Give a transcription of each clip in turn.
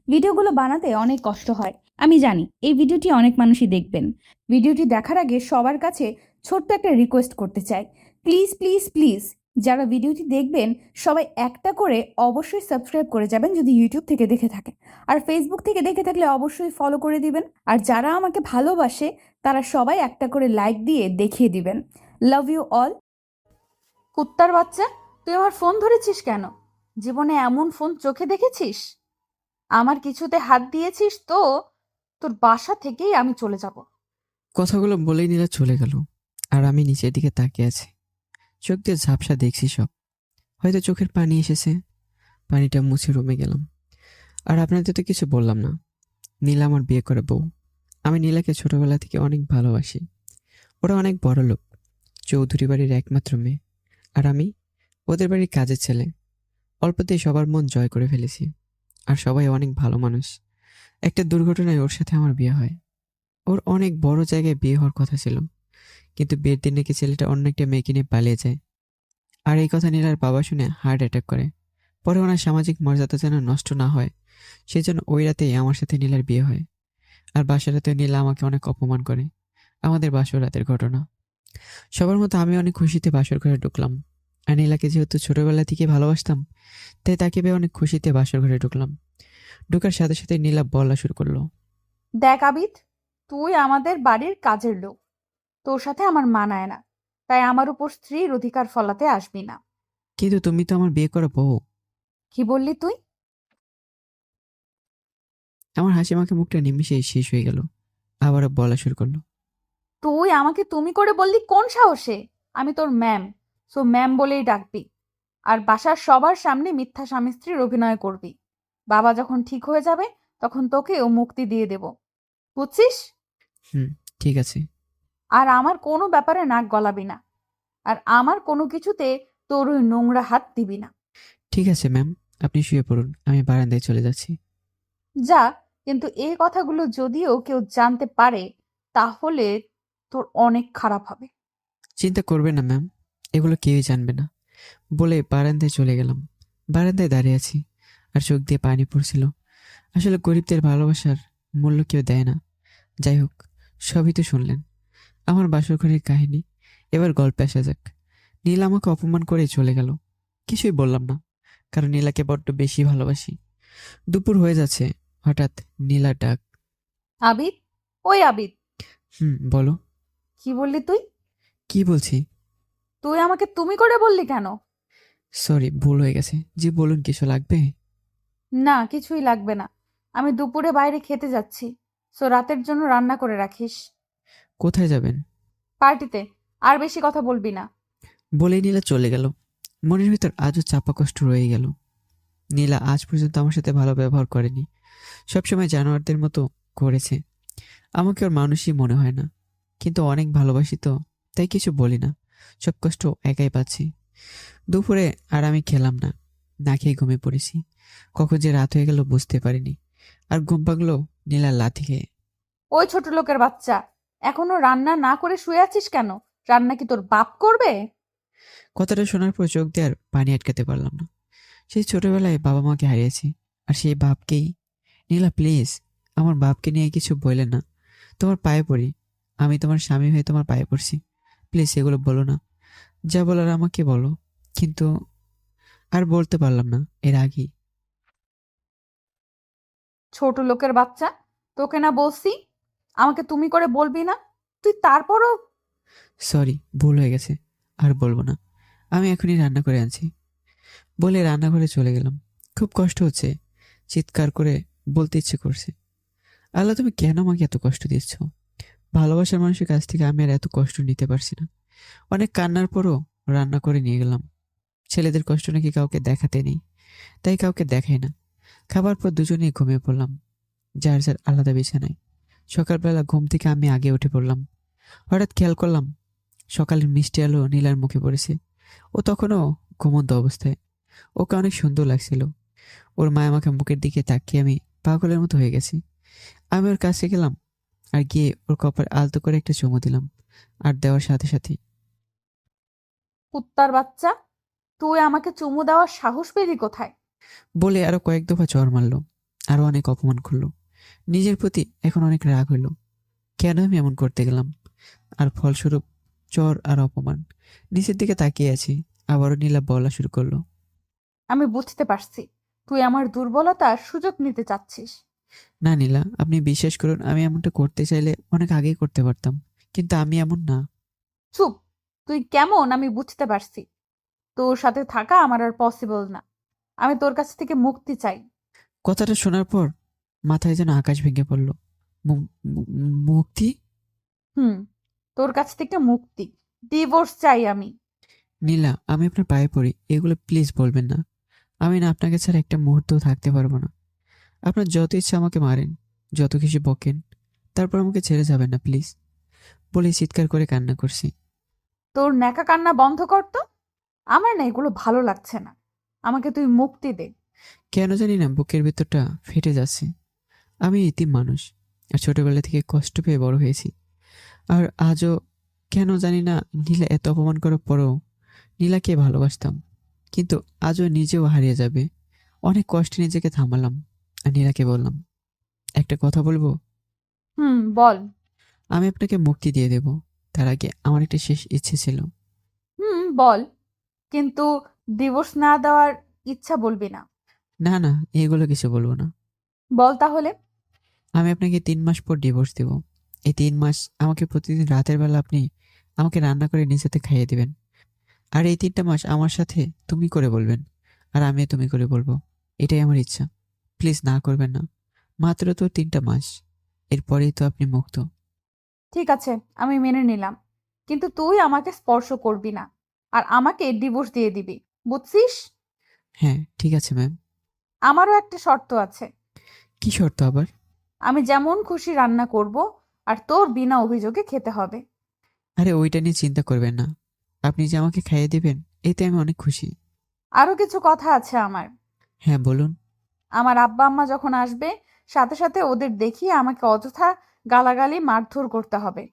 ভিডিওগুলো বানাতে অনেক কষ্ট হয়। আমি জানি এই ভিডিওটি অনেক মানুষই দেখবেন। ভিডিওটি দেখার আগে সবার কাছে ছোট্ট একটা রিকোয়েস্ট করতে চাই। প্লিজ প্লিজ প্লিজ যারা ভিডিওটি দেখবেন সবাই একটা করে অবশ্যই সাবস্ক্রাইব করে যাবেন যদি ইউটিউব থেকে দেখে থাকেন। আর ফেসবুক থেকে দেখে থাকলে অবশ্যই ফলো করে দিবেন। আর যারা আমাকে ভালোবাসে তারা সবাই একটা করে লাইক দিয়ে দেখিয়ে দিবেন। Love you all. কুত্তার বাচ্চা, তুই আমার ফোন ধরেছিস কেন? জীবনে এমন ফোন চোখে দেখেছিস? আমার কিছুতে হাত দিয়েছিস তো তোর বাসা থেকেই আমি চলে যাব। কথাগুলো বলেই নীলা চলে গেল। আর আমি নিচের দিকে তাকিয়ে আছি, চোখ দিয়ে ঝাপসা দেখছি সব। হয়তো চোখের পানি এসেছে, পানিটা মুছে রুমে গেলাম। আর আপনাদের তো কিছু বললাম না, নীলা আমার বিয়ে করে বউ। আমি নীলাকে ছোটবেলা থেকে অনেক ভালোবাসি। ওরা অনেক বড় লোক, চৌধুরী বাড়ির একমাত্র মেয়ে। আর আমি ওদের বাড়ির কাজের ছেলে। অল্পতেই সবার মন জয় করে ফেলেছি। আর সবাই অনেক ভালো মানুষ। একটা দুর্ঘটনায় ওর সাথে আমার বিয়ে হয়। ওর অনেক বড় জায়গায় বিয়ে হওয়ার কথা ছিল, কিন্তু বিয়ের দিন নাকি ছেলেটা অন্য একটা মেয়েকে নিয়ে পালিয়ে যায়। আর এই কথা নীলার বাবা শুনে হার্ট অ্যাটাক করে। পরে ওনার সামাজিক মর্যাদা যেন নষ্ট না হয়, সেই জন্য ওই রাতেই আমার সাথে নীলার বিয়ে হয়। আর বাসর রাতে নীলা আমাকে অনেক অপমান করে। আমাদের বাসর রাতের ঘটনা। সবার মতো আমি অনেক খুশিতে বাসর ঘরে ঢুকলাম। আর নীলাকে যেহেতু ছোটবেলা থেকে ভালোবাসতাম, তাই তাকে পেয়ে অনেক খুশিতে বাসর ঘরে ঢুকলাম। ঢোকার সাথে সাথে নীলা বলা শুরু করলো। দেখ আবিদ, তুই আমাদের বাড়ির কাজের লোক, তোর সাথে আমার মানায় না, তাই আমার উপর স্ত্রীর অধিকার ফলাতে আসবি না। কিন্তু তুমি তো আমার বিয়ে করা বউ। কি বললি তুই? আমার হাসি মাখা মুখটা নিমিষেই শেষ হয়ে গেল। আবারও বলা শুরু করলো। তুই আমাকে তুমি করে বললি কোন সাহসে? আমি তোর ম্যাম, সো ম্যাম বলেই ডাকবি। আর বাসার সবার সামনে মিথ্যা স্বামী স্ত্রীর অভিনয় করবি। বাবা যখন ঠিক হয়ে যাবে তখন তোকেও মুক্তি দিয়ে দেব, বুঝছিস? হুম, ঠিক আছে। আর আমার কোনো ব্যাপারে নাক গলাবি না, আর আমার কোনো কিছুতে তোর ওই নোংরা হাত দিবি না। ঠিক আছে ম্যাম, আপনি শুয়ে পড়ুন, আমি বারান্দায় চলে যাচ্ছি। যা, কিন্তু এই কথাগুলো যদিও কেউ জানতে পারে তাহলে তোর অনেক খারাপ হবে। চিন্তা করবেন না ম্যাম, এগুলো কেউই জানবে না, বলে বারান্দায় চলে গেলাম। বারান্দায় দাঁড়িয়ে আছি, আর চোখ দিয়ে পানি পড়ছিল। আসলে গরিবদের ভালোবাসার মূল্য কেউ দেয় না। যাই হোক, সবই তো শুনলেন আমার বাসর ঘরের কাহিনী। এবার গল্পে আসা যাক। নীলা আমাকে অপমান করে চলে গেল। কিছুই বললাম না, কারণ নীলাকে বড্ড বেশি ভালোবাসি। দুপুর হয়ে যাচ্ছে, হঠাৎ নীলার ডাক। আবিদ, ওই আবিদ। বলো। কি বললি তুই? কি বলছি? তুই আমাকে তুমি করে বললি কেন? সরি, ভুল হয়ে গেছে। জি বলুন, কিছু লাগবে? না, কিছুই লাগবে না। আমি দুপুরে বাইরে খেতে যাচ্ছি, সো রাতের জন্য রান্না করে রাখিস। কোথায় যাবেন? পার্টিতে। আর বেশি কথা বলবি না। বলেই নীলা চলে গেল। মনের ভিতর আজও চাপা কষ্ট রয়ে গেল। নীলা আজ পর্যন্ত আমার সাথে ভালো ব্যবহার করেনি, সবসময় জানোয়ারদের মতো করেছে। আমাকে ওর মানুষই মনে হয় না, কিন্তু অনেক ভালোবাসি তো, তাই কিছু বলি না। সব কষ্ট একাই পাচ্ছি। দুপুরে আর আমি খেলাম না, না খেয়ে ঘুমিয়ে পড়েছি। কখন যে রাত হয়ে গেল বুঝতে পারিনি। আর ঘুম পাগলো নীলার লাথি খেয়ে। ওই ছোট লোকের বাচ্চা, এখনো রান্না না করে শুয়ে আছিস কেন? রান্না কি তোর বাপ করবে? কথাটা শোনার পর চোখ দিয়ে আর পানি আটকাতে পারলাম না। সেই ছোটবেলায় বাবা মাকে হারিয়েছি, আর সেই বাপকেই। নীলা প্লিজ, আমার বাপকে নিয়ে কিছু বললে না। তোমার পায়ে পড়ি, আমি তোমার স্বামী হয়ে তোমার পায়ে পড়ছি। প্লিজ এগুলো বলো না, যা বলার আমাকে বলো। কিন্তু আর বলতে পারলাম না এর আগেই। ছোট লোকের বাচ্চা, তোকে না বলছি আমাকে তুমি করে বলবি না? তুই তারপরও। সরি, ভুল হয়ে গেছে, আর বলবো না। আমি এখনই রান্না করে আনছি, বলে রান্নাঘরে চলে গেলাম। খুব কষ্ট হচ্ছে, চিৎকার করে বলতে ইচ্ছে করছে। আল্লাহ, তুমি কেন আমাকে এত কষ্ট দিচ্ছ? ভালোবাসার মানুষের কাছ থেকে আমি আর এত কষ্ট নিতে পারছি না। অনেক কান্নার পরও রান্না করে নিয়ে গেলাম। ছেলেদের কষ্ট নাকি কাউকে দেখাতে নেই, তাই কাউকে দেখাই না। খাবার পর দুজনেই ঘুমিয়ে পড়লাম, যার যার আলাদা বিছানায়। সকালবেলা ঘুম থেকে আমি আগে উঠে পড়লাম। হঠাৎ খেয়াল করলাম সকালের মিষ্টি আলো নীলার মুখে পড়েছে। ও তখনও ঘুমন্ত অবস্থায়। ওকে অনেক সুন্দর লাগছিল। ওর মায়া মাখা মুখের দিকে তাকিয়ে আমি পাগলের মতো হয়ে গেছি। আমি ওর কাছে গেলাম, আর গিয়ে ওর কপাল আলতো করে একটা চুমু দিলাম। আর দেওয়ার সাথে সাথে কুত্তার বাচ্চা, তুই আমাকে চুমু দেওয়ার সাহস পেলি কোথায়? বলে আরো কয়েক দফা চড় মারলো। আরো অনেক অপমান করলো। নিজের প্রতি এখন অনেক রাগ হইলো। কেন আমি এমন করতে গেলাম? আর ফলস্বরূপ চর আর অপমান। নিচের দিকে তাকিয়ে আছি। আবারও নীলা বলা শুরু করলো। আমি বুঝতে পারছি তুই আমার দুর্বলতার সুযোগ নিতে চাচ্ছিস। না নীলা, আপনি বিশ্বাস করুন, আমি এমনটা করতে চাইলে অনেক আগেই করতে পারতাম, কিন্তু আমি এমন না। চুপ। তুই কেমন আমি বুঝতে পারছি। তোর সাথে থাকা আমার আর পসিবল না। আমি তোর কাছ থেকে মুক্তি চাই। কথাটা শোনার পর মাথায় যেন আকাশ ভেঙে পড়লো। মুক্তি? হুম, তোর কাছ থেকে মুক্তি। ডিভোর্স চাই আমি। নীলা, আমি আপনার পায়ে পড়ি, এগুলো প্লিজ বলবেন না। আমি না আপনাকে ছাড়া একটা মুহূর্তও থাকতে পারবো না। আপনার যত ইচ্ছা আমাকে মারেন, যত কিছু বকেন, তারপর আমাকে ছেড়ে যাবেন না প্লিজ। বলে চিৎকার করে কান্না করছি। তোর ন্যাকা কান্না বন্ধ কর তো। আমার না এগুলো ভালো লাগছে না। আমাকে তুই মুক্তি দে। কেন জানি না বুকের ভেতরটা ফেটে যাচ্ছে। আমি এতিম মানুষ, আর ছোটবেলা থেকে কষ্ট পেয়ে বড় হয়েছি। আর আজও কেন জানি না, নীলা এত অপমান করার পরেও নীলাকে ভালোবাসতাম, কিন্তু আজও নিজেও হারিয়ে যাবে। অনেক কষ্টে নিজেকে থামালাম আর নীলাকে বললাম, একটা কথা বলবো? হুম, বল। আমি আপনাকে মুক্তি দিয়ে দেব। তার আগে আমার একটা শেষ ইচ্ছে ছিল। হুম, বল। কিন্তু ডিভোর্স না দেওয়ার ইচ্ছা বলবি না। না না, এগুলো কিছু বলবো না। বল তাহলে। আমি আপনাকে 3 মাস পর ডিভোর্স দেব। এই 3 মাস আমাকে প্রতিদিন রাতের বেলা আপনি আমাকে রান্না করে নিজেতে খাইয়ে দিবেন। আর এই 3টা মাস আমার সাথে তুমি করে বলবেন, আর আমি তুমি করে বলবো। এটাই আমার ইচ্ছা। প্লিজ না করবেন না। মাত্র তো 3টা মাস, এরপরেই তো আপনি মুক্ত। ঠিক আছে, আমি মেনে নিলাম। কিন্তু তুই আমাকে স্পর্শ করবি না। আর আমাকে ডিভোর্স দিয়ে দিবি। বুঝছিস? হ্যাঁ ঠিক আছে ম্যাম। আমারও একটা শর্ত আছে। কি শর্ত আবার? আমি যেমন খুশি রান্না করব, আর তোর বিনা অভিযোগে খেতে হবে। আরে ওইটা নিয়ে চিন্তা করবেন না। আপনি যে আমাকে খাইয়ে দেবেন, এতে আমি অনেক খুশি। আরো কিছু কথা আছে আমার। হ্যাঁ বলুন। আমার আব্বা আম্মা যখন আসবে, সাথে সাথে ওদের দেখিয়ে আমাকে অযথা গালাগালি মারধর করতে হবে।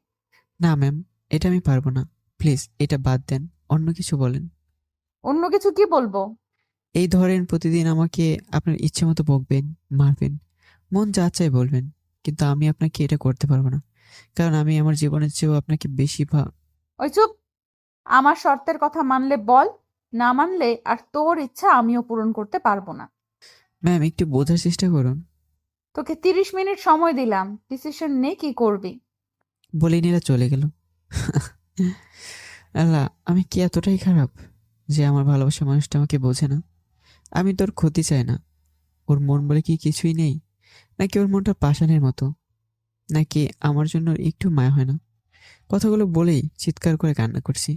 না ম্যাম, এটা আমি পারবো না। প্লিজ এটা বাদ দেন, অন্য কিছু বলেন। অন্য কিছু কি বলবো? এই ধরেন প্রতিদিন আমাকে আপনার ইচ্ছে মতো বকবেন, মারবেন, মন যা চায় বলবেন, কিন্তু আমি আপনাকে এটা করতে পারবো না। কারণ আমি আমার জীবনের চেয়েও আপনাকে বেশি ওই চুপ। আমার শর্তের কথা মানলে বল, না মানলে আর তোর ইচ্ছা আমিও পূরণ করতে পারবো না। ম্যাম একটু বোঝার চেষ্টা করুন। তোকে 30 মিনিট সময় দিলাম, ডিসিশন নে কি করবি। বলেই নিরা চলে গেল। আল্লাহ, আমি কি এতটাই খারাপ যে আমার ভালোবাসার মানুষটা আমাকে বোঝে না? আমি তোর ক্ষতি চাই না। ওর মন বলে কি কিছুই নেই? নাকি ওর মনটা পাষাণের মতো? নাকি আমার জন্য ওর একটু মায়া হয় না? কথাগুলো বলেই চিৎকার করে কান্না করছি।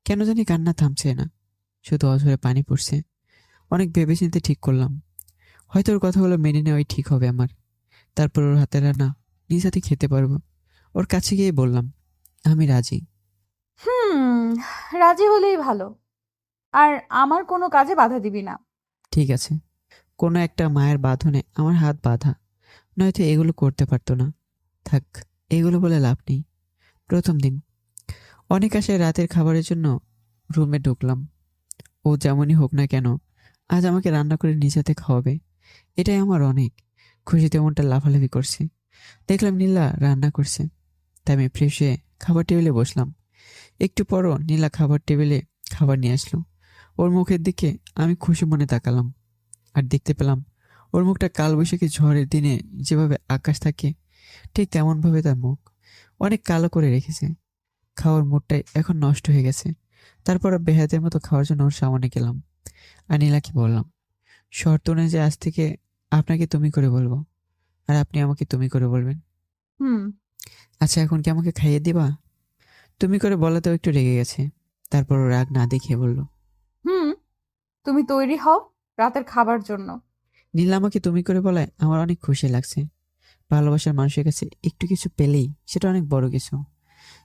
কেন জানি কান্না থামছে না, শুধু অঝরে পানি পড়ছে। অনেক ভেবেচিন্তে ঠিক করলাম, হয়তো ওর কথাগুলো মেনে নেওয়াই ঠিক হবে আমার। তারপর ওর হাতে রান্না নিজ হাতে খেতে পারবো। ওর কাছে গিয়ে বললাম, আমি রাজি। হুম, রাজি হলেই ভালো। আর আমার কোনো কাজে বাধা দিবি না। ঠিক আছে। কোনো একটা মায়ের বাঁধনে আমার হাত বাঁধা, নয়তো এগুলো করতে পারতো না। থাক, এগুলো বলে লাভ নেই। প্রথম দিন অনেক আশায় রাতের খাবারের জন্য রুমে ঢুকলাম। ও যেমনই হোক না কেন, আজ আমাকে রান্না করে নিজ হাতে খাওয়াবে, এটাই আমার অনেক। খুশিতে মনটা লাফালাফি করছে। দেখলাম নীলা রান্না করছে, তাই আমি ফ্রেশ হয়ে খাবার টেবিলে বসলাম। একটু পরও নীলা খাবার টেবিলে খাবার নিয়ে আসলো। ওর মুখের দিকে আমি খুশি মনে তাকালাম, আর দেখতে পেলাম ওর মুখটা কালবৈশাখী ঝড়ের দিনে যেভাবে আকাশ থাকে, ঠিক তেমনভাবে তার মুখ অনেক কালো করে রেখেছে। খাওয়ার মুডটাই এখন নষ্ট হয়ে গেছে। তারপর বেহাতের মতো খাওয়ার জন্য ওর সামনে গেলাম, আর নীলাকে বললাম, শর্ত অনুযায়ী আজ থেকে আপনাকে তুমি করে বলবো, আর আপনি আমাকে তুমি করে বলবেন। হুম। আচ্ছা এখন কি আমাকে খাইয়ে দিবা? তুমি করে বলাতেও একটু রেগে গেছে। তারপর ও রাগ না দেখিয়ে বলল, হুম, তুমি তৈরি হও রাতের খাবার জন্য। নীলা আমাকে তুমি করে বলায় আমার অনেক খুশি লাগছে। ভালোবাসার মানুষের কাছে একটু কিছু পেলেই সেটা অনেক বড় কিছু।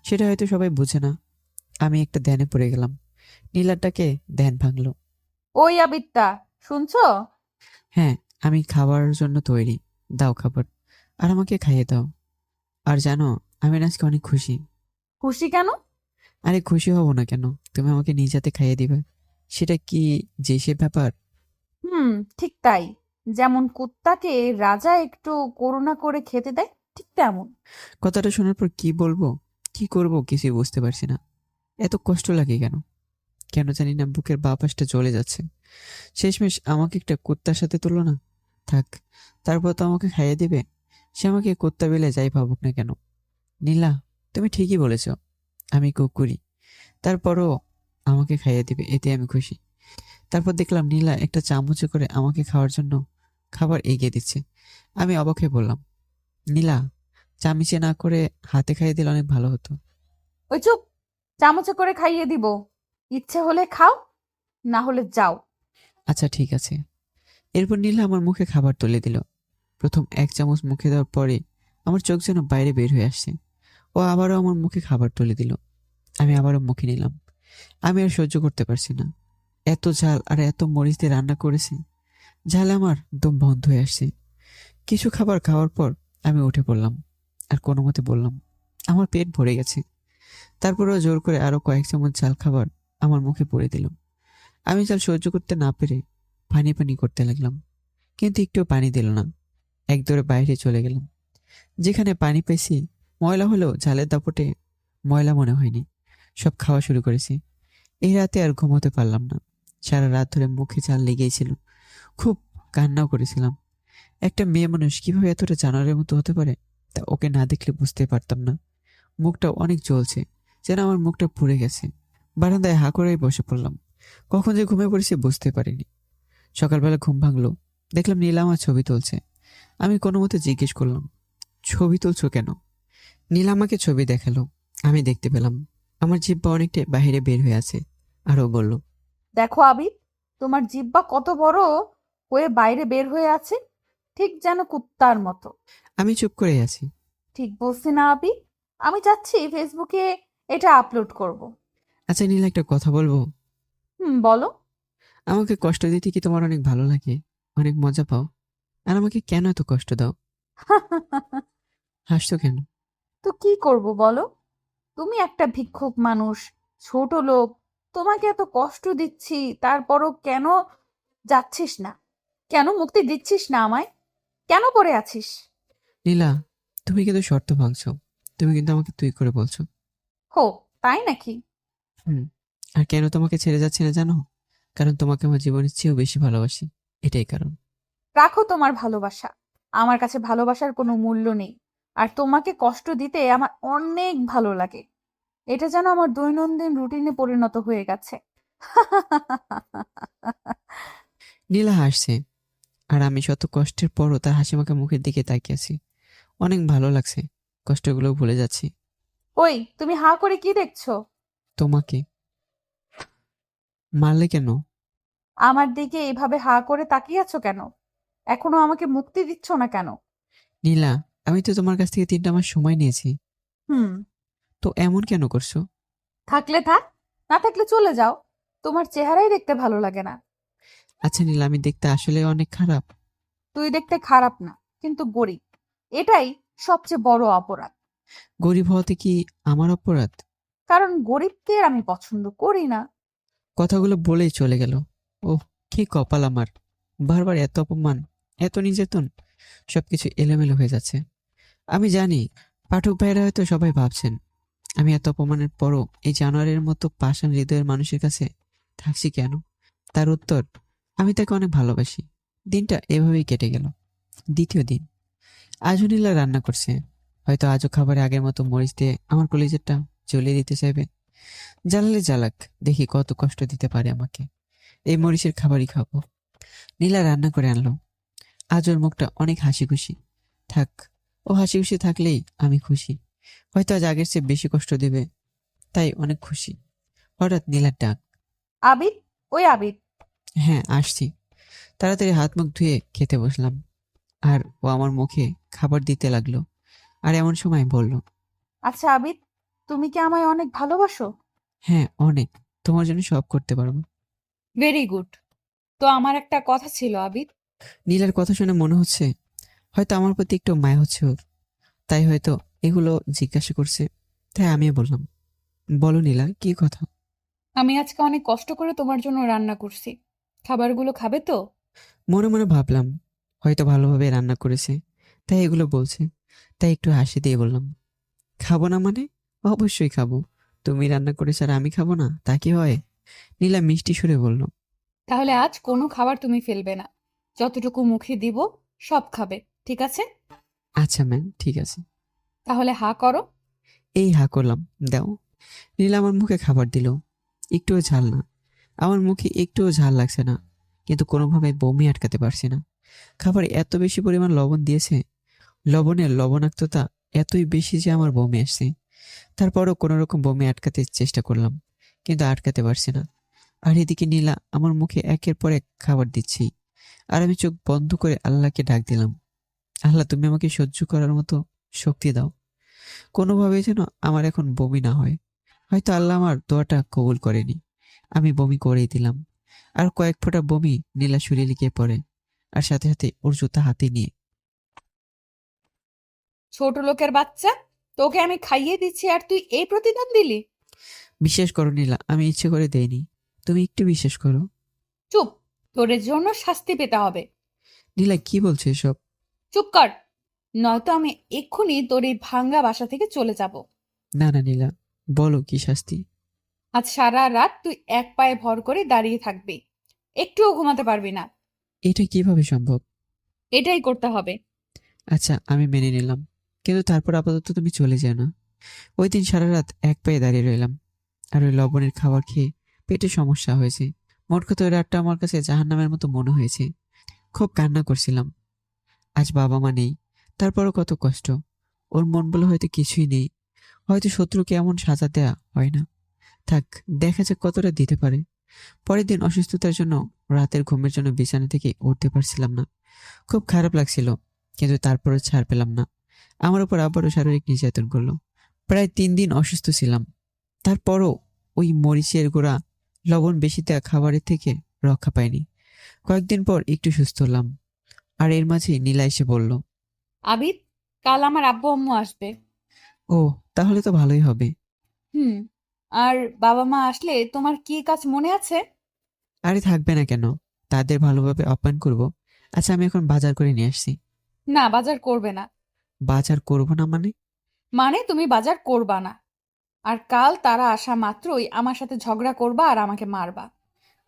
সেটা হয়তো সবাই বুঝে না। আমি একটা ধ্যানে পড়ে গেলাম। নীলাটাকে ধ্যান ভাঙলো। ওই আবিত্তা, শুনছো? হ্যাঁ, আমি খাবার জন্য তৈরি। দাও খাবার, আর আমাকে খাইয়ে দাও। আর জানো, আমি না আজকে অনেক খুশি। খুশি কেন? আরে খুশি হব না কেন? তুমি আমাকে নিজ হাতে খাইয়ে দিবে, সেটা কি যে সে ব্যাপার? হুম, ঠিক তাই। যেমন কুত্তাকে রাজা একটু করুণা করে খেতে দেয়, ঠিক তেমন। কথাটা শোনার পর কি বলবো, কি করব কিছুই বুঝতে পারছি না। এত কষ্ট লাগে কেন? কেন জানি না বুকের বাঁ পাশটা জ্বলে যাচ্ছে। শেষমেশ আমাকে একটা কুত্তার সাথে তুলনা। থাক, তারপর তো আমাকে খাইয়ে দিবে। সে আমাকে কুত্তা বেলে যাই ভাবুক না কেন। নীলা, তুমি ঠিকই বলেছ, আমি কুকুরি। তারপরও আমাকে খাইয়ে দিবে, এতে আমি খুশি। তারপর দেখলাম নীলা একটা চামচে করে আমাকে খাওয়ার জন্য খাবার এগিয়ে দিচ্ছে। আমি অবাক হয়ে বললাম, নীলা, চামিচে না করে হাতে খাইয়ে দিলে অনেক ভালো হতো। ওই চুপ, চামচে করে খাইয়ে দিব। ইচ্ছে হলে খাও, না হলে যাও। আচ্ছা ঠিক আছে। এরপর নীলা আমার মুখে খাবার তুলে দিল। প্রথম এক চামচ মুখে দেওয়ার পরে আমার চোখ যেন বাইরে বের হয়ে আসছে। ও আবারও আমার মুখে খাবার তুলে দিল। আমি আবারও মুখে নিলাম। আমি আর সহ্য করতে পারছি না। এত ঝাল আর এত মরিচ দিয়ে রান্না করেছে, ঝালে আমার দম বন্ধ হয়ে আসছে। কিছু খাবার খাওয়ার পর আমি উঠে পড়লাম আর কোনো মতে বললাম, আমার পেট ভরে গেছে। তারপরেও জোর করে আরো কয়েক চামচ ঝাল খাবার আমার মুখে পড়ে দিল। আমি ঝাল সহ্য করতে না পেরে পানি পানি করতে লাগলাম, কিন্তু একটুও পানি দিল না। এক দৌড়ে বাইরে চলে গেলাম। যেখানে পানি পেয়েছি ময়লা হলেও ঝালের দাপটে ময়লা মনে হয়নি। সব খাওয়া শুরু করেছি। এই রাতে আর ঘুমোতে পারলাম না। সারা রাত ধরে মুখে ঝাল লেগেই ছিল। খুব কান্নাও করেছিলাম। একটা মেয়ে মানুষ কিভাবে এতটা জানোয়ারের মতো হতে পারে তা ওকে না দেখলে বুঝতে পারতাম না। মুখটা অনেক জ্বলছে, যেন আমার মুখটা পুড়ে গেছে। বারান্দায় হা করেই বসে পড়লাম। কখন যে ঘুমিয়ে পড়েছি বুঝতে পারিনি। সকালবেলা ঘুম ভাঙলো, দেখলাম নীলা আমার ছবি তুলছে। আমি কোনো মতে জিজ্ঞেস করলাম, ছবি তুলছো কেন? নীলা আমাকে ছবি দেখালো। আমি দেখতে পেলাম আমার জিহ্বা অনেকটা বাইরে বের হয়ে আছে। আরও বলল, দেখো আবির, তোমার জিহ্বা কত বড় হয়ে বাইরে বের হয়ে আছে, ঠিক যেন কুত্তার মতো। আমি চুপ করে আছি। ঠিক বলছি না আবির? আমি চাচ্ছি ফেসবুকে এটা আপলোড করব। আচ্ছা নীলা, একটা কথা বলবো? বলো। আমাকে কষ্ট দিতে কি তোমার অনেক ভালো লাগে? অনেক মজা পাও? আর আমাকে কেন এত কষ্ট দাও? হাসছো কেন? তো কি করব বলো? তুমি একটা ভিক্ষুক মানুষ, ছোট লোক, তোমাকে এত কষ্ট দিচ্ছি, তারপরও কেন যাচ্ছিস না? কেন মুক্তি দিচ্ছিস না আমায়? কেন পড়ে আছিস? নীলা, তুমি কিন্তু শর্ত ভাঙছো। তুমি কিন্তু আমাকে তুই করে বলছো। হো, তাই নাকি? হুম। আর কেন তোমাকে ছেড়ে যাচ্ছি না জানো? কারণ তোমাকে আমার জীবনের চেয়েও বেশি ভালোবাসি। এটাই কারণ। রাখো তোমার ভালোবাসা। আমার কাছে ভালোবাসার কোনো মূল্য নেই। আর তোমাকে কষ্ট দিতে আমার অনেক ভালো লাগে। এটা যেন আমার দৈনন্দিন রুটিনে পরিণত হয়ে গেছে। নীলা হাসছে, আর আমি শত কষ্টের পরও তার হাসিমাখা মুখের দিকে তাকিয়ে আছি। অনেক ভালো লাগছে। কষ্টগুলো ভুলে যাচ্ছি। ওই, তুমি হাঁ করে কি দেখছো? তোমাকে মারলে কেন? আমার দিকে এভাবে হাঁ করে তাকিয়ে আছো কেন? এখনো আমাকে মুক্তি দিচ্ছ না কেন? নীলা, আমি তো তোমার কাছ থেকে 3টা মাস সময় নিয়েছি। হুম। তো এমন কেন করছো? থাকলে থাক, না থাকলে চলে যাও। তোমার চেহারাই দেখতে ভালো লাগে না। আচ্ছা নীলা, আমি দেখতে আসলে অনেক খারাপ? তুই দেখতে খারাপ না, কিন্তু গরিব। এটাই সবচেয়ে বড় অপরাধ। গরিব হওয়াতে কি আমার অপরাধ? কারণ গরিবদের আমি পছন্দ করি না। কথাগুলো বলেই চলে গেল। ওহ, কি কপাল আমার! বারবার এত অপমান, এত নির্যাতন, সবকিছু এলোমেলো হয়ে যাচ্ছে। আমি জানি পাঠক ভাইরা হয়তো সবাই ভাবছেন আমি এত অপমানের পরও এই জানোয়ারের মতো পাষাণ হৃদয়ের মানুষের কাছে থাকছি কেন। তার উত্তর, আমি তাকে অনেক ভালোবাসি। দিনটা এভাবেই কেটে গেল। দ্বিতীয় দিন। আজও নীলা রান্না করছে। হয়তো আজও খাবারে আগের মতো মরিচ দিয়ে আমার কলিজাটা জ্বলিয়ে দিতে চাইবে। জ্বালালে জ্বালাক, দেখি কত কষ্ট দিতে পারে আমাকে। এই মরিচের খাবারই খাবো। নীলা রান্না করে আনলো। আজ ওর মুখটা অনেক হাসি খুশি। থাক, ও হাসি খুশি থাকলেই আমি খুশি। হয়তো আজ আগের চেয়ে বেশি কষ্ট দেবে, তাই অনেক খুশি। হঠাৎ নীলার ডাক। আবির, ওই আবির। হ্যাঁ, আসছি। তাড়াতাড়ি হাত মুখ ধুয়ে খেতে বসলাম। আর ও আমার মুখে খাবার দিতে লাগলো। আর এমন সময় বলল, আচ্ছা আবির, তুমি কি আমায় অনেক ভালোবাসো? হ্যাঁ অনেক। তোমার জন্য সব করতে পারবো। Very good. তো আমার একটা কথা ছিল আবির। নীলার কথা শুনে মনে হচ্ছে হয়তো আমার প্রতি একটু মায়া হচ্ছে ওর, তাই হয়তো এগুলো জিজ্ঞাসা করছে। তাই আমিও বললাম, বলো নীলা, কি কথা? আমি আজকে অনেক কষ্ট করে তোমার জন্য রান্না করছি। খাবারগুলো খাবে তো? মনে মনে ভাবলাম, হয়তো ভালোভাবে রান্না করেছে, তাই এগুলো বলছে। তাই একটু হাসি দিয়ে বললাম, খাবো না মানে? অবশ্যই খাবো। তুমি রান্না করেছো আর আমি খাবো না, তা কি হয়? নীলা মিষ্টি সুরে বলল, তাহলে আজ কোনো খাবার তুমি ফেলবে না। যতটুকু মুখে দিব সব খাবে, ঠিক আছে? আচ্ছা ম্যাম, ঠিক আছে। তাহলে হা করো। এই হা করলাম। দাও। নীলা আমার মুখে খাবার দিল। একটুও ঝাল না। আমার মুখে একটুও ঝাল লাগছে না, কিন্তু কোনোভাবে বমি আটকাতে পারছি না। খাবারে এত বেশি পরিমাণ লবণ দিয়েছে, লবণের লবণাক্ততা এতই বেশি যে আমার বমি আসছে। তারপরও কোনো রকম বমি আটকাতে চেষ্টা করলাম, কিন্তু আটকাতে পারছি না। আর এদিকে নীলা আমার মুখে একের পর এক খাবার দিচ্ছি, আর আমি চোখ বন্ধ করে আল্লাহকে ডাক দিলাম, আল্লাহ তুমি আমাকে সহ্য করার মতো শক্তি দাও। কোনোভাবে যেন আমার এখন বমি না হয়। হয়তো আল্লাহ আমার দোয়াটা কবুল করেনি, আমি বমি করেই দিলাম। আর কয়েক ফোঁটা বমি নীলা শরীরে গিয়ে পড়ে, আর সাথে সাথে ওর জুতা হাতে নিয়ে, ছোট লোকের বাচ্চা, তোকে আমি খাইয়ে দিচ্ছি আর তুই এই প্রতিদান দিলি? বিশ্বাস করো নীলা, আমি ইচ্ছে করে দেইনি, তুমি একটু বিশ্বাস করো। চুপ, তোর জন্য শাস্তি পেতে হবে। নীলা কি বলছে এসব? চুপ কর, নয়তো আমি এক্ষুনি তোর এই ভাঙ্গা বাসা থেকে চলে যাব। না না নীলা, বলো কি শাস্তি? আজ সারা রাত তুই এক পায়ে ভর করে দাঁড়িয়ে থাকবি, একটুও ঘুমাতে পারবি না। এটা কিভাবে সম্ভব? এটাই করতে হবে। আচ্ছা আমি মেনে নিলাম, কিন্তু তারপর আপাতত তুমি চলে যেও না। ওই দিন সারা রাত এক পায়ে দাঁড়িয়ে রইলাম, আর ওই লবণের খাবার খেয়ে পেটে সমস্যা হয়েছে। মোট কথা ওই রাতটা আমার কাছে জাহান্নামের মতো মনে হয়েছে। খুব কান্না করছিলাম। আজ বাবা মা নেই, তারপরও কত কষ্ট। ওর মন বলে হয়তো কিছুই নেই, হয়তো শত্রুকে এমন সাজা দেয়া হয় না। থাক, দেখা যাক কতটা দিতে পারে। পরের দিন অসুস্থতার জন্য রাতের ঘুমের জন্য বিছানা থেকে উঠতে পারছিলাম না। খুব খারাপ লাগছিল, কিন্তু তারপরও ছাড় পেলাম না। আমার উপর আবারও শারীরিক নির্যাতন করলো। প্রায় 3 দিন অসুস্থ ছিলাম। তারপরও ওই মরিচের গুঁড়া, লবণ বেশি দেওয়া খাবারের থেকে রক্ষা পাইনি। কয়েকদিন পর একটু সুস্থ হলাম, আর এর মাঝে নীলা এসে বলল, আবিদ, কাল আমার আব্বু আম্মু আসবে। ও, তাহলে তো ভালোই হবে। হুম। আর বাবা মা আসলে তোমার কি কাজ মনে আছে? আরে থাকবে না কেন, তাদের ভালোভাবে আপ্যায়ন করব। আচ্ছা আমি এখন বাজার করে নিয়ে আসছি। না, বাজার করবে না। বাজার করব না মানে? মানে তুমি বাজার করবা না। আর কাল তারা আসা মাত্রই আমার সাথে ঝগড়া করবা আর আমাকে মারবা।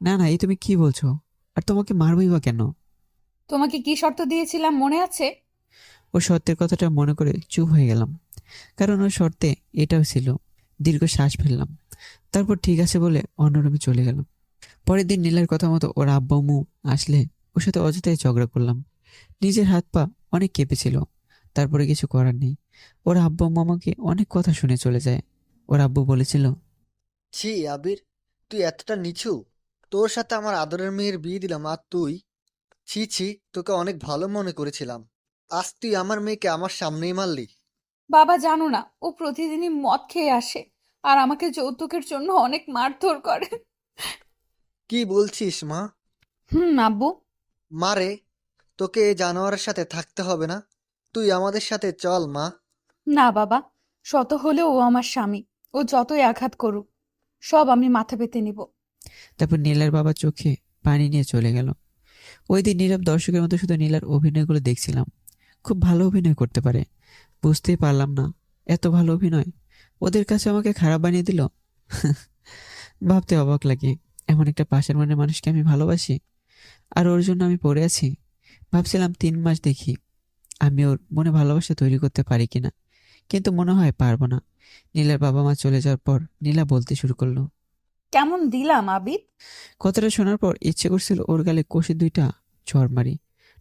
না না, এই তুমি কি বলছো? আর তোমাকে মারবই বা কেন? তোমাকে কি শর্ত দিয়েছিলাম মনে আছে? ও সত্যের কথাটা মনে করে চুপ হয়ে গেলাম, কারণ ওর শর্তে এটাও ছিল। দীর্ঘ শ্বাস ফেললাম, তারপর ঠিক আছে বলে অন্য রুমে চলে গেলাম। পরের দিন নীলার কথা মতো ওর আব্বু আম্মু আসলে ওর সাথে অযথাই ঝগড়া করলাম। নিজের হাত পা অনেক কেঁপেছিল, তারপরে কিছু করার নেই। ওর আব্বু আম্মু আমাকে অনেক কথা শুনে চলে যায়। ওর আব্বু বলেছিল, ছি আবির, তুই এতটা নিচু! তোর সাথে আমার আদরের মেয়ের বিয়ে দিলাম আর তুই! ছি ছি, তোকে অনেক ভালো মনে করেছিলাম, আজ তুই আমার মেয়েকে আমার সামনেই মারলি! বাবা, জানো না, ও প্রতিদিনই মদ খেয়ে আসে আর আমাকে যৌতুকের জন্য অনেক মারধর করে। কি বলছিস মা? হুম আব্বু। মারে, তোকে এই জানোয়ারের সাথে থাকতে হবে না, তুই আমাদের সাথে চল মা। না বাবা, শত হলেও ও আমার স্বামী। ও যতই আঘাত করুক, সব আমি মাথা পেতে নিব। তারপর নীলার বাবা চোখে পানি নিয়ে চলে গেল। ওই দিন নীরব দর্শকের মতো শুধু নীলার অভিনয়গুলো দেখছিলাম। খুব ভালো অভিনয় করতে পারে, বুঝতেই পারলাম না এত ভালো অভিনয় ওদের কাছে আমাকে খারাপ বানিয়ে দিল। ভাবতে অবাক লাগে, এমন একটা পাশের মনের মানুষকে আমি ভালোবাসি, আর ওর জন্য আমি পড়ে আছি। ভাবছিলাম 3 মাস দেখি আমি ওর মনে ভালোবাসা তৈরি করতে পারি কিনা, কিন্তু মনে হয় পারবো না। নীলার বাবা মা চলে যাওয়ার পর নীলা বলতে শুরু করলো। কেমন দিলাম আবিদ? কথাটা শোনার পর ইচ্ছে করছিল ওর গালে কষে 2টা চড় মারি,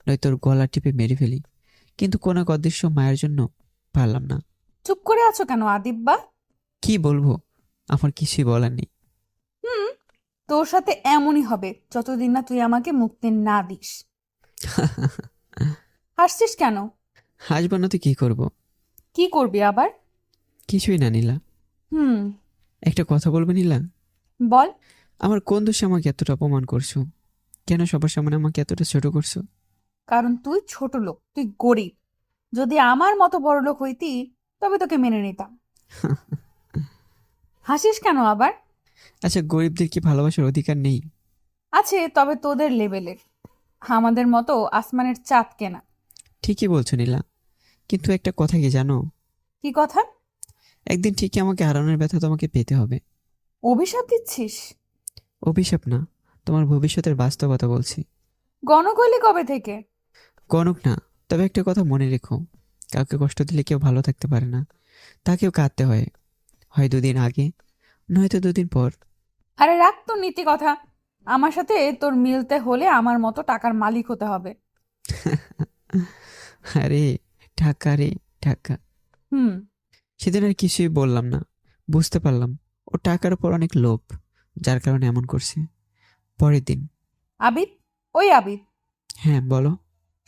নয়তো ওর গলা টিপে মেরে ফেলি, কিন্তু কোন এক অদৃশ্য মায়ের জন্য পারলাম না। চুপ করে আছো কেন আদিব্বা? কি বলবো, আমার কিছুই বলার নেই। হুম, তোর সাথে এমনই হবে যতদিন না তুই আমাকে মুক্তি না দিস। হাসছিস কেন? হাসবো না তো কি করব? কি করবি আবার? কিছুই না নীলা। হুম, একটা কথা বলবো নীলা? বল। আমার কোন দোষে আমাকে এতটা অপমান করছো? কেন সবার সামনে আমাকে এতটা ছোট করছো? কারণ তুই ছোট লোক, তুই গরিব। যদি আমার মতো বড় লোক হইতি তবে তোকে মেনে নিতাম। হাসিস কেন আবার? আচ্ছা, গরিবদের কি ভালোবাসার অধিকার নেই? আছে, তবে তোদের লেভেলের। আমাদের মতো আসমানের চাঁদ কেনা। ঠিকই বলছো নীলা, কিন্তু একটা কথা কি জানো? কি কথা? একদিন ঠিকই আমাকে হারানোর ব্যথা তোমাকে পেতে হবে। অভিশাপ দিচ্ছিস? অভিশাপ না, তোমার ভবিষ্যতের বাস্তবতা বলছি। গণক হইলি কবে থেকে? গণক না, তবে একটা কথা মনে রেখো, কাউকে কষ্ট দিলে কেউ ভালো থাকতে পারে না, তাকেও কাঁদতে হয়, হয় 2 দিন আগে নয়তো 2 দিন পর। আরে রাখ তোর নীতি কথা। আমার সাথে তোর মিলতে হলে আমার মতো টাকার মালিক হতে হবে। আরে টাকা রে, টাকা। হুম। সেদিন আর কিছুই বললাম না, বুঝতে পারলাম ও টাকার উপর অনেক লোভ, যার কারণে এমন করছে। পরের দিন। আবিদ, ওই আবিদ, হ্যাঁ বলো।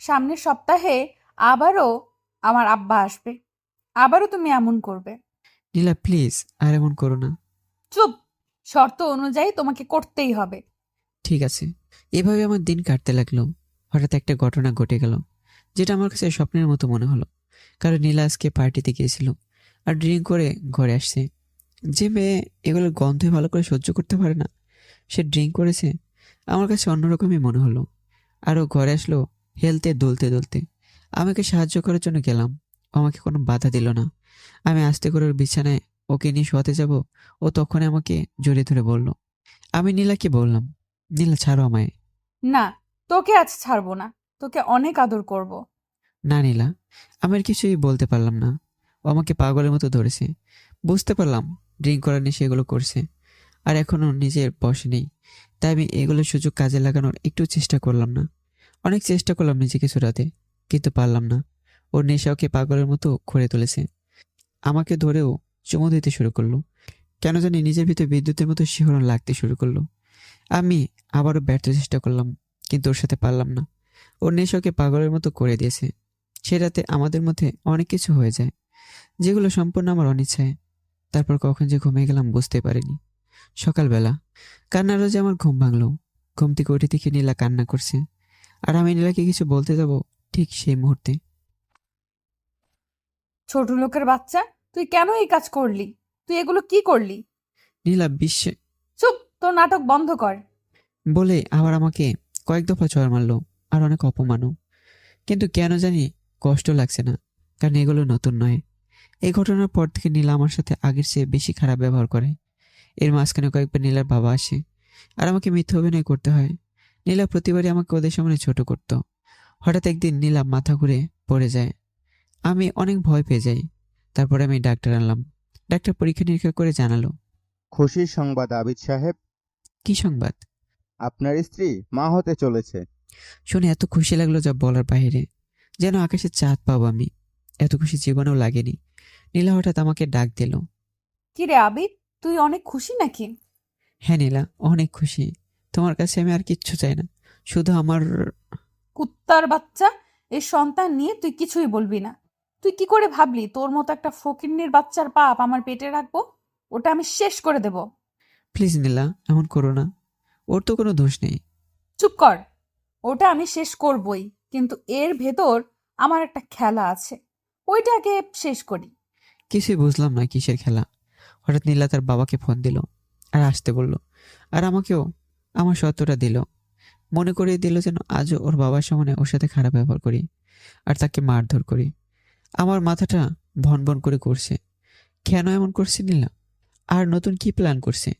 সামনের সপ্তাহে আবারও আমার আব্বা আসবে। আবারও তুমি এমন করবে? নীলা প্লিজ আর এমন করো না। চুপ। শর্ত অনুযায়ী তোমাকে করতেই হবে। ঠিক আছে। এভাবে আমার দিন কাটতে লাগলো। হঠাৎ একটা ঘটনা ঘটে গেল, যেটা আমার কাছে স্বপ্নের মতো মনে হলো। কারণ নীলা আজকে পার্টিতে গিয়েছিল আর ড্রিঙ্ক করে ঘরে আসছে। যে মেয়ে এগুলোর গন্ধে ভালো করে সহ্য করতে পারে না, সে ড্রিঙ্ক করেছে, আমার কাছে অন্যরকমই মনে হলো। আরও ঘরে আসলো হেলতে দুলতে দুলতে। আমাকে সাহায্য করার জন্য গেলাম, ও আমাকে কোনো বাধা দিল না। আমি আস্তে করে ওর বিছানায় ওকে নিয়ে শোয়াতে যাব, ও তখন আমাকে জড়িয়ে ধরে বলল। আমি নীলাকে বললাম, নীলা ছাড়ো আমায়। না, তোকে আজ ছাড়বো না। তোকে অনেক আদর করব। না নীলা, আমি আর কিছুই বলতে পারলাম না। ও আমাকে পাগলের মতো ধরেছে। বুঝতে পারলাম ড্রিঙ্ক করার নেশে এগুলো করছে, আর এখনো নিজের বশে নেই। তাই আমি এগুলোর সুযোগ কাজে লাগানোর একটু চেষ্টা করলাম না। অনেক চেষ্টা করলাম নিজেকে ছুটাতে, কিন্তু পারলাম না। ওর নেশা ওকে পাগলের মতো করে তুলেছে। আমাকে ধরেও চুমু দিতে শুরু করলো। কেন জানি নিজের ভিতরে বিদ্যুতের মতো শিহরণ লাগতে শুরু করলো। আমি আবারও ব্যর্থ চেষ্টা করলাম, কিন্তু ওর সাথে পারলাম না। ওর নেশা ওকে পাগলের মতো করে দিয়েছে। সে রাতে আমাদের মধ্যে অনেক কিছু হয়ে যায়, যেগুলো সম্পূর্ণ আমার অনিচ্ছায়। তারপর কখন যে ঘুমিয়ে গেলাম বুঝতে পারিনি। সকালবেলা কান্নার রোজে আমার ঘুম ভাঙলো। ঘুম থেকে উঠে দেখি নীলা কান্না করছে, আর আমি নীলাকে কিছু বলতে যাব ঠিক সেই মুহূর্তে। ছোট লোকের বাচ্চা, তুই কেন এই কাজ করলি? তুই এগুলো কি করলি? নীলা বিশ্বে চুপ, তোর নাটক বন্ধ কর। বলে আবার আমাকে কয়েক দফা চড় মারলো, আর অনেক অপমানও। কিন্তু কেন জানি কষ্ট লাগছে না, কারণ এগুলো নতুন নয়। এই ঘটনার পর থেকে নীলা আমার সাথে আগের চেয়ে বেশি খারাপ ব্যবহার করে। এর মাঝখানে কয়েকবার নীলার বাবা আসে, আর আমাকে মিথ্যা অভিনয় করতে হয়। নীলা প্রতিবারই আমাকে ওদের সামনে ছোট করত। হঠাৎ একদিন নীলা মাথা ঘুরে পড়ে যায়। আমি অনেক ভয় পেয়ে যাই। তারপরে আমি ডাক্তার আনলাম। ডাক্তার পরীক্ষা নিরীক্ষা করে জানালো। খুশির সংবাদ আবিদ সাহেব, কি সংবাদ? আপনার স্ত্রী মা হতে চলেছে। শুনে এত খুশি লাগলো যা বলার বাইরে, যেন আকাশে চাঁদ পাবো আমি। এত খুশি জীবনেও লাগেনি। নীলা হঠাৎ আমাকে ডাক দিল। কি রে আবিদ, তুই অনেক খুশি নাকি? হ্যাঁ নীলা, অনেক খুশি। তোমার কাছে আমি আর কিচ্ছু চাই না, শুধু আমার। কুত্তার বাচ্চা, এই সন্তান নিয়ে তুই কিছুই বলবি না। তুই কি করে ভাবলি তোর মতো একটা ফকিন্নির বাচ্চার পাপ আমার পেটে রাখবো? ওটা আমি শেষ করে দেব। প্লিজ নীলা, এমন করো না। ওর তো কোনো দোষ নেই। চুপ কর। ওটা আমি শেষ করবই, কিন্তু এর ভেতর আমার একটা খেলা আছে। ওইটা আগে শেষ করি। কিছুই বুঝলাম না কিসের খেলা। হঠাৎ নীলা তার বাবাকে ফোন দিল আর আসতে বলল, আর আমাকেও আমার সত্যটা দিল। মনে করিয়ে দিল যেন আজও ওর বাবার সামনে ওর সাথে খারাপ ব্যবহার করি আর তাকে মারধর করি। আমার মাথাটা ভন ভন করে করছে। কেন এমন করছে নীলা? আর নতুন কি প্ল্যান করছে?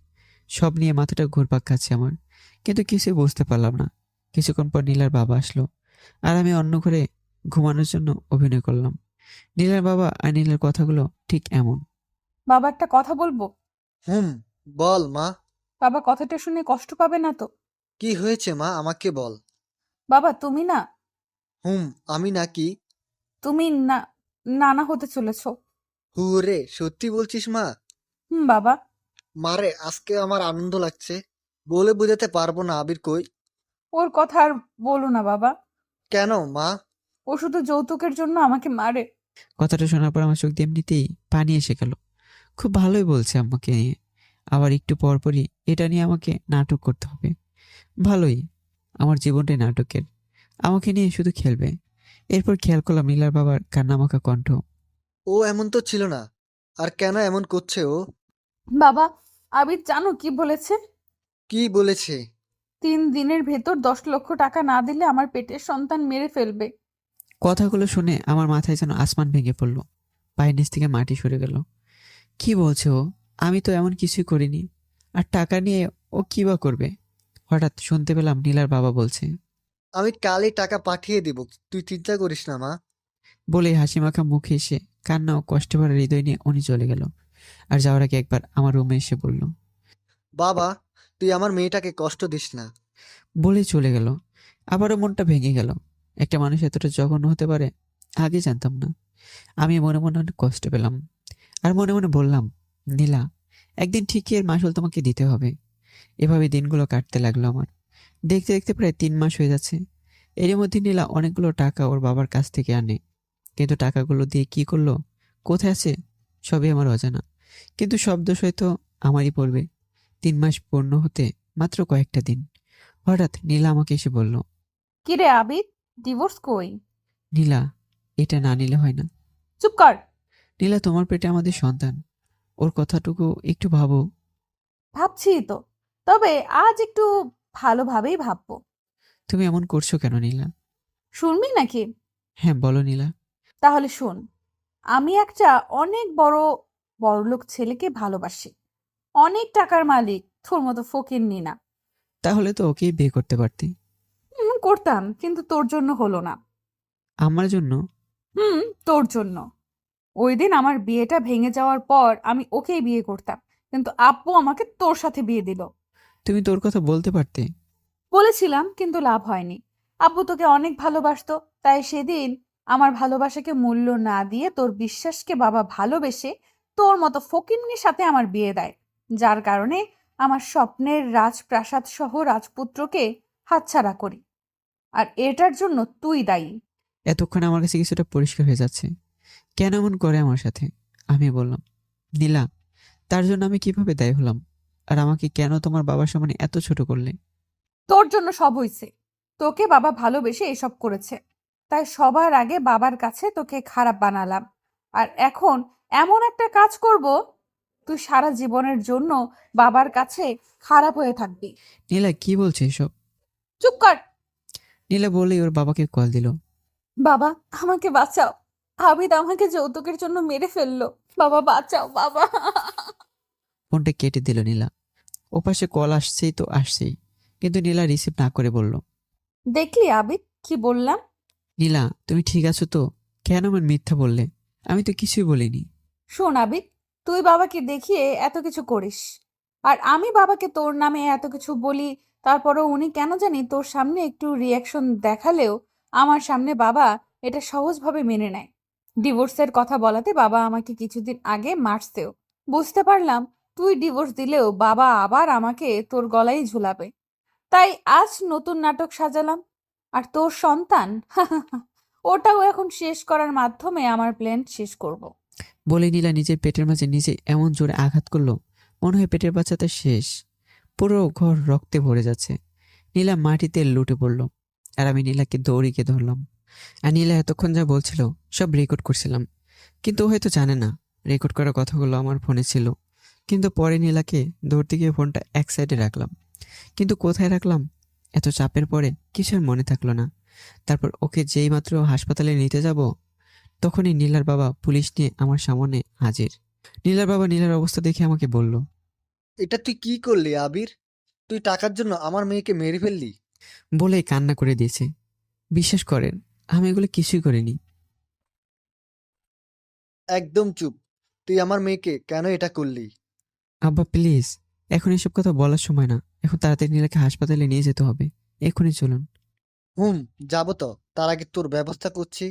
সব নিয়ে মাথাটা ঘুরপাক খাচ্ছে আমার, কিন্তু কিছুই বুঝতে পারলাম না। কিছুক্ষণ পর নীলার বাবা আসলো, আর আমি অন্য ঘরে ঘুমানোর জন্য অভিনয় করলাম। নীলার বাবা আর নীলার কথাগুলো ঠিক এমন। বাবা, একটা কথা বলবো? হুম, বল মা। বাবা, কথাটা শুনে কষ্ট পাবে না তো? কি হয়েছে মা, আমাকে বল। বাবা, তুমি না, হুম, আমি নাকি? তুমি না, নানা হতে চলেছো। হুরে, সত্যি বলছিস মা? হুম বাবা। মারে, আজকে আমার আনন্দ লাগছে, বলে বোঝাতে পারবো না। আবির কই? ওর কথা আর বলো না বাবা। কেন মা? ও শুধু যৌতুকের জন্য আমাকে মারে। কথাটা শোনার পর আমার চোখ দিয়ে এমনিতেই পানি এসে গেল। খুব ভালোই বলছে আমাকে নিয়ে, আবার একটু পরপরই এটা নিয়ে আমাকে নাটক করতে হবে। ভালোই, আমার জীবনটাই নাটকের। আমাকে নিয়ে শুধু খেলবে। এরপর খেয়াল করলাম নীলার বাবার কান্নামাখা কণ্ঠ। ও এমন তো ছিল না, আর কেন এমন করছে ও? বাবা, আবির জানো কি বলেছে? কি বলেছে? 3 দিনের ভেতর 10 লক্ষ টাকা না দিলে আমার পেটের সন্তান মেরে ফেলবে। কথাগুলো শুনে আমার মাথায় যেন আসমান ভেঙে পড়ল, পায়ের নিচ থেকে মাটি সরে গেল। কি বলছে ও? আমি তো এমন কিছুই করিনি। আর টাকা নিয়ে ও কি বা করবে? হঠাৎ শুনতে পেলাম নীলার বাবা বলছে। আমি কালই টাকা পাঠিয়ে দিব, তুই চিন্তা করিস না মা। বলে হাসি মাখা মুখে এসে কান্না ও কষ্ট ভরা হৃদয় নিয়ে উনি চলে গেল। আর যাওয়ার আগে একবার আমার রুমে এসে বলল। বাবা, তুই আমার মেয়েটাকে কষ্ট দিস না। বলেই চলে গেল। আবারও মনটা ভেঙে গেল। একটা মানুষ এতটা জঘন্য হতে পারে আগে জানতাম না। আমি মনে মনে অনেক কষ্ট পেলাম। আর মনে মনে বললাম, নীলা, একদিন ঠিকই এর মাসুল তোমাকে দিতে হবে। এভাবে দিনগুলো কাটতে লাগলো আমার। দেখতে দেখতে প্রায় 3 মাস হয়ে যাচ্ছে। এরই মধ্যে নীলা অনেকগুলো টাকা ওর বাবার কাছ থেকে আনে, কিন্তু টাকাগুলো দিয়ে কি করলো, কোথায় আছে, সবই আমার অজানা। কিন্তু সব দোষ হয়তো আমারই পড়বে। 3 মাস পূর্ণ হতে মাত্র কয়েকটা দিন। হঠাৎ নীলা আমাকে এসে বলল। কিরে আবিদ, ডিভোর্স কই? নীলা, এটা না নিলে হয় না। চুপ কর। নীলা, তোমার পেটে আমাদের সন্তান, ওর কথাটুকু একটু ভাবো। ভাবছি তো, তবে আজ একটু ভালোভাবেই ভাববো। তুমি এমন করছো কেন নীলা? শুনবি নাকি? হ্যাঁ, বলো নীলা। তাহলে শোন, আমি একটা অনেক বড়লোক ছেলেকে ভালোবাসি। অনেক টাকার মালিক, তোর মতো ফকিন্নি না। তাহলে তো ওকেই বিয়ে করতে পারতি। করতাম, কিন্তু তোর জন্য হলো না। আমার জন্য? তোর জন্য। ওই দিন আমার বিয়েটা ভেঙে যাওয়ার পর আমি ওকেই বিয়ে করতাম, কিন্তু আব্বু আমাকে তোর সাথে বিয়ে দিল। তুমি তোর কথা বলতে পারতে। বলেছিলাম, কিন্তু লাভ হয়নি। আব্বু তোকে অনেক ভালোবাসতো, তাই সেদিন আমার ভালোবাসাকে মূল্য না দিয়ে তোর বিশ্বাসকে বাবা ভালোবেসে তোর মতো ফকিন্নির সাথে আমার বিয়ে দেয়, যার কারণে আমার স্বপ্নের রাজপ্রাসাদ সহ রাজপুত্রকে হাতছাড়া করি। আর এটার জন্য তুই দায়ী। এতক্ষণ আমার কাছে কিছুটা পরিষ্কার হয়ে যাচ্ছে কেন এমন করে আমার সাথে। আমি বললাম, নীলা, তার জন্য আমি কিভাবে দায়ী হলাম? আর আমাকে কেন তোমার বাবার সামনে এত ছোট করলে? তোর জন্য সব হইছে। তোকে বাবা ভালোবেসে এসব করেছে, তাই সবার আগে বাবার কাছে তোকে খারাপ বানালাম। আর এখন এমন একটা কাজ করব, তুই সারা জীবনের জন্য বাবার কাছে খারাপ হয়ে থাকবি। নীলা, কি বলছে এসব? চুপ কর। নীলা বলেই ওর বাবাকে কল দিল। বাবা, আমাকে বাঁচাও। আবিদ আমাকে যৌতুকের জন্য মেরে ফেললো। বাবা বাঁচাও বাবা। ফোনটা কেটে দিল নীলা। ওপাশে কল আসছেই তো আসছেই, কিন্তু নীলা রিসিভ না করে বলল। দেখলি আবিদ, কি বললাম? নীলা, তুমি ঠিক আছো তো? কেন এমন মিথ্যা বললে? আমি তো কিছুই বলিনি। শোন আবিদ, তুই বাবাকে দেখিয়ে এত কিছু করিস, আর আমি বাবাকে তোর নামে এত কিছু বলি, তারপরও উনি কেন জানি তোর সামনে একটু রিয়াকশন দেখালেও আমার সামনে বাবা এটা সহজভাবে মেনে নেয়। ডিভোর্সের কথা বলাতে বাবা আমাকে কিছুদিন আগে মারছেও। বুঝতে পারলাম তুই ডিভোর্স দিলেও বাবা আবার আমাকে তোর গলায় ঝুলাবে। তাই আজ নতুন নাটক সাজালাম। আর তোর সন্তান, ওটাও এখন শেষ করার মাধ্যমে আমার প্ল্যান শেষ করব। বলে নীলা নিজের পেটের মাঝে নিজে এমন জোরে আঘাত করলো, মনে হয় পেটের বাচ্চাটা শেষ। পুরো ঘর রক্তে ভরে যাচ্ছে। নীলা মাটিতে লুটে পড়ল। আর আমি নীলাকে দৌড়িকে ধরলাম। আর নীলা এতক্ষণ যা বলছিল সব রেকর্ড করছিলাম, কিন্তু ও হয়তো জানে না রেকর্ড করা কথাগুলো আমার ফোনে ছিল। কিন্তু পরে নীলাকে ধরতে গিয়ে ফোনটা এক সাইডে রাখলাম। কিন্তু কোথায় রাখলাম, এত চাপের পরে কিছু আর মনে থাকলো না। তারপর ওকে যেই মাত্র হাসপাতালে নিতে যাব, তখনই নীলার বাবা পুলিশ নিয়ে আমার সামনে হাজির। নীলার বাবা নীলার অবস্থা দেখে আমাকে বলল। এটা তুই কি করলি আবির? তুই টাকার জন্য আমার মেয়েকে মেরে ফেললি? বলেই কান্না করে দিয়েছে। বিশ্বাস করেন, আমি এগুলো কিছুই করিনি। একদম চুপ। তুই আমার মেয়েকে কেন এটা করলি? আব্বা প্লিজ, এখন এসব কথা বলার সময় না। এখন তাড়াতাড়ি নীলাকে হাসপাতালে নিয়ে যেতে হবে। এখনই চলুন। যাবো তো, তার আগে তোর ব্যবস্থা করছি।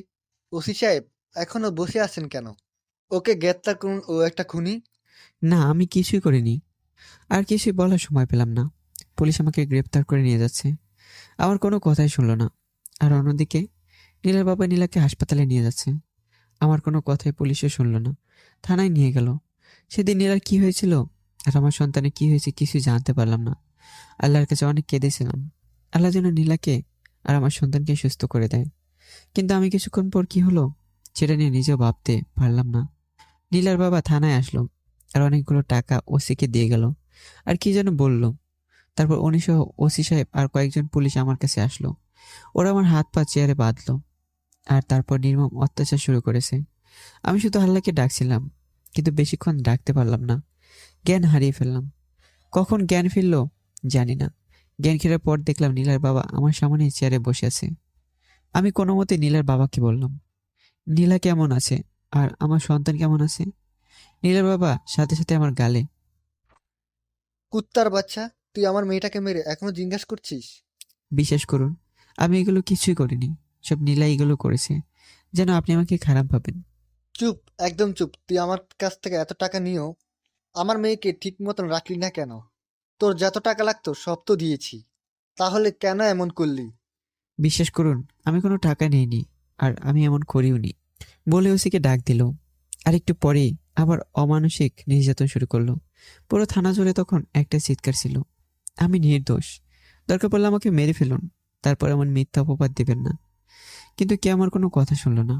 ওসি সাহেব, এখনো বসে আছেন কেন? ওকে গ্রেপ্তার করুন, ও একটা খুনি। না, আমি কিছুই করিনি। আর কিছুই বলার সময় পেলাম না। পুলিশ আমাকে গ্রেপ্তার করে নিয়ে যাচ্ছে। আমার কোনো কথাই শুনলো না। আর অন্যদিকে নীলার বাবা নীলাকে হাসপাতালে নিয়ে যাচ্ছে। আমার কোনো কথাই পুলিশও শুনলো না, থানায় নিয়ে গেল। সেদিন নীলার কি হয়েছিল আর আমার সন্তানের কি হয়েছে কিছুই জানতে পারলাম না। আল্লাহর কাছে অনেক কেঁদেছিলাম, আল্লাহ যেন নীলাকে আর আমার সন্তানকে সুস্থ করে দেয়। কিন্তু আমি কিছুক্ষণ পর কি হলো সেটা নিয়ে নিজেও ভাবতে পারলাম না। নীলার বাবা থানায় আসলো আর অনেকগুলো টাকা ওসিকে দিয়ে গেল। আর কি যেন বলল। তারপর উনি সহ ওসি সাহেব আর কয়েকজন পুলিশ আমার কাছে আসলো। ওরা আমার হাত পা চেয়ারে বাঁধলো আর তারপর নির্মম অত্যাচার শুরু করেছে। আমি শুধু আল্লাহকে ডাকছিলাম, কিন্তু বেশিক্ষণ ডাকতে পারলাম না। জ্ঞান হারিয়ে ফেললাম। কখন জ্ঞান ফিরলো জানি না। জ্ঞান ফেরার পর দেখলাম নীলার বাবা আমার সামনে চেয়ারে বসে আছে। আমি কোনো মতে নীলার বাবাকে বললাম, নীলা কেমন আছে আর আমার সন্তান কেমন আছে? নীলার বাবা সাথে সাথে আমার গালে। কুত্তার বাচ্চা, তুই আমার মেয়েটাকে মেরে এখনো জিজ্ঞাসা করছিস? বিশ্বাস করুন, আমি এগুলো কিছুই করিনি। সব নীলা এগুলো করেছে, যেন আপনি আমাকে খারাপ ভাবেন। চুপ, একদম চুপ। তুই আমার কাছ থেকে এত টাকা নিয়েও আমার মেয়েকে ঠিক মতন রাখলি না কেন? তোর যত টাকা লাগতো সব তো দিয়েছি, তাহলে কেন এমন করলি? বিশ্বাস করুন, আমি কোনো টাকা নেইনি আর আমি এমন করিওনি। বলে ওসিকে ডাক দিল। আর একটু পরেই আবার অমানসিক নির্যাতন শুরু করলো। পুরো থানা জুড়ে তখন একটা চিৎকার ছিল, আমি নির্দোষ, দরকার পড়লে আমাকে মেরে ফেলুন, তারপর এমন মিথ্যা অপবাদ দিবেন না। কিন্তু কে আমার কোনো কথা শুনলো না।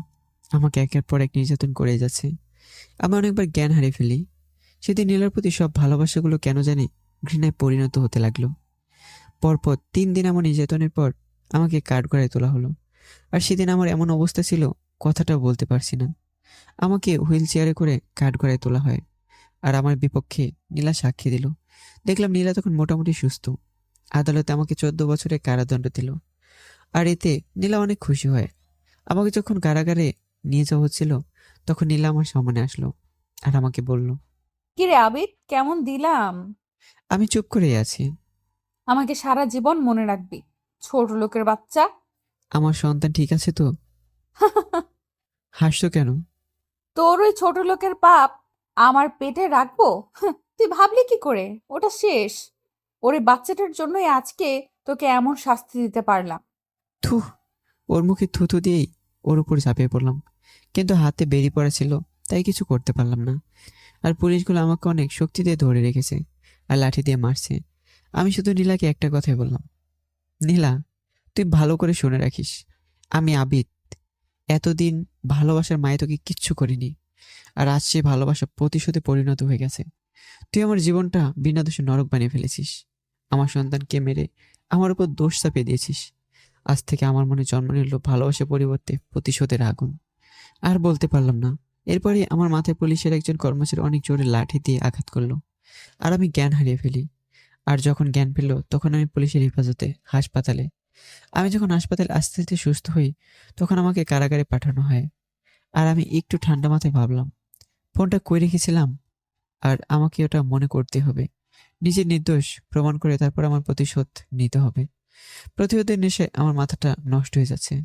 আমাকে একের পর এক নির্যাতন করে যাচ্ছে। আমি অনেকবার জ্ঞান হারিয়ে ফেলি। সেদিন নীলার প্রতি সব ভালোবাসাগুলো কেন জানি ঘৃণায় পরিণত হতে লাগলো। পরপর 3 দিন আমার নির্যাতনের পর আমাকে কাঠগড়ায় তোলা হলো। আর সেদিন আমার এমন অবস্থা ছিল, কথাটাও বলতে পারছি না। আমাকে হুইল চেয়ারে করে কাঠগড়ায় তোলা হয় আর আমার বিপক্ষে নীলা সাক্ষী দিল। দেখলাম নীলা তখন মোটামুটি সুস্থ। আদালতে আমাকে 14 বছরের কারাদণ্ড দিল। আর এতে নীলা অনেক খুশি হয়। আমাকে যখন কারাগারে নিয়ে যাওয়া হচ্ছিল, তখন নীলা আমার সামনে আসলো আর আমাকে বলল। কিরে আবিদ, কেমন দিলাম? আমি চুপ করে আছি। আমাকে সারা জীবন মনে রাখবি, ছোট লোকের বাচ্চা। আমার সন্তান ঠিক আছে তো? হাসছো কেন? তোর ওই ছোট লোকের পাপ আমার পেটে রাখবো? তুই ভাবলি কি করে? ওটা শেষ। ওর এই বাচ্চাটার জন্যই আজকে তোকে এমন শাস্তি দিতে পারলাম। থু। ওর মুখে থুথু দিয়েই ওর উপর ঝাঁপিয়ে পড়লাম, কিন্তু হাতে বেরিয়ে পড়া ছিল, তাই কিছু করতে পারলাম না। আর পুলিশগুলো আমাকে অনেক শক্তি দিয়ে ধরে রেখেছে আর লাঠি দিয়ে মারছে। আমি শুধু নীলাকে একটা কথাই বললাম, নীলা, তুই ভালো করে শুনে রাখিস, আমি আবিদ। এতদিন ভালোবাসার মায়ে তোকে কিচ্ছু করিনি, আর আজ সে ভালোবাসা প্রতিশোধে পরিণত হয়ে গেছে। তুই আমার জীবনটা বিনা দোষে নরক বানিয়ে ফেলেছিস। আমার সন্তানকে মেরে আমার উপর দোষ চাপিয়ে দিয়েছিস। আজ থেকে আমার মনে জন্ম নিল ভালোবাসার পরিবর্তে প্রতিশোধের আগুন। আর বলতে পারলাম না। এরপরে আমার মাথায় পুলিশের একজন কর্মচারী অনেক জোরে লাঠি দিয়ে আঘাত করলো আর আমি জ্ঞান হারিয়ে ফেলি। আর যখন জ্ঞান ফিরল তখন আমি পুলিশের হেফাজতে হাসপাতালে। আমি যখন হাসপাতালে আস্তে আস্তে সুস্থ হই, তখন আমাকে কারাগারে পাঠানো হয়। আর আমি একটু ঠান্ডা মাথায় ভাবলাম, ফোনটা কই রেখেছিলাম, আর আমাকে ওটা মনে করতে হবে। নিজের নির্দোষ প্রমাণ করে তারপর আমার প্রতিশোধ নিতে হবে। প্রতিশোধের নেশায় আমার মাথাটা নষ্ট হয়ে যাচ্ছে।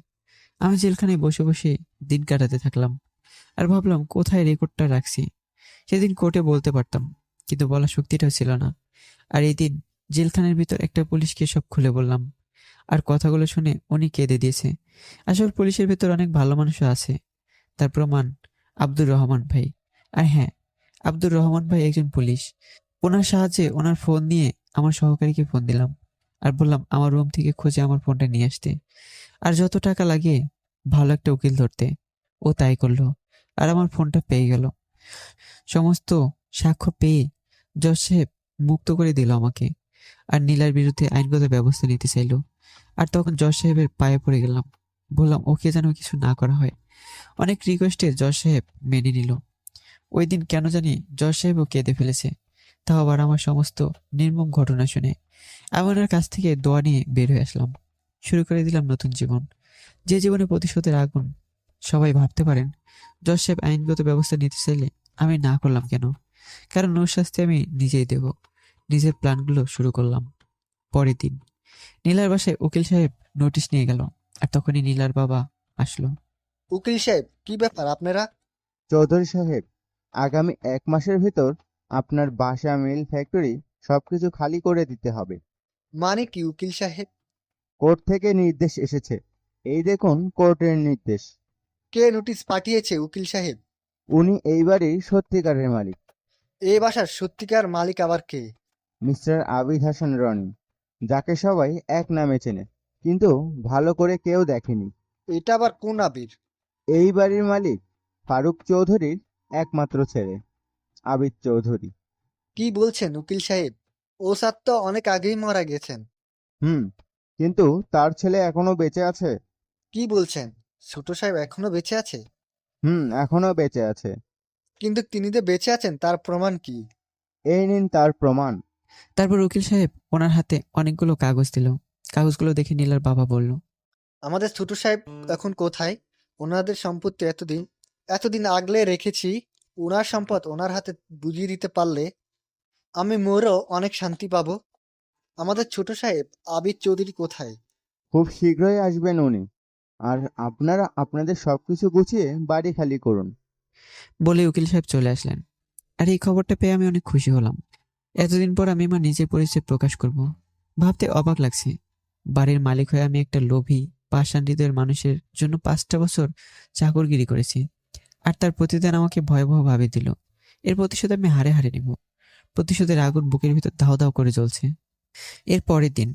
আমি জেলখানায় বসে বসে দিন কাটাতে থাকলাম আর ভাবলাম কোথায় রেকর্ডটা রাখছি। সেদিন কোর্টে বলতে পারতাম, কিন্তু বলার শক্তিটাও ছিল না। আর এই দিন জেলখানার ভিতর একটা পুলিশকে সব খুলে বললাম, আর কথাগুলো শুনে উনি কেঁদে দিয়েছে। আসলে পুলিশের ভেতর অনেক ভালো মানুষও আছে। তার প্রমাণ আব্দুর রহমান ভাই। আর হ্যাঁ, আব্দুর রহমান ভাই একজন পুলিশ। ওনার সাহায্যে ওনার ফোন নিয়ে আমার সহকারীকে ফোন দিলাম আর বললাম আমার রুম থেকে খুঁজে আমার ফোনটা নিয়ে আসতে, আর যত টাকা লাগে ভালো একটা উকিল ধরতে। ও তাই করলো আর আমার ফোনটা পেয়ে গেল। সমস্ত সাক্ষ্য পেয়ে জজ সাহেব মুক্ত করে দিল আমাকে, আর নীলার বিরুদ্ধে আইনগত ব্যবস্থা নিতে চাইলো। আর তখন জজ সাহেবের পায়ে পড়ে গেলাম, বললাম ওকে যেন কিছু না করা হয়। অনেক রিকোয়েস্টে জজ সাহেব মেনে নিল। ওই দিন কেন জানি জজ সাহেবও কেঁদে ফেলেছে, তাও আবার আমার সমস্ত নির্মম ঘটনা শুনে। আমি ওনার কাছ থেকে দোয়া নিয়ে বের হয়ে আসলাম। শুরু করে দিলাম নতুন জীবন, যে জীবনে প্রতিশোধের আগুন। সবাই ভাবতে পারেন জজ সাহেব আইনগত ব্যবস্থা নিতে চাইলে আমি না করলাম কেন? কারণ ওর শাস্তি আমি নিজেই দেব। নিজের প্ল্যানগুলো শুরু করলাম। পরের দিন নীলার বাসায় উকিল সাহেব নোটিশ নিয়ে গেল, আর তখনই নীলার বাবা আসলো। উকিল সাহেব, কি ব্যাপার আপনারা? চৌধুরী সাহেব, আগামী 1 মাসের ভিতর আপনার বাসা, মিল, ফ্যাক্টরি সবকিছু খালি করে দিতে হবে। মানে কি উকিল সাহেব? কোর্ট থেকে নির্দেশ এসেছে। এই দেখুন কোর্টের নির্দেশ। কে নোটিশ পাঠিয়েছে উকিল সাহেব? উনি এই বাড়ির সত্যিকারের মালিক, এই বাসার সত্যিকার মালিক আবার কে? মিস্টার আবিদ হাসান রনি, যাকে সবাই এক নামে চেনে, কিন্তু ভালো করে কেউ দেখেনি। এটা আবার কোন আবির? এই বাড়ির মালিক ফারুক চৌধুরীর একমাত্র ছেলে, আবিদ চৌধুরী। কি বলছেন উকিল সাহেব? ও স্যার তো অনেক আগেই মারা গেছেন। হুম, কিন্তু তার ছেলে এখনো বেঁচে আছে। কি বলছেন? ছোট সাহেব এখনো বেঁচে আছে? হুম, এখনো বেঁচে আছে। কিন্তু তিনি যে বেঁচে আছেন তার প্রমাণ কি? এই নিন তার প্রমাণ। তারপর উকিল সাহেব ওনার হাতে অনেকগুলো কাগজ দিল। কাগজগুলো দেখে নীলার বাবা বলল, আমাদের ছোট সাহেব এখন কোথায়? ওনাদের সম্পত্তি এতদিন এতদিন আগলে রেখেছি। ওনার সম্পদ ওনার হাতে বুঝিয়ে দিতে পারলে আমি মোরও অনেক শান্তি পাবো। আমাদের ছোট সাহেব আবির চৌধুরী কোথায়? খুব শীঘ্রই আসবেন উনি। আর আপনারা আপনাদের সবকিছু গুছিয়ে বাড়ি খালি করুন। বলে উকিল সাহেব চলে আসলেন। আর এই খবরটা পেয়ে আমি অনেক খুশি হলাম। এতদিন পর আমি আমার নিজের পরিচয় প্রকাশ করব। ভাবতে অবাক লাগছে, বাড়ির মালিক হয়ে আমি একটা লোভী পাষাণ হৃদয়ের মানুষের জন্য 5টা বছর চাকরগিরি করেছি। আর তার প্রতিদান আমাকে ভয়াবহ ভাবে দিল। এর প্রতিশোধ আমি হারে হারে নিব। প্রতিশোধের আগুন বুকের ভিতর দাও দাও করে জ্বলছে। এর পরের দিন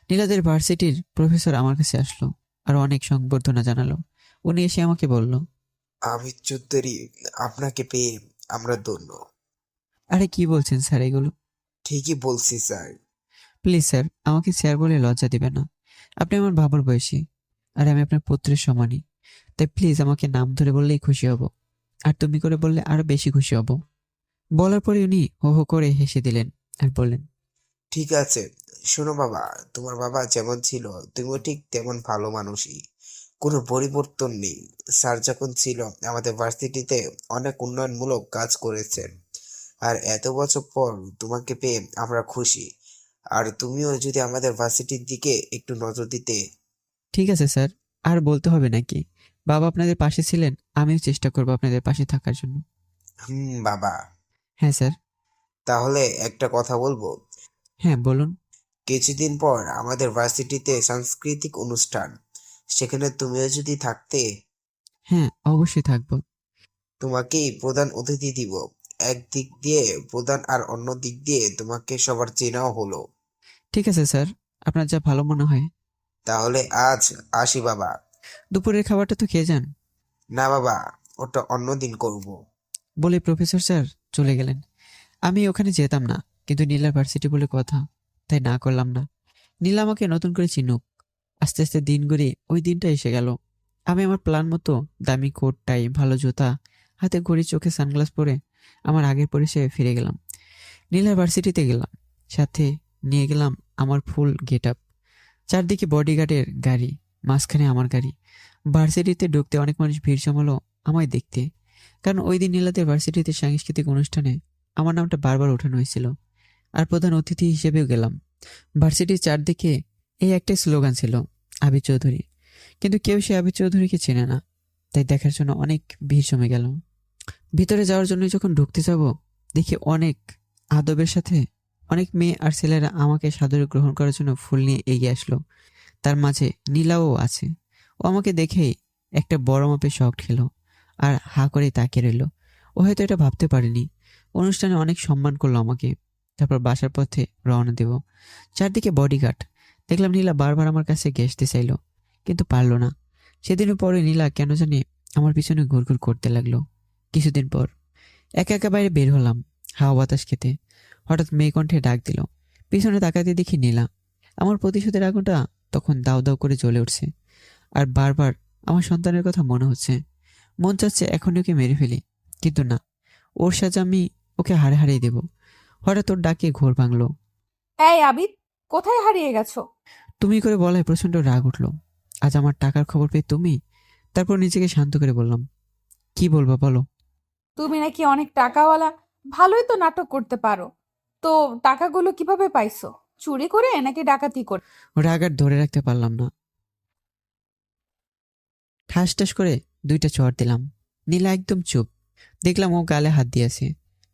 নীলাদের ভার্সিটির প্রফেসর আমার কাছে আসলো আর অনেক সংবর্ধনা জানালো। উনি এসে আমাকে বলল, আবির চৌধুরী, আপনাকে পেয়ে আমরা ধন্য। আরে কি বলছেন স্যার এগুলো? ঠিকই বলছি স্যার। প্লিজ স্যার, আমাকে স্যার বলে লজ্জা দিবেন না। আপনি আমার বাবার বয়সী, আর আমি আপনার পুত্রের সমানই। তাই প্লিজ আমাকে নাম ধরে বললেই খুশি হব। আর তুমি করে বললে আরো বেশি খুশি হব। বলার পরে উনি হো হো করে হেসে দিলেন আর বললেন, ঠিক আছে, শোনো বাবা, তোমার বাবা যেমন ছিল তুমিও ঠিক তেমন ভালো মানুষই। কোনো পরিবর্তন নেই। স্যার যখন ছিল আমাদের ভার্সিটিতে অনেক উন্নয়নমূলক কাজ করেছেন। আর এত বছর পর তোমাকে পেয়ে আমরা খুশি। আর তুমিও যদি আমাদের ভার্সিটির দিকে একটু নজর দিতে। ঠিক আছে স্যার, আর বলতে হবে নাকি? বাবা আপনাদের পাশে ছিলেন, আমিও চেষ্টা করবো আপনাদের পাশে থাকার জন্য। বাবা। হ্যাঁ স্যার। তাহলে একটা কথা বলবো। হ্যাঁ বলুন। কিছুদিন পর আমাদের ভার্সিটিতে সাংস্কৃতিক অনুষ্ঠান, সেখানে তুমিও যদি থাকতে। হ্যাঁ অবশ্যই থাকবো। তোমাকেই প্রধান অতিথি দিব। এক দিক দিয়ে প্রধান আর অন্য দিক দিয়ে তোমাকে সবার চেনাও হলো। ঠিক আছে স্যার, আপনার যা ভালো মনে হয়। তাহলে আজ আসি বাবা। দুপুরের খাবারটা তো খেয়ে যান। না বাবা, ওটা অন্য দিন করব। বলে প্রফেসর স্যার চলে গেলেন। আমি ওখানে যেতাম না, কিন্তু নীলা ভার্সিটি বলে কথা, তাই না করলাম না। নীলা আমাকে নতুন করে চিনুক। আস্তে আস্তে দিন গড়িয়ে ওই দিনটা এসে গেল। আমি আমার প্ল্যান মতো দামি কোট টাই ভালো জুতা হাতে ঘড়ি চোখে সানগ্লাস পরে আমার আগের পরিচয়ে ফিরে গেলাম। নীলার ভার্সিটিতে গেলাম, সাথে নিয়ে গেলাম আমার ফুল গেট আপ। চারদিকে বডিগার্ডের গাড়ি, মাঝখানে আমার গাড়ি। ভার্সিটিতে ঢুকতে অনেক মানুষ ভিড় জমালো আমায় দেখতে, কারণ ওই দিন নীলাদের ভার্সিটিতে সাংস্কৃতিক অনুষ্ঠানে আমার নামটা বারবার ওঠানো হয়েছিল। আর প্রধান অতিথি হিসেবেও গেলাম। ভার্সিটির চারদিকে এই একটাই স্লোগান ছিল, আবির চৌধুরী। কিন্তু কেউ সে আবির চৌধুরীকে চেনে না, তাই দেখার জন্য অনেক ভিড় জমে গেল। ভিতরে যাওয়ার জন্য যখন ঢুকতে যাব, দেখি অনেক আদবের সাথে অনেক মেয়ে আর ছেলেরা আমাকে সাদরে গ্রহণ করার জন্য ফুল নিয়ে এগিয়ে আসলো। তার মাঝে নীলাও আছে। ও আমাকে দেখেই একটা বড় মাপের শক খেলো আর হা করে তাকিয়ে রইল। ও হয়তো এটা ভাবতে পারেনি। অনুষ্ঠানে অনেক সম্মান করলো আমাকে। তারপর বাসার পথে রওনা দেব। চারদিকে বডিগার্ড। দেখলাম নীলা বারবার আমার কাছে ঘেঁষতে চাইলো, কিন্তু পারলো না। সেদিনের পরে নীলা কেন জানি আমার পিছনে ঘুরঘুর করতে লাগলো। কিছুদিন পর একা একা বাইরে বের হলাম হাওয়া বাতাস খেতে। হঠাৎ মেয়ে কণ্ঠে ডাক দিল। পিছনে তাকাতে দেখি নীলা। আমার প্রতিশোধের আগুনটা তখন দাউ দাউ করে জ্বলে উঠছে। আর বারবার আমার সন্তানের কথা মনে হচ্ছে। মন চাচ্ছে এখনই ওকে মেরে ফেলি, কিন্তু না, ওর সাজা আমি ওকে হারে হারিয়ে দেব। হঠাৎ ওর ডাকে ঘোর ভাঙলো। এই আবিদ, কোথায় হারিয়ে গেছো? তুমি করে বলায় প্রচন্ড রাগ উঠলো। আজ আমার টাকার খবর পেয়ে তুমি? তারপর নিজেকে শান্ত করে বললাম, কি বলবো বলো। তুমি নাকি অনেক টাকাওয়ালা, ভালোই তো নাটক করতে পারো। তো টাকাগুলো কিভাবে পাইছো? চুরি করে নাকি ডাকাতি করে? রাগ আর ধরে রাখতে পারলাম না। ঠাস ঠাস করে 2টা চড় দিলাম। নীলা একদম চুপ। দেখলাম ও গালে হাত দিয়েছে,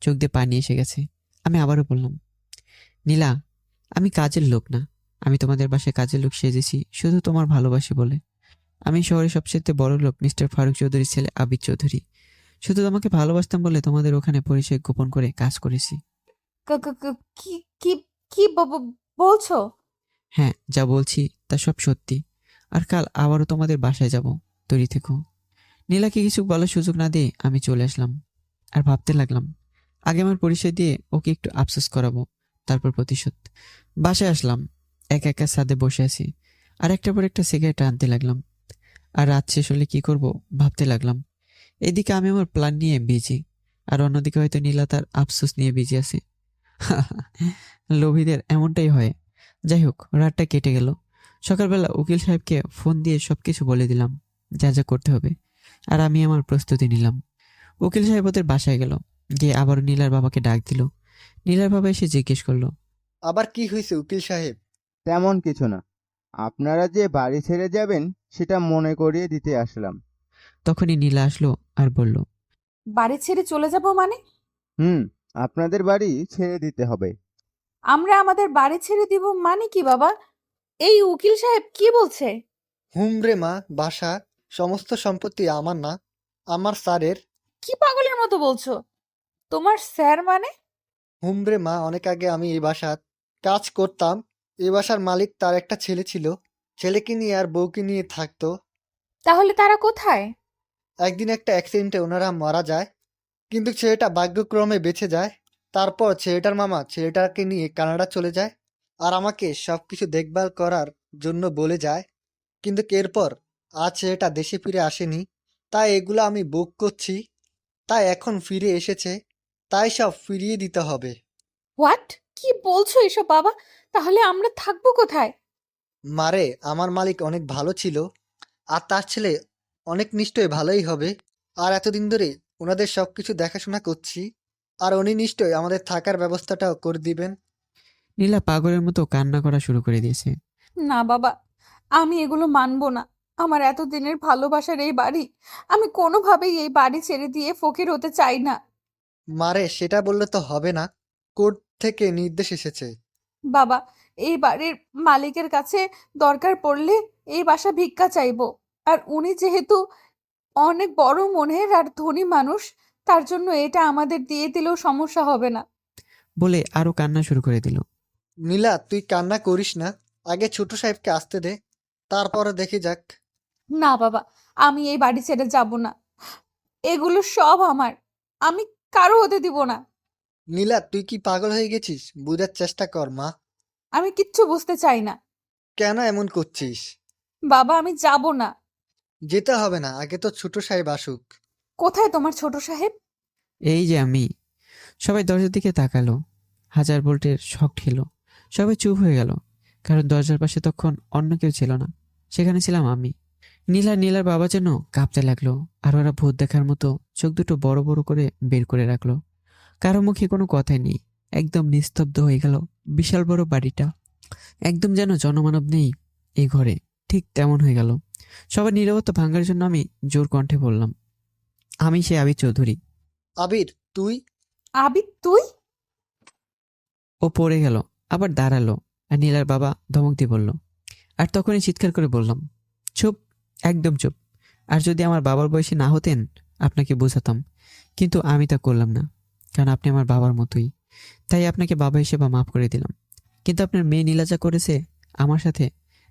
চোখ দিয়ে পানি এসে গেছে। আমি আবারও বললাম, নীলা, আমি কাজের লোক না। আমি তোমাদের বাসায় কাজের লোক সেজেছি শুধু তোমার ভালোবাসি বলে। আমি শহরে সবচেয়ে বড় লোক মিস্টার ফারুক চৌধুরীর ছেলে আবির চৌধুরী। শুধু তোমাকে ভালোবাসতাম বলে তোমাদের ওখানে পরিচয় গোপন করে কাজ করেছি। কি কি কি বলছো? হ্যাঁ, যা বলছি তা সব সত্যি। আর কাল আবারও তোমাদের বাসায় যাব, তৈরি থেকো। নীলাকে কিছু বলার সুযোগ না দিয়ে আমি চলে আসলাম। আর ভাবতে লাগলাম, আগে আমার পরিচয় দিয়ে ওকে একটু আফসোস করাবো, তারপর প্রতিশোধ। বাসায় আসলাম, একা একা ছাদে বসে আছি, আর একটার পর একটা সিগারেট আনতে লাগলাম। আর রাত শেষ হলে কি করব ভাবতে লাগলাম। এদিকে আমি আমার প্ল্যান নিয়ে বিজি, আর অন্যদিকে হয়তো নীলা তার আফসোস নিয়ে বিজি আছে। লোভীদের এমনটাই হয়। যাই হোক, রাতটা কেটে গেল। সকালবেলা উকিল সাহেবকে ফোন দিয়ে সবকিছু বলে দিলাম, যা যা করতে হবে, আর আমি আমার প্রস্তুতি নিলাম। উকিল সাহেব ওদের বাসায় গেল, গিয়ে আবার নীলার বাবাকে ডাক দিল। নীলার বাবা এসে জিজ্ঞেস করলো, আবার কি হয়েছে উকিল সাহেব? তেমন কিছু না, আপনারা যে বাড়ি ছেড়ে যাবেন সেটা মনে করিয়ে দিতে আসলাম। তখনই নীলা আসলো আর বলল, বাড়ি ছেড়ে চলে যাব মানে? হুম, আপনাদের বাড়ি ছেড়ে দিতে হবে। আমরা আমাদের বাড়ি ছেড়ে দিব মানে কি বাবা? এই উকিল সাহেব কি বলছে? হুমরে মা, বাসা সমস্ত সম্পত্তি আমার না, আমার স্যারের। কি পাগলের মতো বলছো? তোমার স্যার মানে? হুমরে মা, অনেক আগে আমি এই বাসার কাজ করতাম। এই বাসার মালিক তার একটা ছেলে ছিল, ছেলেকে নিয়ে আর বউকে নিয়ে থাকতো। তাহলে তারা কোথায়? একদিন একটা অ্যাক্সিডেন্টে ওনারা মারা যায়, কিন্তু ছেলেটা ভাগ্যক্রমে বেঁচে যায়। তারপর ছেলেটার মামা ছেলেটাকে নিয়ে কানাডা চলে যায়, আর আমাকে সবকিছু দেখভাল করার জন্য বলে যায়। কিন্তু এরপর আজ ছেলেটা দেশে ফিরে আসেনি, তাই এগুলো আমি বুক করছি। তাই এখন ফিরে এসেছে, তাই সব ফিরিয়ে দিতে হবে। হোয়াট? কি বলছো এসব বাবা? তাহলে আমরা থাকবো কোথায়? মারে, আমার মালিক অনেক ভালো ছিল, আর তার ছেলে অনেক নিশ্চয়ই ভালোই হবে। আর এতদিন ধরে ওনাদের সবকিছু দেখাশোনা করছি, আর উনি নিশ্চয়ই আমাদের থাকার ব্যবস্থাটাও করে দিবেন। নীলা পাগলের মতো কান্না করা শুরু করে দিয়েছে। না বাবা, আমি এগুলো মানবো না। আমার এতদিনের ভালোবাসার এই বাড়ি, আমি কোনোভাবেই এই বাড়ি ছেড়ে দিয়ে ফকির হতে চাই না। মারে, সেটা বললে তো হবে না, কোর্ট থেকে নির্দেশ এসেছে। বাবা, এই বাড়ির মালিকের কাছে দরকার পড়লে এই বাসা ভিক্ষা চাইবো। আর উনি যেহেতু অনেক বড় মনের আর ধনী মানুষ, তার জন্য এটা আমাদের দিয়ে দিলেও সমস্যা হবে না। বলে আরো কান্না শুরু করে দিল। নীলা, তুই কান্না করিস না, আগে ছোট সাহেবকে আসতে দে, তারপরে দেখে যাক। না বাবা, আমি এই বাড়ি ছেড়ে যাব না। এগুলো সব আমার, আমি কারো হতে দিব না। নীলা, তুই কি পাগল হয়ে গেছিস? বুঝার চেষ্টা কর মা। আমি কিচ্ছু বুঝতে চাই না। কেন এমন করছিস? বাবা, আমি যাব না। যেতে হবে না, আগে তো ছোট সাহেব আসুক। কোথায় তোমার ছোট সাহেব? এই যে আমি। সবাই দরজার দিকে তাকালো। 1000 ভোল্টের শক ঠেলো। সবাই চুপ হয়ে গেল, কারণ দরজার পাশে তখন অন্য কেউ ছিল না, সেখানে ছিলাম আমি। নীলার বাবা যেন কাঁপতে লাগলো, আর ওরা ভূত দেখার মতো চোখ দুটো বড় বড় করে বের করে রাখলো। কারো মুখে কোনো কথাই নেই, একদম নিস্তব্ধ হয়ে গেল বিশাল বড় বাড়িটা। একদম যেন জনমানব নেই এই ঘরে, ঠিক তেমন হয়ে গেল। সবার নীরবতা ভাঙার জন্য আমি জোর কণ্ঠে বললাম, আমি সে আবির চৌধুরী। আবির, তুই? আবিদ, তুই? ও পড়ে গেল, আবার দাঁড়ালো, আর নীলার বাবা ধমক দিয়ে বলল। আর তখনই চিৎকার করে বললাম, চুপ, একদম চুপ। আর যদি আমার বাবার বয়সী না হতেন আপনাকে বোঝাতাম, কিন্তু আমি তা করলাম না, কারণ আপনি আমার বাবার মতোই। তাই আপনাকে বাবা হিসেবে মাফ করে দিলাম। কিন্তু আপনার মেয়ে নীলা যা করেছে আমার সাথে,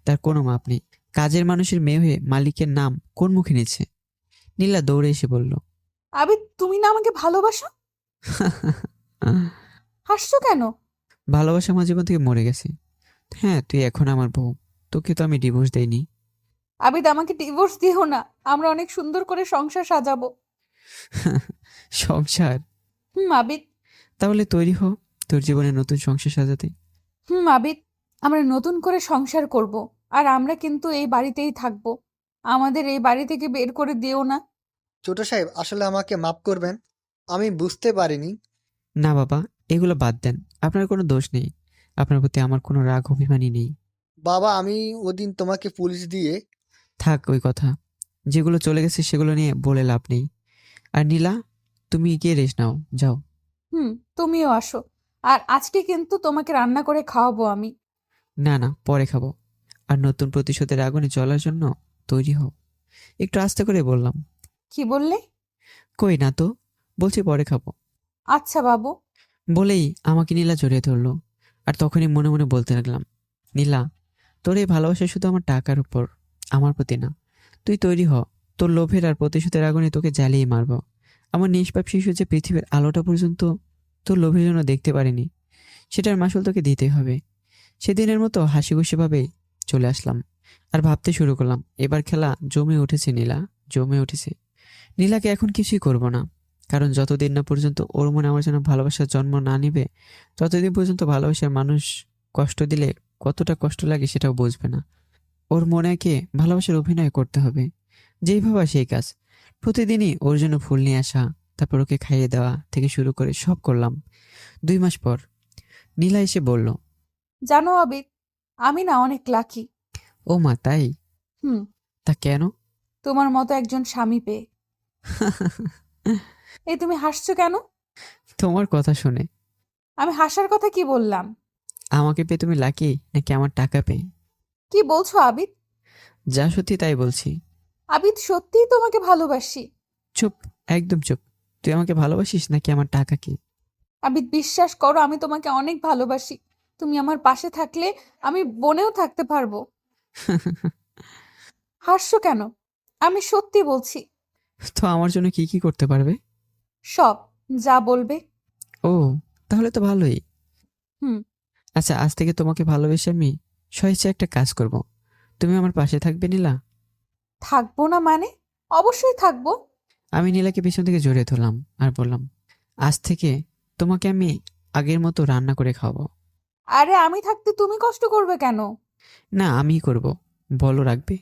তার কোনো মাপ নেই। কাজের মানুষের মেয়ে হয়ে মালিকের নাম কোন মুখে নিচ্ছে? নীলা দৌড়ে এসে বলল, আবিদ, তুমি না আমাকে ভালোবাসো? হাসছো কেন? ভালোবাসা আমার জীবন থেকে মরে গেছে। হ্যাঁ, তুই এখন আমার বউ, তোকে তো আমি ডিভোর্স দেইনি। আবিদ, আমাকে ডিভোর্স দিও না। আমরা অনেক সুন্দর করে সংসার সাজাবো। সংসার? আবিদ। তাহলে তৈরি হ তোর জীবনে নতুন সংসার সাজাতে। আবিদ, আমরা নতুন করে সংসার করব। আর আমরা কিন্তু এই বাড়িতেই থাকবো। আমাদের এই বাড়ি থেকে বের করে দিও না। ছোট সাহেব, আসলে আমাকে মাফ করবেন, আমি বুঝতে পারিনি। না বাবা, এগুলো বাদ দেন, আপনার কোনো দোষ নেই। আপনার প্রতি আমার কোনো রাগ অভিমানই নেই। বাবা, আমি ওদিন তোমাকে পুলিশ দিয়ে। থাক ওই কথা, যেগুলো চলে গেছে সেগুলো নিয়ে বলে লাভ নেই। আর নীলা, তুমি গিয়ে রেস্ট নাও, যাও। তুমিও আসো। আর আজকে কিন্তু তোমাকে রান্না করে খাওয়াবো আমি। না না, পরে খাবো। আর নতুন প্রতিশোধের আগুনে চলার জন্য তৈরি হও। একটু আস্তে করে বললাম। কি বললে? কই না তো, বলছি পরে খাবো। আচ্ছা বাবু। বলেই আমাকে নীলা জড়িয়ে ধরলো। আর তখনই মনে মনে বলতে লাগলাম, নীলা, তোর এই ভালোবাসা শুধু আমার টাকার উপর, আমার প্রতি না। তুই তৈরি হ, তোর লোভের আর প্রতিশোধের আগুনে তোকে জ্বালিয়ে মারবো। আমার নিষ্পাপ শিশু যে পৃথিবীর আলোটা পর্যন্ত তোর লোভের জন্য দেখতে পারিনি, সেটার মাসুল তোকে দিতেই হবে। সেদিনের মতো হাসি খুশিভাবে চলে আসলাম আর ভাবতে শুরু করলাম, এবার খেলা জমে উঠেছে নীলা, জমে উঠেছে। নীলাকে এখন কিছুই করব না, কারণ যতদিন না পর্যন্ত ওর মনে আমার জন্য ভালোবাসার জন্ম না নিবে, ততদিন পর্যন্ত ভালোবাসার মানুষ কষ্ট দিলে কতটা কষ্ট লাগে সেটাও বুঝবে না। ওর মনেকে ভালোবাসার অভিনয় করতে হবে, যেই ভাবা সেই কাজ। প্রতিদিনই ওর জন্য ফুল নিয়ে আসা, তারপর ওকে খাইয়ে দেওয়া থেকে শুরু করে সব করলাম। 2 মাস পর নীলা এসে বলল, জানো আবির, আমি না অনেক লাকি। ও মা তাই? হুম। তা কেন? তোমার মতো একজন স্বামী পেয়ে। এই তুমি হাসছো কেন? তোমার কথা শুনে। আমি হাসার কথা কি বললাম? আমাকে পেয়ে তুমি লাকি নাকি আমার টাকা পেয়ে? কি বলছো আবিদ? যা সত্যি তাই বলছি। আবিদ, সত্যিই তোমাকে ভালোবাসি। চুপ, একদম চুপ। তুই আমাকে ভালোবাসিস নাকি আমার টাকা কি? আবিদ, বিশ্বাস করো, আমি তোমাকে অনেক ভালোবাসি। তুমি আমার পাশে থাকলে আমি বনেও থাকতে পারবো। হাসছো কেন? আমি সত্যি বলছি। তো আমার জন্য কি কি করতে পারবে? সব, যা বলবে। ও, তাহলে তো ভালোই। হুম। আচ্ছা, আজ থেকে তোমাকে ভালোবেসে আমি স্বেচ্ছায় একটা কাজ করব। তুমি আমার পাশে থাকবে নীলা? থাকবো না মানে? অবশ্যই থাকবো। আমি নীলাকে পিছন থেকে জড়িয়ে ধরলাম আর বললাম, আজ থেকে তোমাকে আমি আগের মতো রান্না করে খাওয়াবো। আরে, আমি থাকতে তুমি কষ্ট করবে কেন? না, আমিই করব। বলো, রাখবে?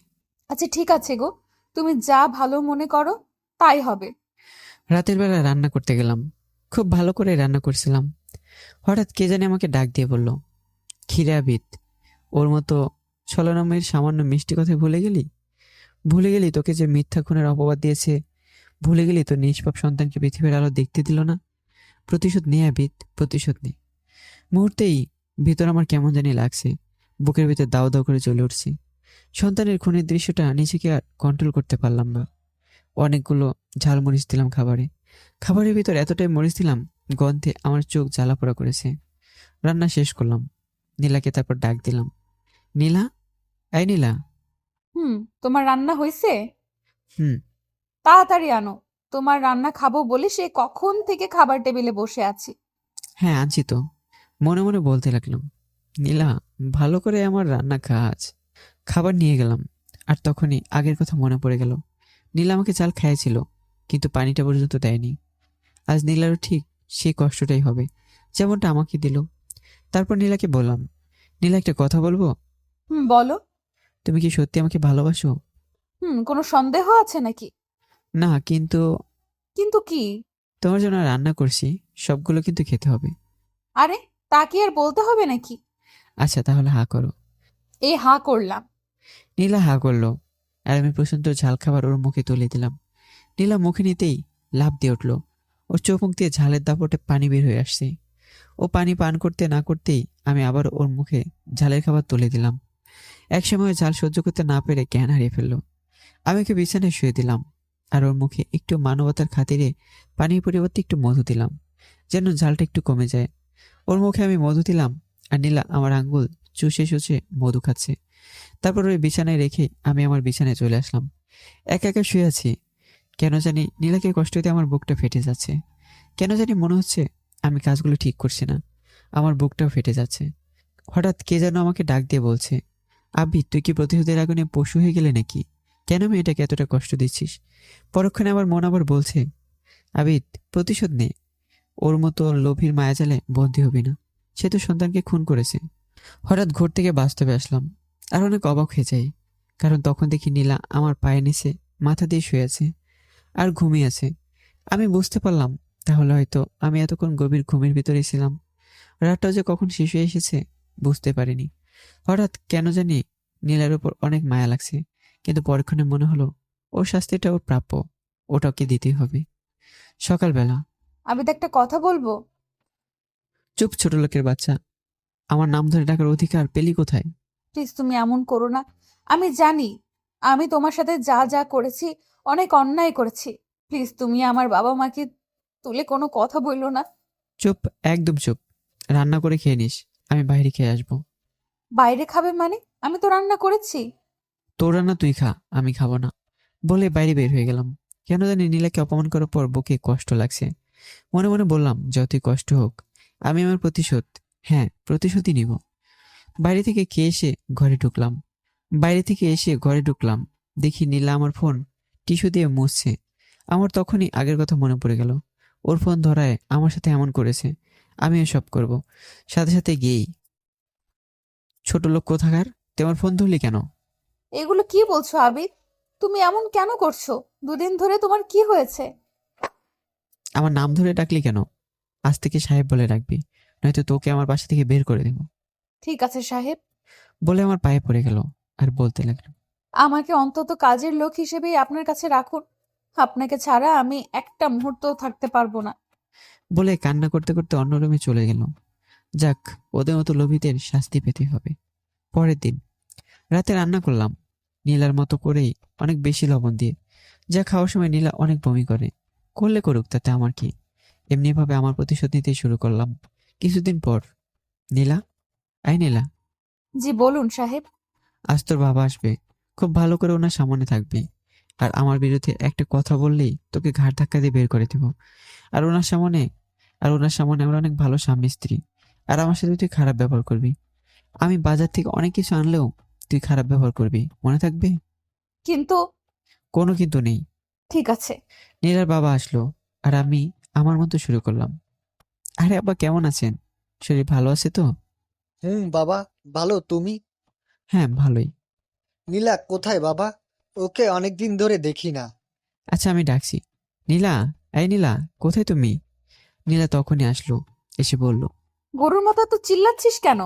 আচ্ছা ঠিক আছে গো, তুমি যা ভালো মনে করো তাই হবে। রাতের বেলা রান্না করতে গেলাম, খুব ভালো করে রান্না করছিলাম। হঠাৎ কে জানি আমাকে ডাক দিয়ে বলল, ক্ষীরাবিদ, ওর মতো ছলনাময়ীর সামান্য মিষ্টি কথা ভুলে গেলি? ভুলে গেলি তোকে যে মিথ্যা খুনের অপবাদ দিয়েছে? ভুলে গেলি তোর নিষ্পাপ সন্তানকে পৃথিবীর আলো দেখতে দিল না? প্রতিশোধ নে আবিদ, প্রতিশোধ নে। মুহূর্তেই ভিতর আমার কেমন জানি লাগছে, বুকের ভিতর দাও দাও করে চলে উঠছে। সন্তানের খুনের দৃশ্যটা নিজেকে আর কন্ট্রোল করতে পারলাম না। অনেকগুলো ঝাল মরিচ দিলাম খাবারে। খাবারের ভিতর এতটাই মরিচ দিলাম, গন্ধে আমার চোখ জ্বালাপোড়া করেছে। রান্না শেষ করলাম, নীলাকে তারপর ডাক দিলাম, নীলা, এই নীলা। হুম। তোমার রান্না হয়েছে? হুম। তাড়াতাড়ি আনো। তোমার রান্না খাবো বলে সে কখন থেকে খাবার টেবিলে বসে আছি। হ্যাঁ, আনছি তো। মনে মনে বলতে লাগলাম, নীলা, ভালো করে আমার রান্না খা আজ। খাবার নিয়ে গেলাম, আর তখনই আগের কথা মনে পড়ে গেল। নীলা আমাকে চাল খাইয়েছিল, কিন্তু পানিটা পর্যন্ত দেয়নি। আজ নীলারও ঠিক সেই কষ্টটাই হবে, যেমনটা আমাকে দিল। তারপর নীলাকে বললাম, নীলা, একটা কথা বলবো? হুম, বলো। তুমি কি সত্যি আমাকে ভালোবাসো? হুম, কোনো সন্দেহ আছে নাকি? না, কিন্তু কিন্তু কি? তোমার জন্য রান্না করছি, সবগুলো কিন্তু খেতে হবে। আরে, তা কি আর বলতে হবে নাকি? আচ্ছা, তাহলে হা করো। এই হাঁ করলাম। নীলা হা করলো, আর আমি প্রচন্ড ঝাল খাবার ওর মুখে তুলে দিলাম। নীলা মুখে নিতেই লাফ দিয়ে উঠলো। ওর চোখ মুখ দিয়ে ঝালের দাপটে পানি বের হয়ে আসছে। ও পানি পান করতে না করতেই আমি আবার ওর মুখে ঝালের খাবার তুলে দিলাম। একসময় ঝাল সহ্য করতে না পেরে জ্ঞান হারিয়ে ফেললো। আমি ওকে বিছানায় শুয়ে দিলাম, আর ওর মুখে একটু মানবতার খাতিরে পানির পরিবর্তে একটু মধু দিলাম, যেন ঝালটা একটু কমে যায়। ওর মুখে আমি মধু দিলাম, আর নীলা আমার আঙ্গুল চুষে চুষে মধু খাচ্ছে। তারপর ওই বিছানায় রেখে আমি আমার বিছানায় চলে আসলাম। একা একা শুয়ে আছি। কেন জানি নীলাকে কষ্ট দিয়ে আমার বুকটা ফেটে যাচ্ছে। কেন জানি মনে হচ্ছে আমি কাজগুলো ঠিক করছি না, আমার বুকটাও ফেটে যাচ্ছে। হঠাৎ কে যেন আমাকে ডাক দিয়ে বলছে, আবি, তুই কি প্রতিশোধের আগুনে পশু হয়ে গেলে নাকি? কেন মেয়েটাকে এতটা কষ্ট দিচ্ছিস? পরক্ষণে আমার মন আবার বলছে, আবিদ, প্রতিশোধ নে। ওর মতো লোভীর মায়াজালে বন্দী হবি না, সে তো সন্তানকে খুন করেছে। হঠাৎ ঘর থেকে বাস্তবে আসলাম, আর অনেক অবাক হয়ে যাই, কারণ তখন দেখি নীলা আমার পায়ের নিচে মাথা দিয়ে শুয়ে আছে আর ঘুমিয়ে আছে। আমি বুঝতে পারলাম, তাহলে হয়তো আমি এতক্ষণ গভীর ঘুমের ভিতরে ছিলাম। রাতটাও যে কখন শেষ হয়ে এসেছে বুঝতে পারিনি। হঠাৎ কেন জানি নীলার উপর অনেক মায়া লাগছে, কিন্তু পরক্ষণে মনে হলো ওর শাস্তিটা ওর প্রাপ্য, ওটাকে দিতেই হবে। সকালবেলা। আবিদ, একটা কথা বলবো? চুপ, ছোট লোকের বাচ্চা, আমার নাম ধরে ডাকার অধিকার পেলি কোথায়? প্লিজ, তুমি এমন করো না। আমি জানি আমি তোমার সাথে যা যা করেছি অনেক অন্যায় করেছি। প্লিজ, তুমি আমার বাবা মাকে তুলে কোনো কথা বললো না। চুপ, একদম চুপ। রান্না করে খেয়ে নিস, আমি বাইরে খেয়ে আসবো। বাইরে খাবে মানে? আমি তো রান্না করেছি। তোর রান্না তুই খা, আমি খাবো না, বলে বাইরে বের হয়ে গেলাম। কেন জানি নীলাকে অপমান করার পর বুকে কষ্ট লাগছে। মনে মনে বললাম, যতই কষ্ট হোক, আমি আমার প্রতিশোধ হ্যাঁ, প্রতিশোধই নিব। বাইরে থেকে এসে ঘরে ঢুকলাম। দেখি নীলা আমার ফোন টিস্যু দিয়ে মুছছে। আমার তখনই আগের কথা মনে পড়ে গেল। ওর ফোন ধরায় আমার সাথে এমন করেছে, আমিও সব করব। সাথে সাথে গিয়েই, ছোট লোক কোথাকার, তোমার ফোন ধরলি কেন? এগুলো কি বলছো আবির? তুমি এমন কেন করছো? দুদিন ধরে তোমার কি হয়েছে? আমার নাম ধরে ডাকলি কেন? আজ থেকে সাহেব বলে রাখবি, নয়তো তোকে আমার বাসা থেকে বের করে দেবো। ঠিক আছে সাহেব। বলে আমার পায়ে পড়ে গেল আর বলতে লাগলো, আমাকে অন্তত কাজের লোক হিসেবেই আপনার কাছে রাখুন। আপনাকে ছাড়া আমি একটা মুহূর্তও থাকতে পারবো না। বলে কান্না করতে করতে অন্য রুমে চলে গেল। যাক, ওদের মতো লোভীদের শাস্তি পেতে হবে। পরের দিন রাতে রান্না করলাম নীলার মতো করেই, অনেক বেশি লবণ দিয়ে। যা খাওয়ার সময় নীলা অনেক বমি করে। করলে করুক, তাতে আমার কি। এমনি ভাবে আমার প্রতিশোধ নিতেই শুরু করলাম। কিছুদিন পর, নীলা, আই নীলা, জি বলুন সাহেব। আজ তোর বাবা আসবে। খুব ভালো করে ওনার সামনে থাকবি। আর আমার বিরুদ্ধে একটা কথা বললেই তোকে ঘাড় ধাক্কা দিয়ে বের করে দেবো। আর ওনার সামনে আমরা অনেক ভালো স্বামী স্ত্রী। আর আমার সাথে তুই খারাপ ব্যবহার করবি। আমি বাজার থেকে অনেক কিছু আনলেও তুই খারাপ ব্যবহার করবি, মনে থাকবে? কিন্তু কোনো কিন্তু নেই। ঠিক আছে। নীলার বাবা আসলো আর আমি আমার মতো শুরু করলাম। আরে আব্বা, কেমন আছেন? শরীর ভালো আছে তো? বাবা, ভালো। তুমি? হ্যাঁ, ভালোই। নীলা কোথায় বাবা? ওকে অনেকদিন ধরে দেখি না। আচ্ছা, আমি ডাকছি। নীলা, এই নীলা, কোথায় তুমি? নীলা তখনই আসলো, এসে বলল। গরুর মতো তো চিল্লাচ্ছিস কেন?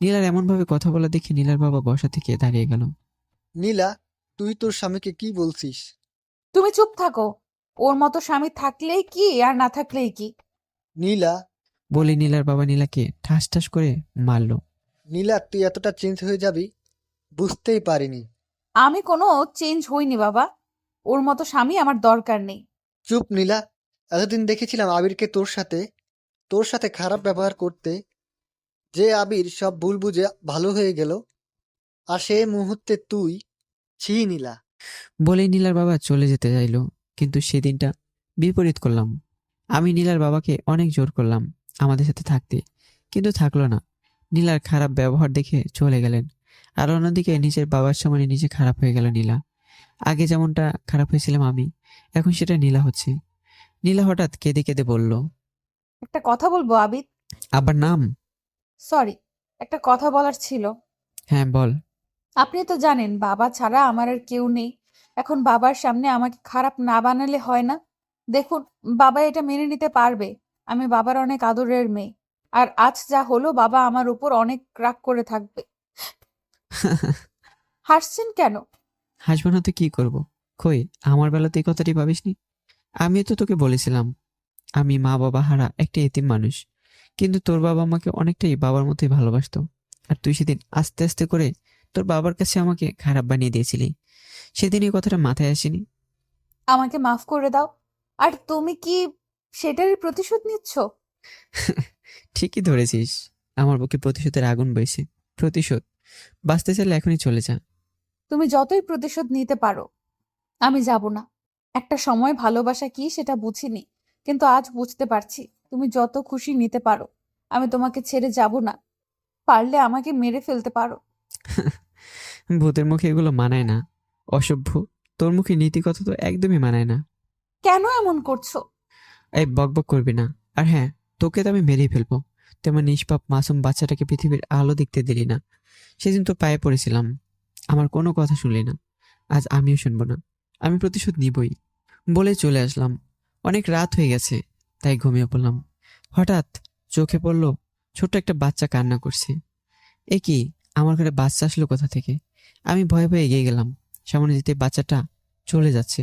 নীলার এমন ভাবে কথা বলা দেখে নীলার বাবা বসা থেকে দাঁড়িয়ে গেল। নীলা, তুই তোর স্বামীকে কি বলছিস? তুমি চুপ থাকো। ওর মতো স্বামী থাকলেই কি আর না থাকলেই কি। নীলা, বলে নীলার বাবা নীলাকে ঠাস ঠাস করে মারলো। নীলা, তুই এতটা চেঞ্জ হয়ে যাবি বুঝতেই পারিনি। আমি কোনো চেঞ্জ হইনি বাবা। ওর মতো স্বামী আমার দরকার নেই। চুপ নীলা। এতদিন দেখেছিলাম আবিরকে তোর সাথে খারাপ ব্যবহার করতে, যে আবির সব ভুল বুঝে ভালো হয়ে গেল, আর সে মুহূর্তে তুই। ছি নীলা। বলেই নীলার বাবা চলে যেতে চাইলো, কিন্তু সেদিনটা বিপরীত করলাম। আমি নীলার বাবাকে অনেক জোর করলাম আমাদের সাথে থাকতে, কিন্তু থাকলো না। নীলার খারাপ ব্যবহার দেখে চলে গেলেন। আর অন্যদিকে নিজের বাবার সামনে নিজে খারাপ হয়ে গেল নীলা। আগে যেমনটা খারাপ হয়েছিলাম আমি, এখন সেটা নীলা হচ্ছে। নীলা হঠাৎ কেঁদে কেঁদে বলল, একটা কথা বলবো আবিদ? আবার নাম? সরি, একটা কথা বলার ছিল। হ্যাঁ, বল। আপনি তো জানেন বাবা ছাড়া আমার আর কেউ নেই। এখন বাবার সামনে আমাকে খারাপ না বানালে হয় না। দেখুন, বাবা এটা মেনে নিতে পারবে। আমি বাবার অনেক আদরের মেয়ে। আর আজ যা হলো, বাবা আমার উপর অনেক রাগ করে থাকবে। হাসছেন কেন? হাসবো না তো কি করব? কই, আমার বেলাতে এই কথাটি ভাবিসনি? আমিও তো তোকে বলেছিলাম আমি মা বাবা হারা একটা এতিম মানুষ, কিন্তু তোর বাবা আমাকে অনেকটাই বাবার মতোই ভালোবাসতো। আর তুই সেদিন আস্তে আস্তে করে তোর বাবার কাছে আমাকে খারাপ বানিয়ে দিয়েছিলি। সেদিন এই কথাটা মাথায় আসেনি। আমাকে মাফ করে দাও। আর তুমি কি সেটারই প্রতিশোধ নিচ্ছ? ঠিকই ধরেছিস, আমার বুকে প্রতিশোধের আগুন বইছে। প্রতিশোধ বাঁচতে চাইলে এখনই চলে যা। তুমি যতই প্রতিশোধ নিতে পারো, আমি যাব না। একটা সময় ভালোবাসা কি সেটা বুঝিনি, কিন্তু আজ বুঝতে পারছি। তুমি যত খুশি নিতে পারো, আমি তোমাকে ছেড়ে যাব না। পারলে আমাকে মেরে ফেলতে পারো। ভূতের মুখে এগুলো মানায় না, অসভ্য। তোর মুখে নীতি কথা তো একদমই মানায় না। কেন এমন করছো? এই বকবক করবি না। আর হ্যাঁ, তোকে তো আমি মেরেই ফেলবো। তেমন নিষ্পাপ মাসুম বাচ্চাটাকে পৃথিবীর আলো দেখতে দিলি না। সেদিন তোর পায়ে পড়েছিলাম, আমার কোনো কথা শুনলি না। আজ আমিও শুনবো না। আমি প্রতিশোধ নিবই। বলে চলে আসলাম। অনেক রাত হয়ে গেছে, তাই ঘুমিয়ে পড়লাম। হঠাৎ চোখে পড়লো ছোট্ট একটা বাচ্চা কান্না করছে। এ কি, আমার ঘরে বাচ্চা আসলো কোথা থেকে? আমি ভয়ে ভয়ে এগিয়ে গেলাম। সামনে যেতে বাচ্চাটা চলে যাচ্ছে,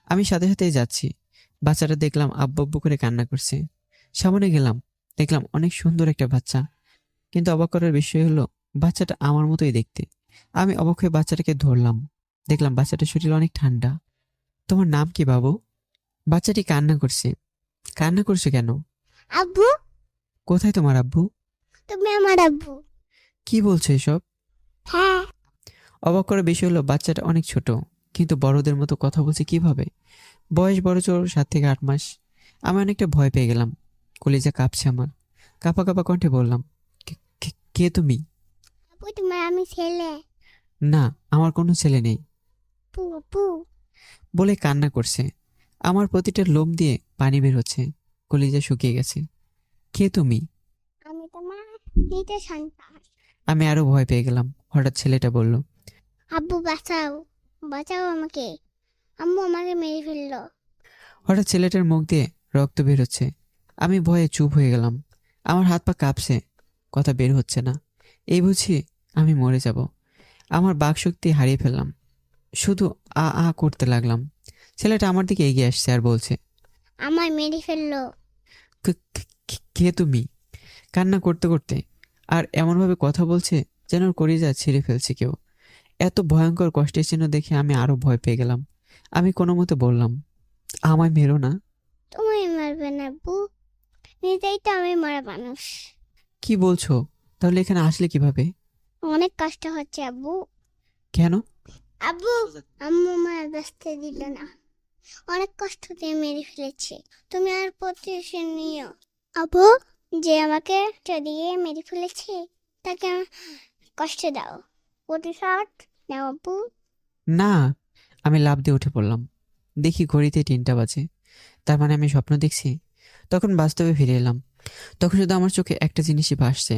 আমি সাথে সাথেই যাচ্ছি। বাচ্চাটা দেখলাম আব্বু আব্বু করে কান্না করছে। সামনে গেলাম, দেখলাম অনেক সুন্দর একটা বাচ্চা। কিন্তু অবাক করার বিষয় হলো, বাচ্চাটা আমার মতোই দেখতে। আমি অবাক হয়ে বাচ্চাটাকে ধরলাম। দেখলাম বাচ্চাটার শরীর অনেক ঠান্ডা। তোমার নাম কি বাবু? বাচ্চাটি কান্না করছে। কান্না করছে কেন? আব্বু, কোথায় তোমার আব্বু? তুমি আমার আব্বু। কি বলছো এসব? হ্যাঁ। অবাক করার বিষয় হলো, বাচ্চাটা অনেক ছোট, কিন্তু বড়দের মতো কথা বলছে কিভাবে? বয়স বড় জোর 7 থেকে 8 মাস। আমি অনেকটা ভয় পেয়ে গেলাম। কলিজা কাঁপছে আমার। কাঁপা কাঁপা কণ্ঠে বললাম, কে তুমি? আপু তোমার আমি ছেলে। না, আমার কোনো ছেলে নেই আপু আপু বলে কান্না করছে। আমার প্রতিটা লোম দিয়ে পানি বের হচ্ছে, কলিজা শুকিয়ে গেছে। কে তুমি? আমি তোমার নিজের সন্তান। আমি আরো ভয় পেয়ে গেলাম। হঠাৎ ছেলেটা বলল, আব্বু বাঁচাও, বাঁচাও আমাকে, আম্মু আমাকে মেরে ফেললো। হঠাৎ ছেলেটার মুখ দিয়ে রক্ত বের হচ্ছে। আমি ভয়ে চুপ হয়ে গেলাম। আমার হাত পা কাঁপছে, কথা বের হচ্ছে না। এই বুঝি আমি মরে যাব। আমার বাকশক্তি হারিয়ে ফেললাম, শুধু আ আ করতে লাগলাম। ছেলেটা আমার দিকে এগিয়ে আসছে আর বলছে, আমায় মেরে ফেললো। কে তুমি? কান্না করতে করতে আর এমনভাবে কথা বলছে যেন ওর কলিজা ছিঁড়ে ফেলছে কেউ। এত ভয়ঙ্কর কষ্টের চিহ্ন দেখে আমি আরো ভয় পেয়ে গেলাম। আমি কোনো মতে বললাম, আমায় মেরো না। তোমায় মারবে না আব্বু, নিজেই তো আমি মরা মানুষ। কি বলছো? তাহলে এখানে আসলে কিভাবে? অনেক কষ্ট হচ্ছে আব্বু। কেন? আব্বু, আম্মু আমায় বাঁচতে দিল না, অনেক কষ্ট দিয়ে মেরে ফেলেছে। তুমি আর প্রতিশোধ নিও আব্বু। যে আমাকে চড়িয়ে মেরে ফেলেছে তাকে কষ্ট দাও, প্রতিশোধ নাও আব্বু। না। আমি লাফ দিয়ে উঠে পড়লাম। দেখি ঘড়িতে 3টা বাজে। তার মানে আমি স্বপ্ন দেখছি। তখন বাস্তবে ফিরে এলাম। তখন শুধু আমার চোখে একটা জিনিসই ভাসছে,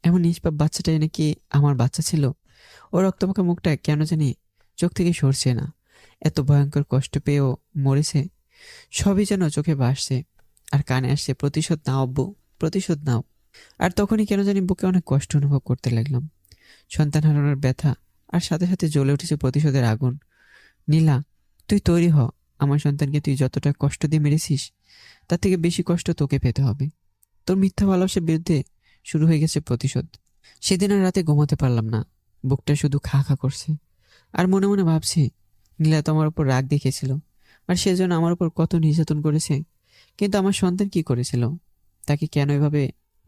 এমন নিষ্পাপ বাচ্চাটাই নাকি আমার বাচ্চা ছিল। ও রক্তমাখা মুখটা কেন জানি চোখ থেকে সরছে না। এত ভয়ঙ্কর কষ্ট পেয়েও মরেছে। সবই যেন চোখে ভাসছে আর কানে আসছে, প্রতিশোধ নাও আব্বু, প্রতিশোধ নাও। আর তখনই কেন জানি বুকে অনেক কষ্ট অনুভব করতে লাগলাম। সন্তান হারানোর ব্যথা, আর সাথে সাথে জ্বলে উঠেছে প্রতিশোধের আগুন। নীলা, তুই তৈরি হ। আমার সন্তানকে তুই যতটা কষ্ট দিয়ে মেরেছিস, তার থেকে বেশি কষ্ট তোকে পেতে হবে। তোর মিথ্যা ভালোবাসার বিরুদ্ধে শুরু হয়ে গেছে প্রতিশোধ। সেদিন আর রাতে ঘুমাতে পারলাম না। বুকটা শুধু খা খা করছে। আর মনে মনে ভাবছি, নীলা তো আমার উপর রাগ দেখিয়েছিল, আর সেজন্য আমার উপর কত নির্যাতন করেছে। কিন্তু আমার সন্তান কি করেছিল? তাকে কেন এভাবে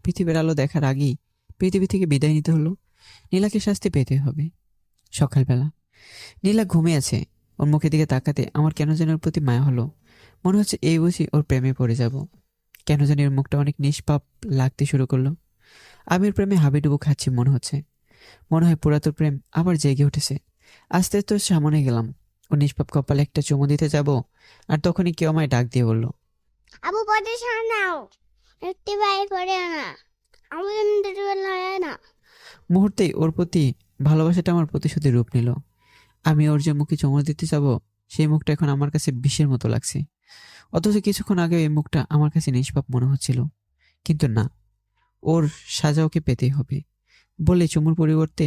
পৃথিবীর আলো দেখার আগেই পৃথিবী থেকে বিদায় নিতে হলো? নীলাকে শাস্তি পেতে হবে। সকালবেলা নীলা ঘুমিয়ে আছে। ওর মুখের দিকে তাকাতে আমার কেন যেন ওর প্রতি মায়া হলো। মনে হচ্ছে এই বুঝি ওর প্রেমে পড়ে যাব। কেন জানি ওর মুখটা অনেক নিষ্পাপ লাগতে শুরু করলো। আমি ওর প্রেমে হাবিডুবু খাচ্ছি মনে হচ্ছে। মনে হয় পুরাতন প্রেম আবার জেগে উঠেছে। আস্তে আস্তে ওর সামনে গেলাম। ও নিষ্পাপ কপালে একটা চুমু দিতে যাব, আর তখনই কেউ আমায় ডাক দিয়ে বলল, আব্বু প্রতিশোধ নাও, একটি বাই করে না, আমি না। মুহূর্তেই ওর প্রতি ভালোবাসাটা আমার প্রতিশোধের রূপ নিল। আমি ওর যে মুখে চুমু দিতে যাব, সেই মুখটা এখন আমার কাছে বিষের মতো লাগছে। অথচ কিছুক্ষণ আগে এই মুখটা আমার কাছে নিষ্পাপ মনে হচ্ছিল। কিন্তু না, ওর সাজা ওকে পেতেই হবে বলে চুমুর পরিবর্তে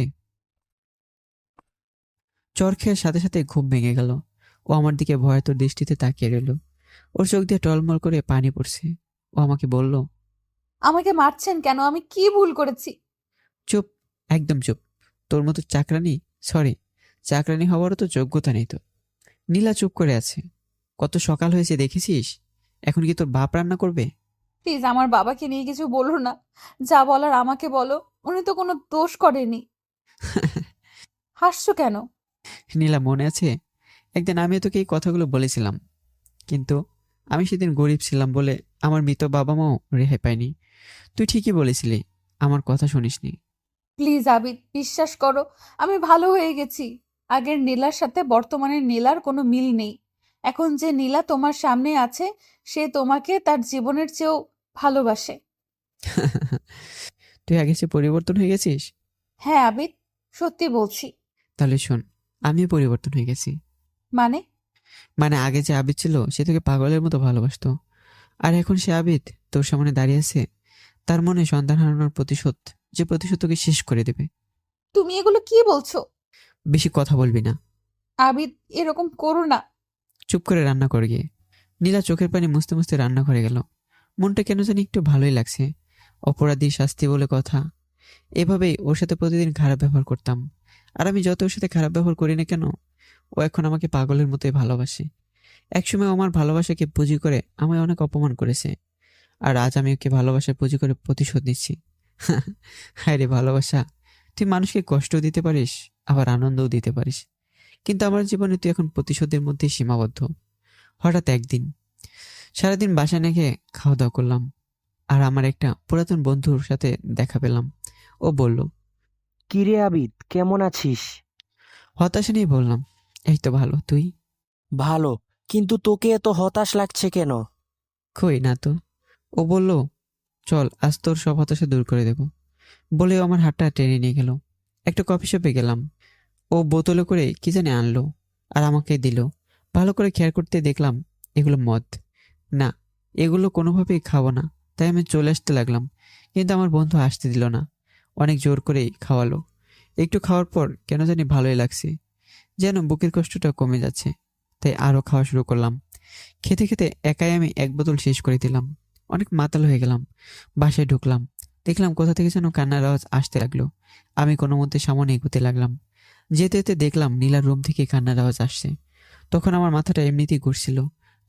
চর খেয়ার সাথে সাথে ঘুম ভেঙে গেল। ও আমার দিকে ভয়াতুর দৃষ্টিতে তাকিয়ে রইল। ওর চোখ দিয়ে টলমল করে পানি পড়ছে। ও আমাকে বলল, আমাকে মারছেন কেন? আমি কি ভুল করেছি? চুপ, একদম চুপ। তোর মতো চাকরানি, সরি, চাকরানি হওয়ারও তো যোগ্যতা নেই তো। নীলা চুপ করে আছে। কত সকাল হয়েছে দেখেছিস? এখন কি তোর বাপ রান্না করবে? প্লিজ আমার বাবাকে নিয়ে কিছু বলো না। যা বলার আমাকে বলো। উনি তো কোনো দোষ করেনি। হাসছো কেন? নীলা, মনে আছে একদিন আমি তোকে এই কথাগুলো বলেছিলাম? কিন্তু আমি সেদিন গরিব ছিলাম বলে আমার মৃত বাবা মাও রেহাই পায়নি। তুই ঠিকই বলেছিলি, আমার কথা শুনিসনি। প্লিজ আবিদ, বিশ্বাস করো, আমি ভালো হয়ে গেছি। আগের নীলার সাথে বর্তমানের নীলার কোনো মিল নেই। এখন যে নীলা তোমার সামনে আছে, সে তোমাকে তার জীবনের চেয়েও ভালোবাসে। তুই আগে সে পরিবর্তন হয়ে গেছিস। হ্যাঁ আবিদ, সত্যি বলছি। তাহলে শোন, আমিও পরিবর্তন হয়ে গেছি। মানে? মানে আগে যে আবিদ ছিল সে তোকে পাগলের মতো ভালোবাসতো, আর এখন সে আবিদ তোর সামনে দাঁড়িয়ে আছে। তার মনে সন্তান হারানোর প্রতিশোধ, যে প্রতিশোধ তোকে শেষ করে দেবে। তুমি এগুলো কি বলছো? বেশি কথা বলবি না। আবিদ, এরকম করো না। চুপ করে রান্না করে গিয়ে। নীলা চোখের পানি মুছতে মুছতে রান্না করে গেল। মনটা কেন জানি একটু ভালোই লাগছে। অপরাধী শাস্তি বলে কথা। এভাবেই ওর সাথে প্রতিদিন খারাপ ব্যবহার করতাম। আর আমি যত ওর সাথে খারাপ ব্যবহার করি না কেন, ও এখন আমাকে পাগলের মতোই ভালোবাসে। একসময় ও আমার ভালোবাসাকে পুঁজি করে আমায় অনেক অপমান করেছে, আর আজ আমি ওকে ভালোবাসার পুঁজি করে প্রতিশোধ নিচ্ছি। হায় রে ভালোবাসা, তুই মানুষকে কষ্ট দিতে পারিস, আবার আনন্দও দিতে পারিস। কিন্তু আমার জীবনে তুই এখন প্রতিশোধের মধ্যে সীমাবদ্ধ। হঠাৎ একদিন সারাদিন বাসায় না খেয়ে খাওয়া দাওয়া করলাম, আর আমার একটা পুরাতন বন্ধুর সাথে দেখা পেলাম। ও ও বলল। কিরে আবিদ, কেমন আছিস? হতাশা নিয়ে বললাম, এই তো ভালো, তুই? ভালো, কিন্তু তোকে এত হতাশ লাগছে কেন? কই না তো। ও বলল, চল আজ তোর সব হতাশা দূর করে দেবো। বলে ও আমার হাতটা টেনে নিয়ে গেল। একটা কফি শপে গেলাম। ও বোতলে করে কি জানি আনলো আর আমাকে দিল। ভালো করে খেয়াল করতে দেখলাম এগুলো মদ। না, এগুলো কোনোভাবেই খাবো না, তাই আমি চলে আসতে লাগলাম। কিন্তু আমার বন্ধু আসতে দিল না, অনেক জোর করেই খাওয়ালো। একটু খাওয়ার পর কেন জানি ভালোই লাগছে, যেন বুকের কষ্টটা কমে যাচ্ছে। তাই আরও খাওয়া শুরু করলাম। খেতে খেতে একাই আমি এক বোতল শেষ করে দিলাম। অনেক মাতাল হয়ে গেলাম। বাসায় ঢুকলাম, দেখলাম কোথা থেকে যেন কান্নার আওয়াজ আসতে লাগলো। আমি কোনো মধ্যে সামনে এগোতে লাগলাম। যেতে যেতে দেখলাম নীলার রুম থেকে কান্নার আওয়াজ আসছে। তখন আমার মাথাটা এমনিতেই ঘুরছিল।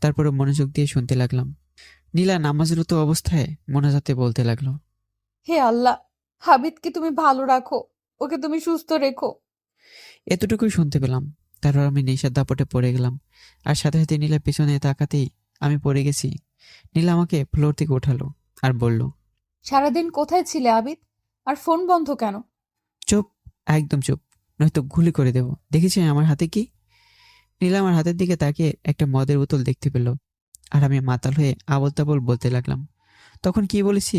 তারপরে মনোযোগ দিয়ে শুনতে লাগলাম। নীলা নামাজরত অবস্থায় মোনাজাতে বলতে লাগলো, হে আল্লাহ, হাবিদকে তুমি ভালো রাখো, ওকে তুমি সুস্থ রেখো। এতটুকুই শুনতে পেলাম। তারপর আমি নেশার দাপটে পড়ে গেলাম। আর সাথে সাথে নীলা পেছনে তাকাতেই আমি পড়ে গেছি। নীলা আমাকে ফ্লোর থেকে ওঠালো আর বলল, সারাদিন কোথায় ছিলে আবিদ? আর ফোন বন্ধ কেন? চুপ, একদম চুপ, নয়তো গুলি করে দেব। দেখেছি আমার হাতে কি? নীলা আমার হাতের দিকে তাকিয়ে একটা মদের বোতল দেখতে পেল। আর আমি মাতাল হয়ে আবল তাবল বলতে লাগলাম। তখন কি বলেছি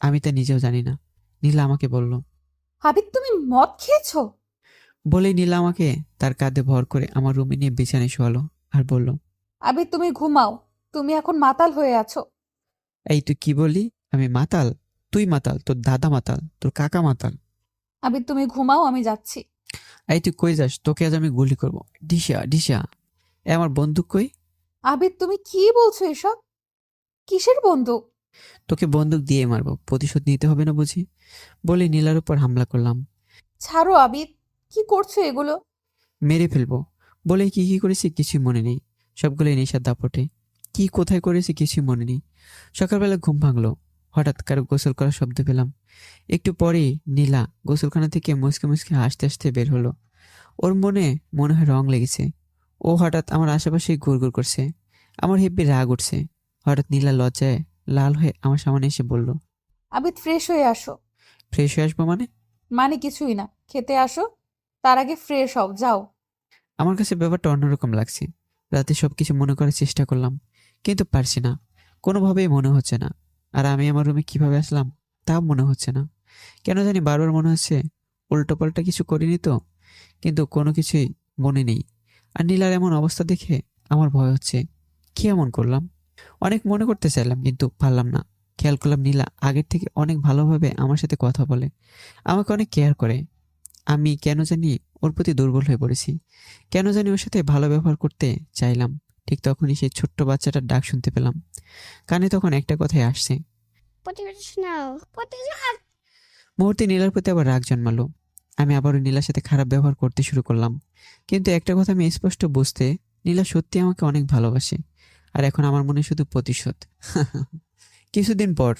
আমি তা নিজেও জানি না। নীলা আমাকে বলল। হাবিদ, তুমি মদ খেয়েছো? বলেই নীলা আমাকে তার কাঁধে ভর করে আমার রুমে নিয়ে বিছানায় শোয়ালো আর বলল, আবিদ, তুমি ঘুমাও, তুমি এখন মাতাল হয়ে আছো। এই তুই কি বললি? আমি মাতাল? তুই মাতাল, তোর দাদা মাতাল, তোর কাকা মাতাল। আবিদ, তুমি ঘুমাও, আমি যাচ্ছি। এই তুই কই যাস? তোকে আজ আমি গুলি করব। ডিসা ডিসা, এ আমার বন্দুক কই? আবিদ, তুমি কি বলছো এসব? কিসের বন্দুক? তোকে বন্দুক দিয়ে মারবো, প্রতিশোধ নিতে হবে না বুঝি? বলে নীলার উপর হামলা করলাম। ছাড়ো আবিদ, কি করছো এগুলো? মেরে ফেলবো। বলে কি কি করেছি কিছুই মনে নেই। সবগুলোই নেশার দাপটে। কি কোথায় করেছি কিছুই মনে নেই। সকালবেলা ঘুম ভাঙলো। হঠাৎ কারো গোসল করার শব্দ পেলাম। একটু পরেই নীলা গোসলখানা থেকে মুসকে মুসকে হাসতে হাসতে বের হলো। ওর মনে মনে হয় রং লেগেছে। ও হঠাৎ আমার আশেপাশে ঘুরঘুর করছে। আমার হেব্বি রাগ উঠছে। হঠাৎ নীলা লজ্জায় লাল হয়ে আমার সামনে এসে বলল, আবিদ, ফ্রেশ হয়ে আসো। ফ্রেশ হয়ে আসবো মানে? মানে কিছুই না, খেতে আসো, তার আগে ফ্রেশ হও, যাও। আমার কাছে ব্যাপারটা অন্যরকম লাগছে। রাতে সবকিছু মনে করার চেষ্টা করলাম, কিন্তু পারছি না। কোনোভাবেই মনে হচ্ছে না। আর আমি আমার রুমে কিভাবে আসলাম তাও মনে হচ্ছে না। কেন জানি বারবার মনে হচ্ছে উল্টোপাল্টা কিছু করিনি তো। কিন্তু কোনো কিছুই মনে নেই। আর নীলার এমন অবস্থা দেখে আমার ভয় হচ্ছে। কি এমন করলাম? অনেক মনে করতে চাইলাম কিন্তু পারলাম না। খেয়াল করলাম নীলা আগের থেকে অনেক ভালোভাবে আমার সাথে কথা বলে, আমাকে অনেক কেয়ার করে। আমি কেন জানি ওর প্রতি দুর্বল হয়ে পড়েছি। কেন জানি ওর সাথে ভালো ব্যবহার করতে চাইলাম। ঠিক তখনই সেই ছোট্ট বাচ্চাটার ডাক শুনতে পেলাম। কানে তখন একটা কথাই আসছে। প্রতিবেদন শোনাও, প্রতিবেদন। মুহূর্তে নীলার প্রতি আবার রাগ জন্মালো। আমি আবারও নীলার সাথে খারাপ ব্যবহার করতে শুরু করলাম। কিন্তু একটা কথা আমি স্পষ্ট বুঝতে, নীলা সত্যি আমাকে অনেক ভালোবাসে। আর এখন আমার মনে শুধু প্রতিশোধ। কিছুদিন পর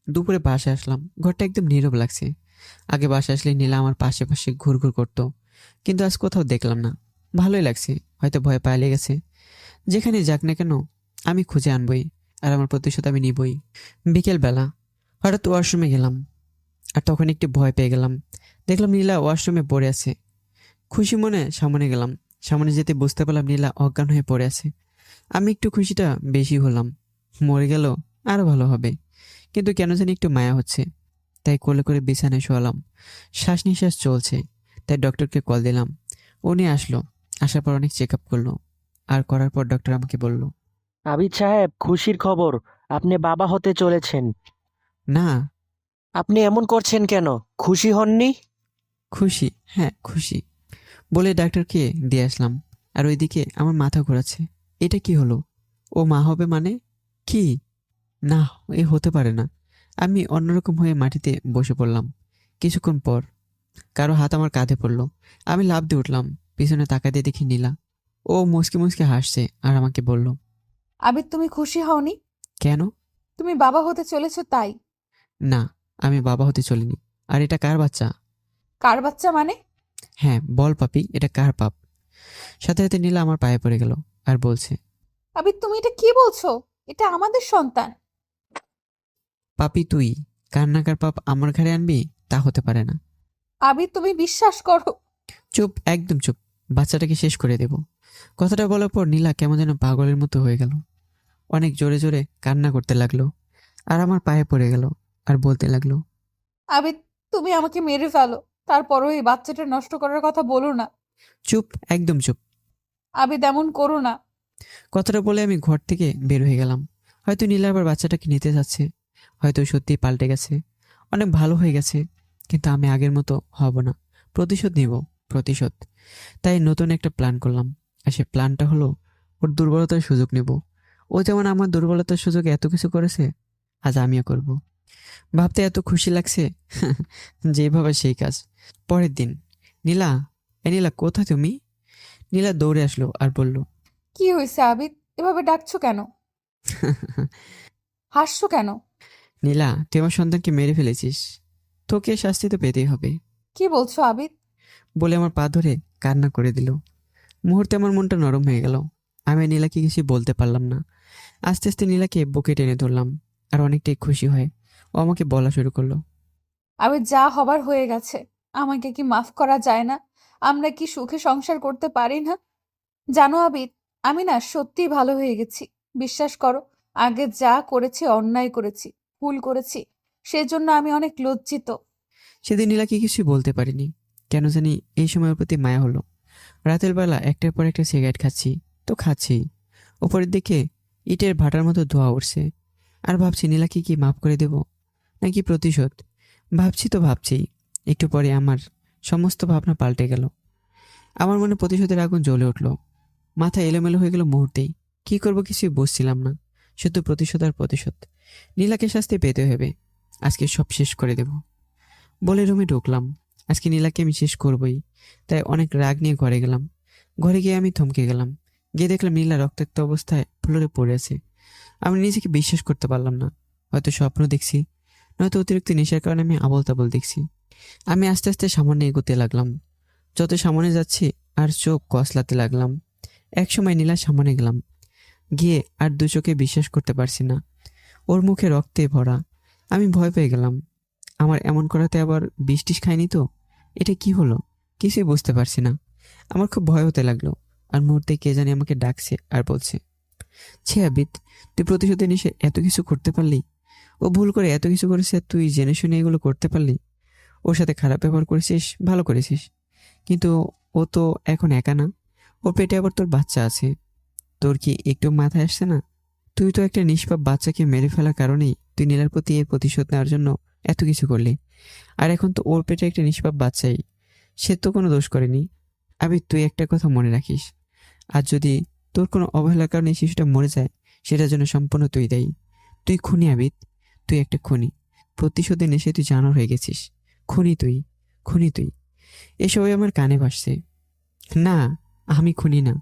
দুপুরে বাসায় আসলাম। ঘরটা একদম নীরব লাগছে। আগে বাসায় আসলে নীলা আমার পাশে পাশে ঘুরঘুর করতো, কিন্তু আজ কোথাও দেখলাম না। ভালোই লাগছে, হয়তো ভয় পালিয়ে গেছে। যেখানে যাক না কেন আমি খুঁজে আনবই, আর আমার প্রতিশোধ আমি নিবই। বিকেলবেলা হঠাৎ ওয়াশরুমে গেলাম, আর তখন একটু ভয় পেয়ে গেলাম। দেখলাম নীলা ওয়াশরুমে পড়ে আছে। খুশি মনে সামনে গেলাম। সামনে যেতে বুঝতে পারলাম নীলা অজ্ঞান হয়ে পড়ে আছে। আমি একটু খুশিটা বেশি হলাম। মরে গেল আরো ভালো হবে, কিন্তু কেন জানি একটু মায়া হচ্ছে। তাই কোলে করে বিছানায় শোয়ালাম। শ্বাস নিঃশ্বাস চলছে, তাই ডক্টরকে কল দিলাম। উনি আসলো। আসার পর অনেক চেক আপ করলো। আর করার পর ডক্টর আমাকে বলল, আবিদ সাহেব, খুশির খবর, আপনি বাবা হতে চলেছেন। না। আপনি এমন করছেন কেন? খুশি হননি? খুশি, হ্যাঁ খুশি। বলে ডাক্তারকে দিয়ে আসলাম। আর ওইদিকে আমার মাথা ঘোরাচ্ছে। এটা কি হলো? ও মা হবে মানে? কি? না, এ হতে পারে না। আমি অন্যরকম হয়ে মাটিতে বসে পড়লাম। কিছুক্ষণ পর কারো হাত আমার কাঁধে পড়লো। আমি লাফ দিয়ে উঠলাম। পিছনে তাকা দিয়ে দেখি নীলা। ও মুসকে মুসকে হাসছে আর আমাকে বলল, আবিদ, তুমি খুশি হওনি? কেন? তুমি বাবা হতে চলেছো তাই। না, আমি বাবা হতে চলিনি। আর এটা কার বাচ্চা? কার বাচ্চা মানে? হ্যাঁ বল পাপি, এটা কার পাপ? সাথে সাথে নীলা আমার পায়ে পড়ে গেল আর বলছে, আবিদ, তুমি এটা কি বলছো? এটা আমাদের সন্তান। পাপি তুই কার না কার পাপ আমার ঘাড়ে আনবি? তা হতে পারে না। আবির তুমি বিশ্বাস করো। চুপ, একদম চুপ। বাচ্চাটাকে শেষ করে দেব। কথাটা বলার পর নীলা কেমন যেন পাগলের মতো হয়ে গেল। অনেক জোরে জোরে কান্না করতে লাগলো আর আমার পায়ে পড়ে গেল আর বলতে লাগলো, আবির তুমি আমাকে মেরে ফেলো, তারপরও এই বাচ্চাটা নষ্ট করার কথা বলো না। চুপ, একদম চুপ। আবির এমন করো না। কথাটা বলে আমি ঘর থেকে বের হয়ে গেলাম। হয়তো নীলা আবার বাচ্চাটাকে নিতে যাচ্ছে, হয়তো সত্যিই পাল্টে গেছে, অনেক ভালো হয়ে গেছে। কিন্তু আমি আগের মতো হব না। প্রতিশোধ নিব, প্রতিশোধ। তাই নতুন একটা প্ল্যান করলাম, আর সে প্ল্যানটা হলো ওর দুর্বলতার সুযোগ নেব। ও যেমন আমার দুর্বলতার সুযোগে এত কিছু করেছে, আজ আমিও করব। ভাবতে এত খুশি লাগছে যেভাবে সেই কাজ। পরের দিন, নীলা, নীলা কোথায় তুমি? নীলা দৌড়ে আসলো আর বলল, কি হয়েছে আবির, এভাবে ডাকছো কেন? হাসছো কেন? নীলা, তুই আমার সন্তানকে মেরে ফেলেছিস, তোকে শাস্তি তো পেতেই হবে। কি বলছো আবির? বলে আমার পা ধরে কান্না করে দিল। মুহূর্তে আমার মনটা নরম হয়ে গেল। আমি আর নীলাকে কিছু বলতে পারলাম না। আস্তে আস্তে নীলাকে বুকে টেনে ধরলাম আর অনেকটাই খুশি হয় ও আমাকে বলা শুরু করলো, আবির যা হবার হয়ে গেছে, আমাকে কি মাফ করা যায় না? আমরা কি সুখে সংসার করতে পারি না? জানো আবির, আমি না সত্যিই ভালো হয়ে গেছি। বিশ্বাস করো, আগে যা করেছি অন্যায় করেছি, ভুল করেছি, সেজন্য আমি অনেক লজ্জিত। সেদিন নীলাকে কিছু বলতে পারিনি। কেন জানি এই সময় ওর প্রতি মায়া হলো। রাতের বেলা একটার পর একটা সিগারেট খাচ্ছি, তো খাচ্ছি। উপরের দিকে ইটের ভাটার মতো ধোঁয়া উঠছে। আর ভাবছি নীলাকে কি মাফ করে দেব নাকি প্রতিশোধ। ভাবছি তো ভাবছি, একটু পরে আমার সমস্ত ভাবনা পাল্টে গেল। আমার মনে প্রতিশোধের আগুন জ্বলে উঠলো। মাথা এলোমেলো হয়ে গেল মুহূর্তেই। কি করব কিছুই বুঝছিলাম না। শুধু প্রতিশোধ আর প্রতিশোধ। নীলাকে শাস্তি পেতে হবে। আজকে সব শেষ করে দেব বলে রুমে ঢুকলাম। আজকে নীলাকে আমি শেষ করবই। তাই অনেক রাগ নিয়ে ঘরে গেলাম। ঘরে গিয়ে আমি থমকে গেলাম। গিয়ে দেখলাম নীলা রক্তাক্ত অবস্থায় ফ্লোরে পড়ে আছে। আমি নিজেকে বিশ্বাস করতে পারলাম না। হয়তো স্বপ্ন দেখছি, নয়তো অতিরিক্ত নেশার কারণে আমি আবোল তাবোল দেখছি। আমি আস্তে আস্তে সামনে এগোতে লাগলাম। যত সামনে যাচ্ছি আর চোখ কসলাতে লাগলাম। একসময় নীলার সামনে গেলাম। গিয়ে আর দু চোখে বিশ্বাস করতে পারছি না। ওর মুখে রক্তে ভরা। আমি ভয় পেয়ে গেলাম। আমার এমন করাতে আবার বিষ টিস খায়নি তো? এটা কি হলো? কিছুই বুঝতে পারছি না। আমার খুব ভয় হতে লাগলো। আর মুহূর্তে কে জানি আমাকে ডাকছে আর বলছে, ছে আবিদ, তুই প্রতিশোধের নেশে এত কিছু করতে পারলি? ও ভুল করে এত কিছু করেছে আর তুই জেনে শুনে এগুলো করতে পারলি? ওর সাথে খারাপ ব্যবহার করেছিস, ভালো করেছিস, কিন্তু ও তো এখন একা না। ওর পেটে আবার তোর বাচ্চা আছে। তোর কি একটু মাথায় আসছে না? তুই তো একটা নিষ্পাপ বাচ্চাকে মেরে ফেলার কারণেই তুই নীলার প্রতি এর প্রতিশোধ নেওয়ার জন্য এত কিছু করলি। আর এখন তো ওর পেটে একটা নিষ্পাপ বাচ্চাই, সে তো কোনো দোষ করেনি। আবির, তুই একটা কথা মনে রাখিস, আর যদি তোর কোনো অবহেলার কারণে এই শিশুটা মরে যায়, সেটার জন্য সম্পূর্ণ তুই দায়ী। তুই খুনি আবিদ, তুই একটা খুনি। প্রতিশোধের নেশে তুই জানোয়ার হয়ে গেছিস। খুনি তুই, খুনি তুই। এসবই আমার কানে ভাসছে। না, আমি খুনি না,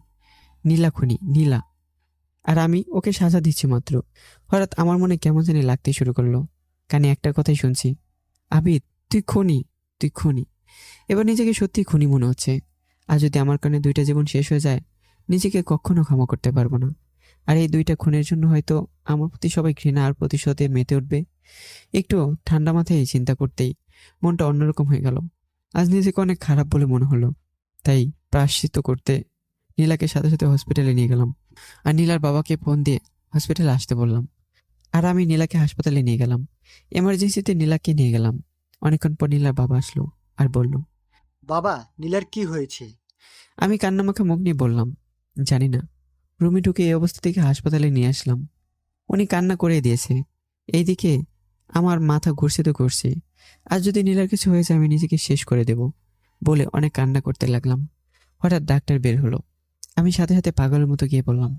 নীলা খুনি, নীলা। আর আমি ওকে সাজা দিচ্ছি মাত্র। হঠাৎ আমার মনে কেমন জানি লাগতে শুরু করলো। কানে একটা কথাই শুনছি, আবিদ, তুই খুনি, তুই খুনি। এবার নিজেকে সত্যি খুনি মনে হচ্ছে। আর যদি আমার কারণে দুইটা জীবন শেষ হয়ে যায়, নিজেকে কখনো ক্ষমা করতে পারবো না। আর এই দুইটা খুনের জন্য হয়তো আমার প্রতি সবাই ঘৃণা আর প্রতিশোধে মেতে উঠবে। একটু ঠান্ডা মাথায় চিন্তা করতেই মনটা অন্যরকম হয়ে গেল। আজ নিজেকে অনেক খারাপ বলে মনে হলো। তাই প্রায়শ্চিত্ত করতে নীলাকে সাথে সাথে হসপিটালে নিয়ে গেলাম। আর নীলার বাবাকে ফোন দিয়ে হসপিটালে আসতে বললাম। আর আমি নীলাকে হাসপাতালে নিয়ে গেলাম। এমার্জেন্সিতে নীলাকে নিয়ে গেলাম। অনেকক্ষণ পর নীলার বাবা আসলো আর বলল, বাবা, নীলার কি হয়েছে? আমি কান্নামাখা মুখ নিয়ে বললাম, জানি না। রুমে ঢুকে এই অবস্থা থেকে হাসপাতালে নিয়ে আসলাম। উনি কান্না করে দিয়েছে। এইদিকে আমার মাথা ঘুরছে তো ঘুরছে। আর যদি নীলার কিছু হয়েছে আমি নিজেকে শেষ করে দেব বলে অনেক কান্না করতে লাগলাম। হঠাৎ ডাক্তার বের হলো। আমি সাথে সাথে পাগলের মতো গিয়ে বললাম,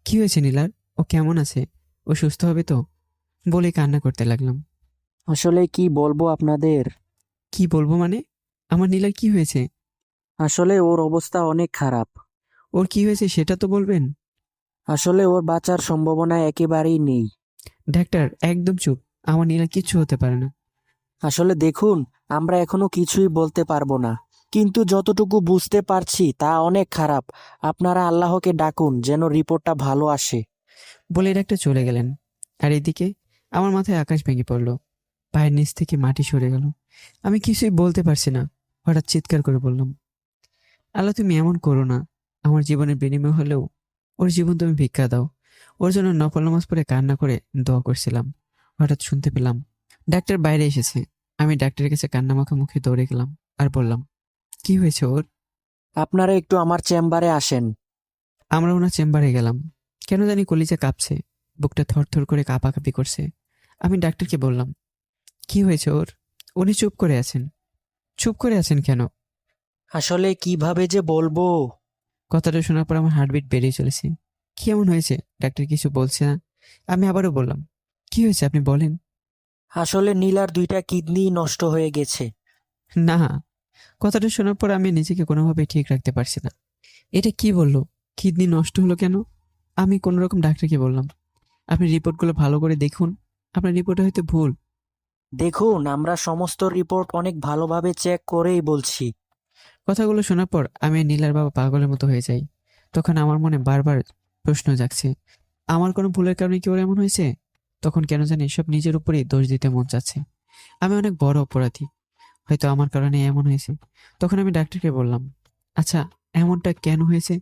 কি হয়েছে নীলার? ও কেমন আছে? ও সুস্থ হবে তো? বলে কান্না করতে লাগলাম। আসলে কি বলবো আপনাদের? কি বলবো মানে? আমার নীলার কি হয়েছে? আসলে ওর অবস্থা অনেক খারাপ। ওর কি হয়েছে সেটা তো বলবেন। আসলে ওর বাঁচার সম্ভাবনা একেবারেই নেই। ডাক্তার, একদম চুপ। আমার নীলার কিচ্ছু হতে পারে না। আসলে দেখুন, আমরা এখনো কিছুই বলতে পারবো না, কিন্তু যতটুকু বুঝতে পারছি তা অনেক খারাপ। আপনারা আল্লাহকে ডাকুন যেন রিপোর্টটা ভালো আসে। বলে ডাক্তার চলে গেলেন। আর এদিকে আমার মাথায় আকাশ ভেঙে পড়ল। পায়ের নিচ থেকে মাটি সরে গেল। আমি কিছুই বলতে পারছি না, হঠাৎ চিৎকার করে বললাম, আল্লাহ তুমি এমন করো না, আমার জীবনের বিনিময় হলেও ওর জীবন তুমি ভিক্ষা দাও। ওর জন্য নফল নামাজ পড়ে কান্না করে দোয়া করছিলাম, হঠাৎ শুনতে পেলাম ডাক্তার বাইরে এসেছে। আমি ডাক্তারের কাছে কান্নামাখা মুখে দৌড়ে গেলাম আর বললাম, কি হয়েছে ওর? আপনারা একটু আমার চেম্বারে আসেন। আমরা ওনার চেম্বারে গেলাম। কেন জানি কলিজা কাঁপছে, বুকটা থরথর করে কাঁপাকাঁপি করছে। আমি ডাক্তারকে বললাম, কি হয়েছে ওর? উনি চুপ করে আছেন। চুপ করে আছেন কেন? আসলে কিভাবে যে বলবো। কথাটা শোনার পর আমার হার্টবিট বেড়ে চলেছে। কি এমন হয়েছে? ডাক্তার কিছু বলছে না। আমি আবারও বললাম, কি হয়েছে আপনি বলেন। আসলে নীলার 2টা কিডনি নষ্ট হয়ে গেছে। না, কথাটা শোনার পর আমি নিজেকে কোনোভাবে ঠিক রাখতে পারছি না। এটা কি বললো? কিডনি নষ্ট হলো কেন? আমি কোনো রকম ডাক্তারকে বললাম, আপনি রিপোর্টগুলো ভালো করে দেখুন, আপনার রিপোর্টে হয়তো ভুল। দেখুন, আমরা সমস্ত রিপোর্ট অনেক ভালোভাবে চেক করেই বলছি। কথাগুলো শোনার পর আমি আর নীলার বাবা পাগলের মতো হয়ে যাই। তখন আমার মনে বারবার প্রশ্ন জাগছে, আমার কোনো ভুলের কারণে কি ওর এমন হয়েছে? তখন কেন জানি সব নিজের উপরেই দোষ দিতে মন চাচ্ছে। আমি অনেক বড় অপরাধী, হয়তো আমার কারণে এমন হয়েছে। তখন আমি ডাক্তারকে বললাম, আচ্ছা এমনটা কেন হয়েছে?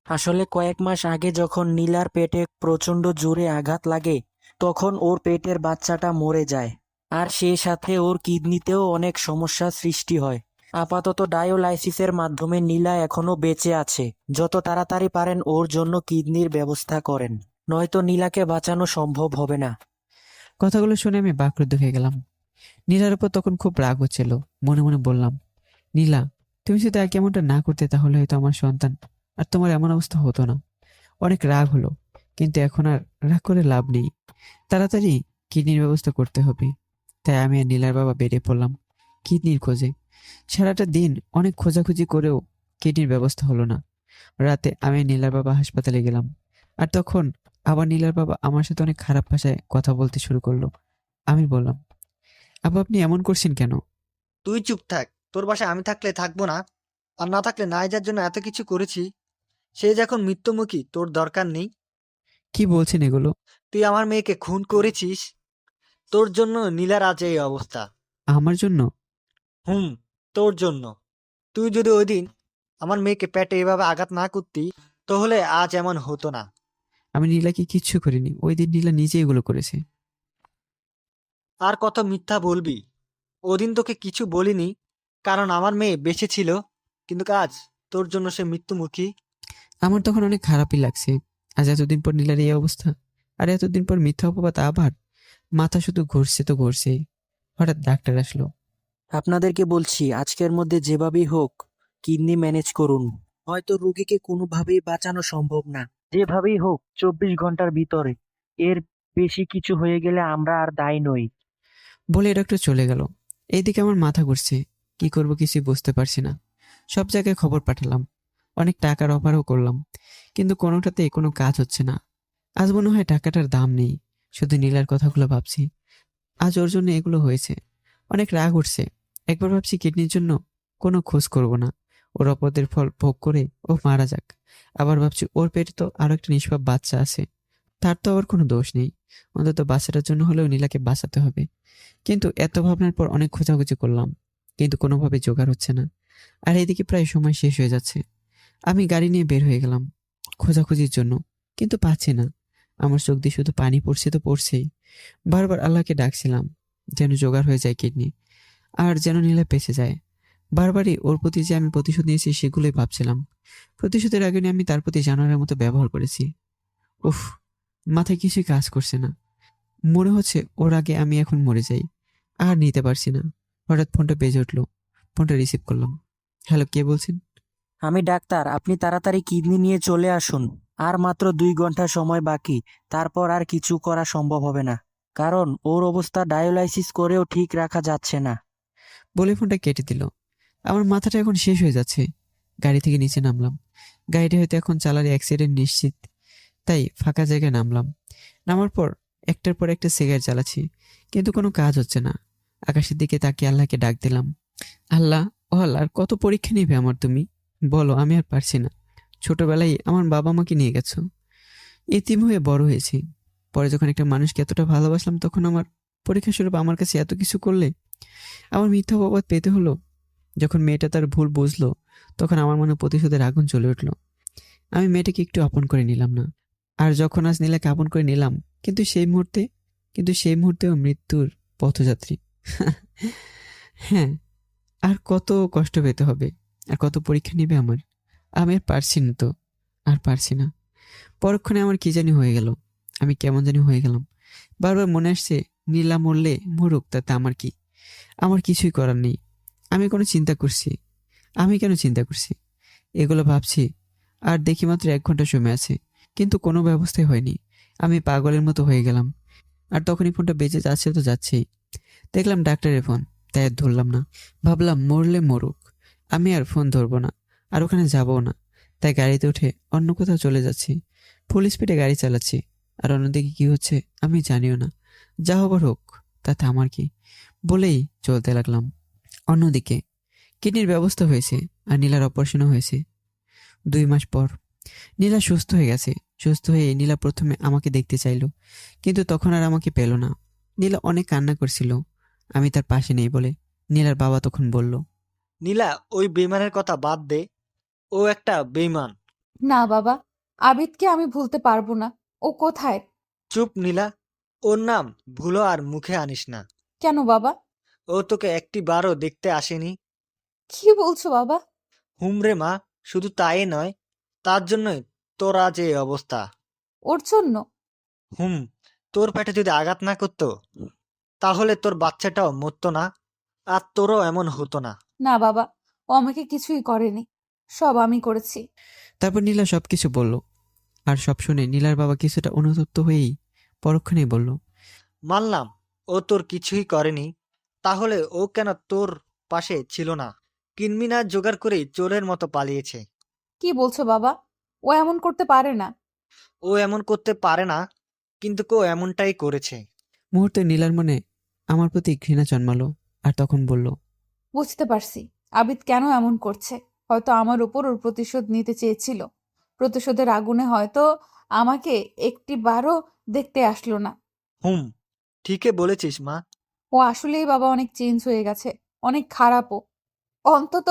আসলে কয়েক মাস আগে যখন নীলার পেটে প্রচন্ড জোরে আঘাত লাগে, তখন ওর পেটের বাচ্চাটা মরে যায়। আর সেই সাথে ওর কিডনিতেও অনেক সমস্যার সৃষ্টি হয়। আপাতত ডায়ালাইসিসের মাধ্যমে নীলা এখনো বেঁচে আছে। যত তাড়াতাড়ি পারেন ওর জন্য কিডনির ব্যবস্থা করেন, নয়তো নীলাকে বাঁচানো সম্ভব হবে না। কথাগুলো শুনে আমি বাকরুদ্ধ হয়ে গেলাম। নীলার উপর তখন খুব রাগ হচ্ছিল। মনে মনে বললাম, নীলা, তুমি যদি আগে এমনটা না করতে তাহলে হয়তো আমার সন্তান আর তোমার এমন অবস্থা হতো না। অনেক রাগ হলো, কিন্তু এখন আর রাগ করে লাভ নেই। তাড়াতাড়ি কিডনির ব্যবস্থা করতে হবে। তাই আমি আর নীলার বাবা বেরিয়ে পড়লাম কিডনির খোঁজে। সারাটা দিন অনেক খোঁজাখুঁজি করেও কিডনির ব্যবস্থা হলো না। রাতে আমি আর নীলার বাবা হাসপাতালে গেলাম। আর তখন আবার নীলার বাবা আমার সাথে অনেক খারাপ ভাষায় কথা বলতে শুরু করলো। আমি বললাম, আব্বা আপনি এমন করছেন কেন? তুই চুপ থাক। তোর বাসায় আমি থাকলে থাকবো না? আর না থাকলে নাই, যার জন্য এত কিছু করেছি সে যখন মৃত্যুমুখী, তোর দরকার নেই। কি বলছেন এগুলো? তুই আমার মেয়েকে খুন করেছিস। তোর জন্য নীলার আজ এই অবস্থা। আমার জন্য? হুম, তোর জন্য। তুই যদি ওই দিন আমার মেয়েকে পেটে এভাবে আঘাত না করতি, তাহলে আজ এমন হতো না। আমি নীলাকে কিচ্ছু করিনি, ওই দিন নীলা নিজে এগুলো করেছে। আর কত মিথ্যা বলবি? ওদিন তোকে কিছু বলিনি, কারণ আমার মেয়ে বেঁচে ছিল, কিন্তু আজ তোর জন্য সে মৃত্যুমুখী। আমার তখন অনেক খারাপই লাগছে। আজ এতদিন পর নীলার এই অবস্থা, আর এতদিন পর মিথ্যা অপবাদ আবার। মাথা শুধু ঘুরছে তো ঘুরছেই। হঠাৎ ডাক্তার আসলো। আপনাদেরকে বলছি, আজকের মধ্যে যেভাবেই হোক কিডনি ম্যানেজ করুন। হয়তো রোগীকে কোনোভাবেই বাঁচানো সম্ভব না, যেভাবেই হোক 24 ঘন্টার ভিতরে। এর বেশি কিছু হয়ে গেলে আমরা আর দায়ী নই। বলে ডাক্তার চলে গেল। এইদিকে আমার মাথা ঘুরছে, কি করব কিছুই বুঝতে পারছি না। সব জায়গায় খবর পাঠালাম, অনেক টাকার অফারও করলাম, কিন্তু কোনোটাতেই কোনো কাজ হচ্ছে না। আজ মনে হয় টাকাটার দাম নেই। শুধু নীলার কথাগুলো ভাবছি, আজ ওর জন্য এগুলো হয়েছে। অনেক রাগ উঠছে। একবার ভাবছি কিডনির জন্য কোনো খোঁজ করব না, ওর অপদের ফল ভোগ করে ও মারা যাক। আবার ভাবছি ওর পেটে তো আরো একটা নিষ্পাপ বাচ্চা আছে, তার তো আবার কোনো দোষ নেই। অন্তত বাচ্চাটার জন্য হলেও নীলাকে বাঁচাতে হবে। কিন্তু এত ভাবনার পর অনেক খোঁজাখুঁজি করলাম, কিন্তু কোনোভাবে জোগাড় হচ্ছে না। আর এদিকে প্রায় সময় শেষ হয়ে যাচ্ছে। আমি গাড়ি নিয়ে বের হয়ে গেলাম খোঁজাখুঁজির জন্য, কিন্তু পাচ্ছি না। আমার চোখ দিয়ে শুধু পানি পড়ছে তো পড়ছেই। বারবার আল্লাহকে ডাকছিলাম যেন জোগাড় হয়ে যায় কিডনি, আর যেন নীলা বেঁচে যায়। বারবারই ওর প্রতি যে আমি প্রতিশোধ নিয়েছি সেগুলোই ভাবছিলাম। প্রতিশোধের আগে আমি তার প্রতি জানোয়ারের মতো ব্যবহার করেছি। উফ, মাথায় কিছুই কাজ করছে না। মনে হচ্ছে ওর আগে আমি এখন মরে যাই। আর নিতে পারছি না। হঠাৎ ফোনটা বেজে উঠলো। ফোনটা রিসিভ করলাম। হ্যালো, কে বলছেন? আমি ডাক্তার, আপনি তাড়াতাড়ি কিডনি নিয়ে চলে আসুন। আর মাত্র 2 ঘন্টা সময় বাকি, তারপর আর কিছু করা সম্ভব হবে না, কারণ ওর অবস্থা ডায়ালাইসিস করেও ঠিক রাখা যাচ্ছে না। বলে ফোনটা কেটে দিল। আমার মাথাটা এখন শেষ হয়ে যাচ্ছে। গাড়ি থেকে নিচে নামলাম। গাড়িটা হয়তো এখন চালালে অ্যাক্সিডেন্ট নিশ্চিত, তাই ফাঁকা জায়গায় নামলাম। নামার পর একটার পর একটা সিগারেট জ্বালাচ্ছি, কিন্তু কোনো কাজ হচ্ছে না। আকাশের দিকে তাকিয়ে আল্লাহকে ডাক দিলাম, আল্লাহ, ও আল্লাহ, আর কত পরীক্ষা নিবে আমার তুমি? বলো, আমি আর পারছি না। ছোটবেলায় আমার বাবা মাকে নিয়ে গেছো, এতিম হয়ে বড় হয়েছি। পরে যখন একটা মানুষকে এতটা ভালোবাসলাম তখন আমার পরীক্ষা স্বরূপ আমার কাছে এত কিছু করলে। আমার মিথ্যা অপবাদ পেতে হলো। যখন মেয়েটা তার ভুল বুঝলো তখন আমার মনে প্রতিশোধের আগুন জ্বলে উঠল। আমি মেয়েটাকে একটু আপন করে নিলাম না। আর যখন আজ নীলাকে আপন করে নিলাম, কিন্তু সেই মুহূর্তেও মৃত্যুর পথযাত্রী। হ্যাঁ, আর কত কষ্ট পেতে হবে, আর কত পরীক্ষা নেবে আমার। আমি আর পারছি না তো, আর পারছি না। পরক্ষণে আমার কি জানি হয়ে গেল, আমি কেমন জানি হয়ে গেলাম। বারবার মনে আসছে, নীলা মরলে মরুক, তাতে আমার কি? আমার কিছুই করার নেই। আমি কেন চিন্তা করছি এগুলো ভাবছি। আর দেখি মাত্র 1 ঘন্টা সময় আছে, কিন্তু কোনো ব্যবস্থাই হয়নি। আমি পাগলের মতো হয়ে গেলাম। আর তখনই ফোনটা বেজে যাচ্ছে তো যাচ্ছেই। দেখলাম ডাক্তারের ফোন, তাই আর ধরলাম না। ভাবলাম মরলে মরুক, আমি আর ফোন ধরবো না, আর ওখানে যাবও না। তাই গাড়িতে উঠে অন্য কোথাও চলে যাচ্ছি। ফুল স্পিডে গাড়ি চালাচ্ছি, আর অন্যদিকে কি হচ্ছে আমি জানিও না। যা হবার হোক, তাতে আমার কি, বলেই চলতে লাগলাম। অন্যদিকে কিডনির ব্যবস্থা হয়েছে, আর নীলার অপারেশনও হয়েছে 2 মাস পর। নীলা সুস্থ হয়ে গেছে। সুস্থ হয়ে নীলা প্রথমে আমাকে দেখতে চাইলো, কিন্তু তখন আর আমাকে পেল না। নীলা অনেক কান্না করছিল, আমি তার পাশে নেই বলে। নীলার বাবা তখন বলল, নীলা, ওই বেইমানের কথা বাদ দে। ও একটা বেইমান। না বাবা, আবিদকে আমি ভুলতে পারবো না। ও কোথায়? চুপ নীলা, ওর নাম ভুলো আর মুখে আনিস না। কেন বাবা? ও তোকে একটি বারও দেখতে আসেনি। কি বলছো বাবা? হুমরে মা, শুধু তাই নয়, তার জন্যই তোর আজ এই অবস্থা। ওর জন্য? হুম, তোর পেটে যদি আঘাত না করতো তাহলে তোর বাচ্চাটাও মরতো না, আর তোরও এমন হতো না। না বাবা, ও আমাকে কিছুই করেনি, সব আমি করেছি। তারপর নীলা সবকিছু বলল। আর সব শুনে নীলার বাবা কিছুটা অনুতপ্ত হয়েই পরক্ষণেই বলল, মানলাম ও তোর কিছুই করেনি, তাহলে ও কেন তোর পাশে ছিল না? কিনমিনা জোগাড় করেই চোরের মতো পালিয়েছে। কি বলছো বাবা? ও এমন করতে পারে না। ও এমন করতে পারে না, কিন্তু কেউ এমনটাই করেছে। মুহূর্তে নীলার মনে আমার প্রতি ঘৃণা জন্মালো, আর তখন বলল, বুঝতে পারছি আবিদ কেন এমন করছে। হয়তো আমার উপর ওর প্রতিশোধ নিতে চেয়েছিল। প্রতিশোধের আগুনে হয়তো আমাকে একটি বারও দেখতে আসলো না। হুম, ঠিকই বলেছিস মা। ও আসলেই বাবা অনেক চেঞ্জ হয়ে গেছে, অনেক খারাপও। অন্তত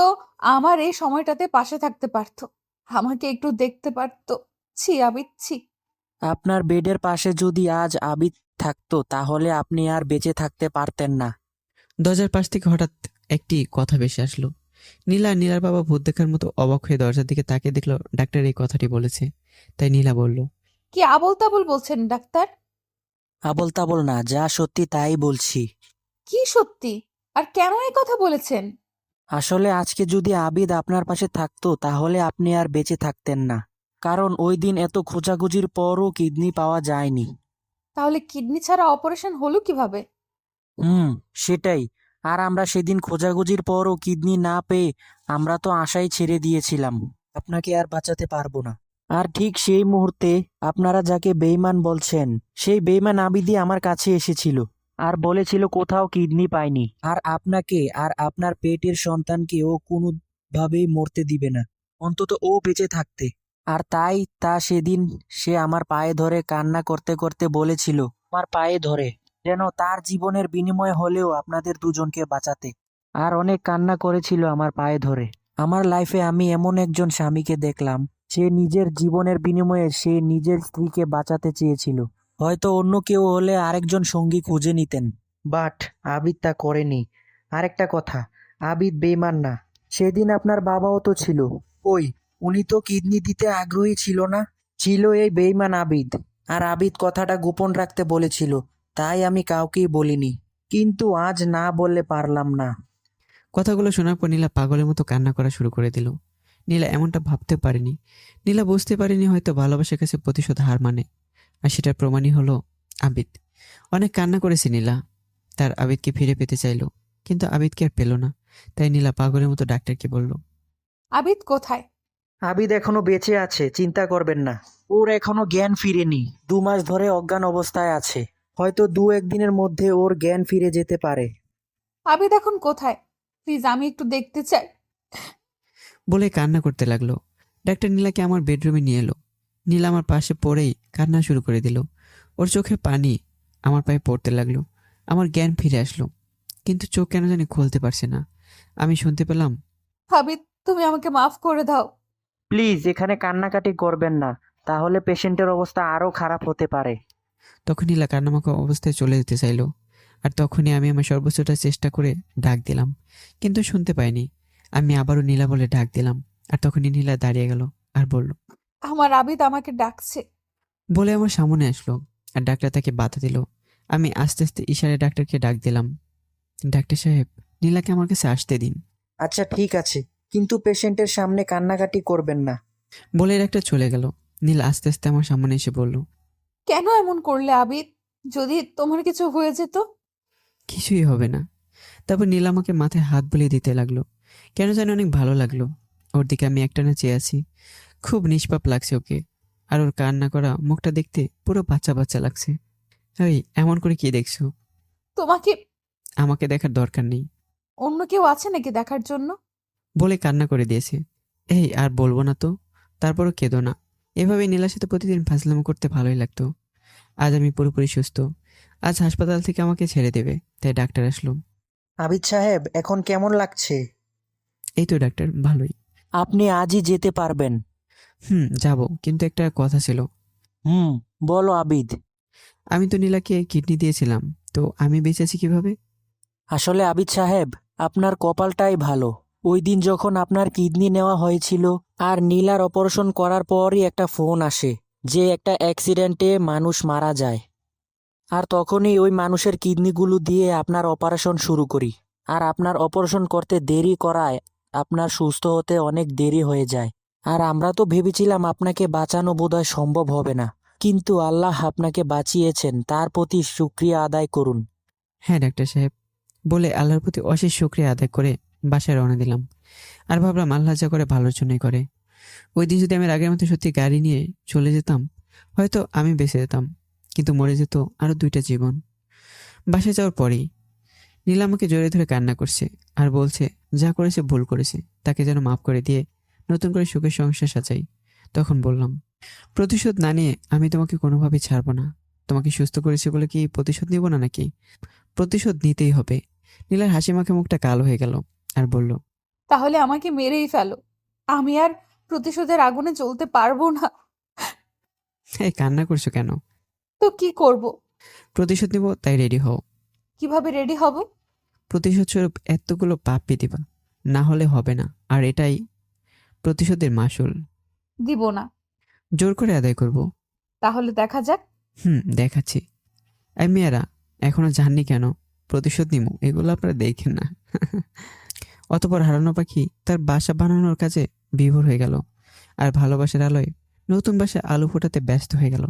আমার এই সময়টাতে পাশে থাকতে পারতো, আমাকে একটু দেখতে পারতো। ছি আবিদ, ছি। আপনার বেডের পাশে যদি আজ আবিদ থাকতো তাহলে আপনি আর বেঁচে থাকতে পারতেন না। দরজার পাশ থেকে হঠাৎ একটি কথা ভেসে আসলো। নীলা আর নীলার বাবা ভূত দেখার মতো অবাক হয়ে দরজার দিকে তাকিয়ে দেখলো ডাক্তার এই কথাটি বলেছে। তাই নীলা বলল, কি আবোল তাবোল বলছেন ডাক্তার? আবল তাবল না, যা সত্যি তাই বলছি। কি সত্যি? আর কেন এই কথা বলেছেন? আসলে আজকে যদি আবিদ আপনার পাশে থাকতো তাহলে আপনি আর বেঁচে থাকতেন না। কারণ ওই দিন এত খোঁজাখুঁজির পরও কিডনি পাওয়া যায়নি। তাহলে কিডনি ছাড়া অপারেশন হলো কিভাবে? সেটাই। আর আমরা সেদিন খোঁজাখুঁজির পরও কিডনি না পেয়ে আমরা তো আশাই ছেড়ে দিয়েছিলাম, আপনাকে আর বাঁচাতে পারবো না। আর ঠিক সেই মুহূর্তে আপনারা যাকে বেইমান বলছেন, সেই বেইমান আবিদি আমার কাছে এসেছিল আর বলেছিল কোথাও কিডনি পায়নি, আর আপনাকে আর আপনার পেটের সন্তানকে ও কোনোভাবেই মরতে দিবে না, অন্তত ও বেঁচে থাকতে। আর তাই সেদিন সে আমার পায়ে ধরে কান্না করতে করতে বলেছিল, আমার পায়ে ধরে, যেন তার জীবনের বিনিময় হলেও আপনাদের দুজনকে বাঁচাতে। আর অনেক কান্না করেছিল আমার পায়ে ধরে। আমার লাইফে আমি এমন একজন স্বামীকে দেখলাম, সে নিজের জীবনের বিনিময়ে সে নিজের স্ত্রীকে বাঁচাতে চেয়েছিল। হয়তো অন্য কেউ হলে আরেকজন সঙ্গী খুঁজে নিতেন, বাট আবিদ তা করেনি। আরেকটা কথা, আবিদ বেইমান না। সেদিন আপনার বাবাও তো ছিল, ওই উনি তো কিডনি দিতে আগ্রহী ছিল না, ছিল এই বেইমান আবিদ। আর আবিদ কথাটা গোপন রাখতে বলেছিল, তাই আমি কাউকেই বলিনি, কিন্তু আজ না বললে পারলাম না। কথাগুলো শোনার পর নীলা পাগলের মতো কান্না করা শুরু করে দিল। নীলা এমনটা ভাবতে পারেনি। নীলা বুঝতে পারেনি হয়তো ভালোবাসার কাছে প্রতিশোধ হার মানে, আর সেটার প্রমাণই হলো আবিদ। অনেক কান্না করেছে নীলা, তার আবিদকে ফিরে পেতে চাইলো, কিন্তু আবিদকে আর পেল না। তাই নীলা পাগলের মতো ডাক্তারকে বলল, আবিদ কোথায়? আবিদ এখনো বেঁচে আছে, চিন্তা করবেন না। ওর এখনো জ্ঞান ফিরেনি, 2 মাস ধরে অজ্ঞান অবস্থায় আছে। হয়তো 2-1 দিনের মধ্যে ওর জ্ঞান ফিরে যেতে পারে। আবিদ এখন কোথায়? প্লিজ আমি একটু দেখতে চাই। বলে কান্না করতে লাগলো। ডাক্তার নীলাকে আমার বেডরুমে নিয়ে এলো। নীলা আমার পাশে পড়েই কান্না শুরু করে দিল। ওর চোখে পানি আমার পায়ে পড়তে লাগলো। আমার জ্ঞান ফিরে আসলো, কিন্তু চোখ কেন জানি খুলতে পারছে না। আমি শুনতে পেলাম, আবিদ, তুমি আমাকে মাফ করে দাও। প্লিজ এখানে কান্নাকাটি করবেন না, তাহলে পেশেন্টের অবস্থা আরো খারাপ হতে পারে। তখন নীলা কান্নামাখা অবস্থায় চলে যেতে চাইলো। আর তখনই আমি আমার সর্বোচ্চটা চেষ্টা করে ডাক দিলাম, কিন্তু শুনতে পাইনি। আমি আবারও নীলা বলে ডাক দিলাম, আর তখনই নীলা দাঁড়িয়ে গেল আর বলল, আমার আবিদ আমাকে ডাকছে। বলে আমার সামনে আসলো। আর ডাক্তার তাকে বাধা দিল। আমি আস্তে আস্তে ইশারায় ডাক্তারকে ডাক দিলাম, ডাক্তার সাহেব, নীলাকে আমার কাছে আসতে দিন। আচ্ছা ঠিক আছে, কিন্তু পেশেন্টের সামনে কান্নাকাটি করবেন না। বলে ডাক্তার চলে গেল। নীলা আস্তে আস্তে আমার সামনে এসে বলল, কেন এমন করলে আবিদ? যদি তোমার কিছু হয়ে যেত? কিছুই হবে না। তারপর নীলা আমাকে মাথায় হাত বুলিয়ে দিতে লাগলো। কেন জানি অনেক ভালো লাগলো। ওর দিকে আমি একটানা চেয়ে আছি। খুব নিষ্পাপ লাগছে ওকে। আর ওর কান্না করা মুখটা দেখতে পুরো বাচ্চা বাচ্চা লাগছে। এই, এমন করে কি দেখছো? তোমাকে আমাকে দেখার দরকার নেই অন্য কেউ আছে নাকি দেখার জন্য? বলে কান্না করে দিয়েছে। এই, আর বলবো না তো। তারপরও কেঁদো না। এভাবে নীলার সাথে প্রতিদিন ফাজলামো করতে ভালোই লাগতো। আজ আমি পুরোপুরি সুস্থ। আজ হাসপাতাল থেকে আমাকে ছেড়ে দেবে, তাই ডাক্তার আসলো। আবিদ সাহেব, এখন কেমন লাগছে? এই তো ডাক্তার, ভালোই। আপনি আজই যেতে পারবেন। যাবো, কিন্তু একটা কথা ছিল। বলো আবিদ। আমি তো নীলাকে কিডনি দিয়েছিলাম, তো আমি বেঁচে আছি কিভাবে? আসলে আবিদ সাহেব, আপনার কপালটাই ভালো। ওই দিন যখন আপনার কিডনি নেওয়া হয়েছিল আর নীলার অপারেশন করার পরই একটা ফোন আসে যে একটা অ্যাক্সিডেন্টে মানুষ মারা যায়। আর তখনই ওই মানুষের কিডনিগুলো দিয়ে আপনার অপারেশন শুরু করি। আর আপনার অপারেশন করতে দেরি করায় আপনার সুস্থ হতে অনেক দেরি হয়ে যায়। আর আমরা তো ভেবেছিলাম আপনাকে বাঁচানো বোধহয় সম্ভব হবে না, কিন্তু আল্লাহ আপনাকে বাঁচিয়েছেন, তার প্রতি শুকরিয়া আদায় করুন। হ্যাঁ ডাক্তার সাহেব, বলে আল্লাহর প্রতি অশেষ শুকরিয়া আদায় করে বাসায় রওনা দিলাম। আর ভাবলাম আল্লাহ যা করে ভালোর জন্যই করে। ওই দিন যদি আমি আগের মতো সত্যি গাড়ি নিয়ে চলে যেতাম, হয়তো আমি বেঁচে যেতাম, কিন্তু মরে যেত আরো 2টা জীবন। বাসায় যাওয়ার পরেই নীলা আমাকে জড়িয়ে ধরে কান্না করছে আর বলছে যা করেছে ভুল করেছে, তাকে যেন মাফ করে দিয়ে নতুন করে সুখের সংসার সাজাই। তখন বললাম, প্রতিশোধ না নিয়ে আমি তোমাকে কোনোভাবেই ছাড়বো না। তোমাকে সুস্থ করেছি বলে কি প্রতিশোধ নিব না নাকি? প্রতিশোধ নিতেই হবে। নীলার হাসি মাখে মুখটা কালো হয়ে গেল আর বলল, তাহলে আমাকে মেরেই ফেলো। আমি আর প্রতিশোধের আগুনে জ্বলতে পারবো না। এই কান্না করছো কেন? তো কি করব? প্রতিশোধ নিব, তাই রেডি হও। কিভাবে রেডি হব? প্রতিশোধ স্বরূপ এতগুলো পাপ দিবা, না হলে হবে না। আর এটাই প্রতিশোধের মাসুল। দিব না। জোর করে আদায় করব। তাহলে দেখা যাক। দেখাচ্ছি। এই মেয়েরা এখনো জাননি কেন প্রতিশোধ নিব, এগুলো আপনারা দেখেন না। অতপর হারানো পাখি তার বাসা বানানোর কাজে বিভোর হয়ে গেল, আর ভালোবাসার আলোয় নতুন বাসায় আলো ফোটাতে ব্যস্ত হয়ে গেল।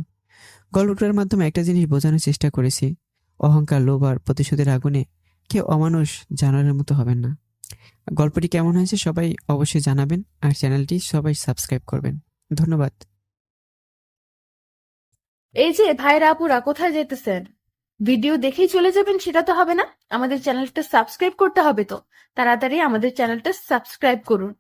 গল্পটার মাধ্যমে একটা জিনিস বোঝানোর চেষ্টা করেছি, অহংকার, লোভ আর প্রতিশোধের আগুনে কেউ অমানুষ জানোয়ারের মতো হবেন না। গল্পটি কেমন হয়েছে সবাই অবশ্যই জানাবেন, আর চ্যানেলটি সবাই সাবস্ক্রাইব করবেন। ধন্যবাদ। এই যে ভাইরা আপুরা, কোথায় যেতেছেন? ভিডিও দেখেই চলে যাবেন সেটা তো হবে না, আমাদের চ্যানেলটা সাবস্ক্রাইব করতে হবে। তো তাড়াতাড়ি আমাদের চ্যানেলটা সাবস্ক্রাইব করুন।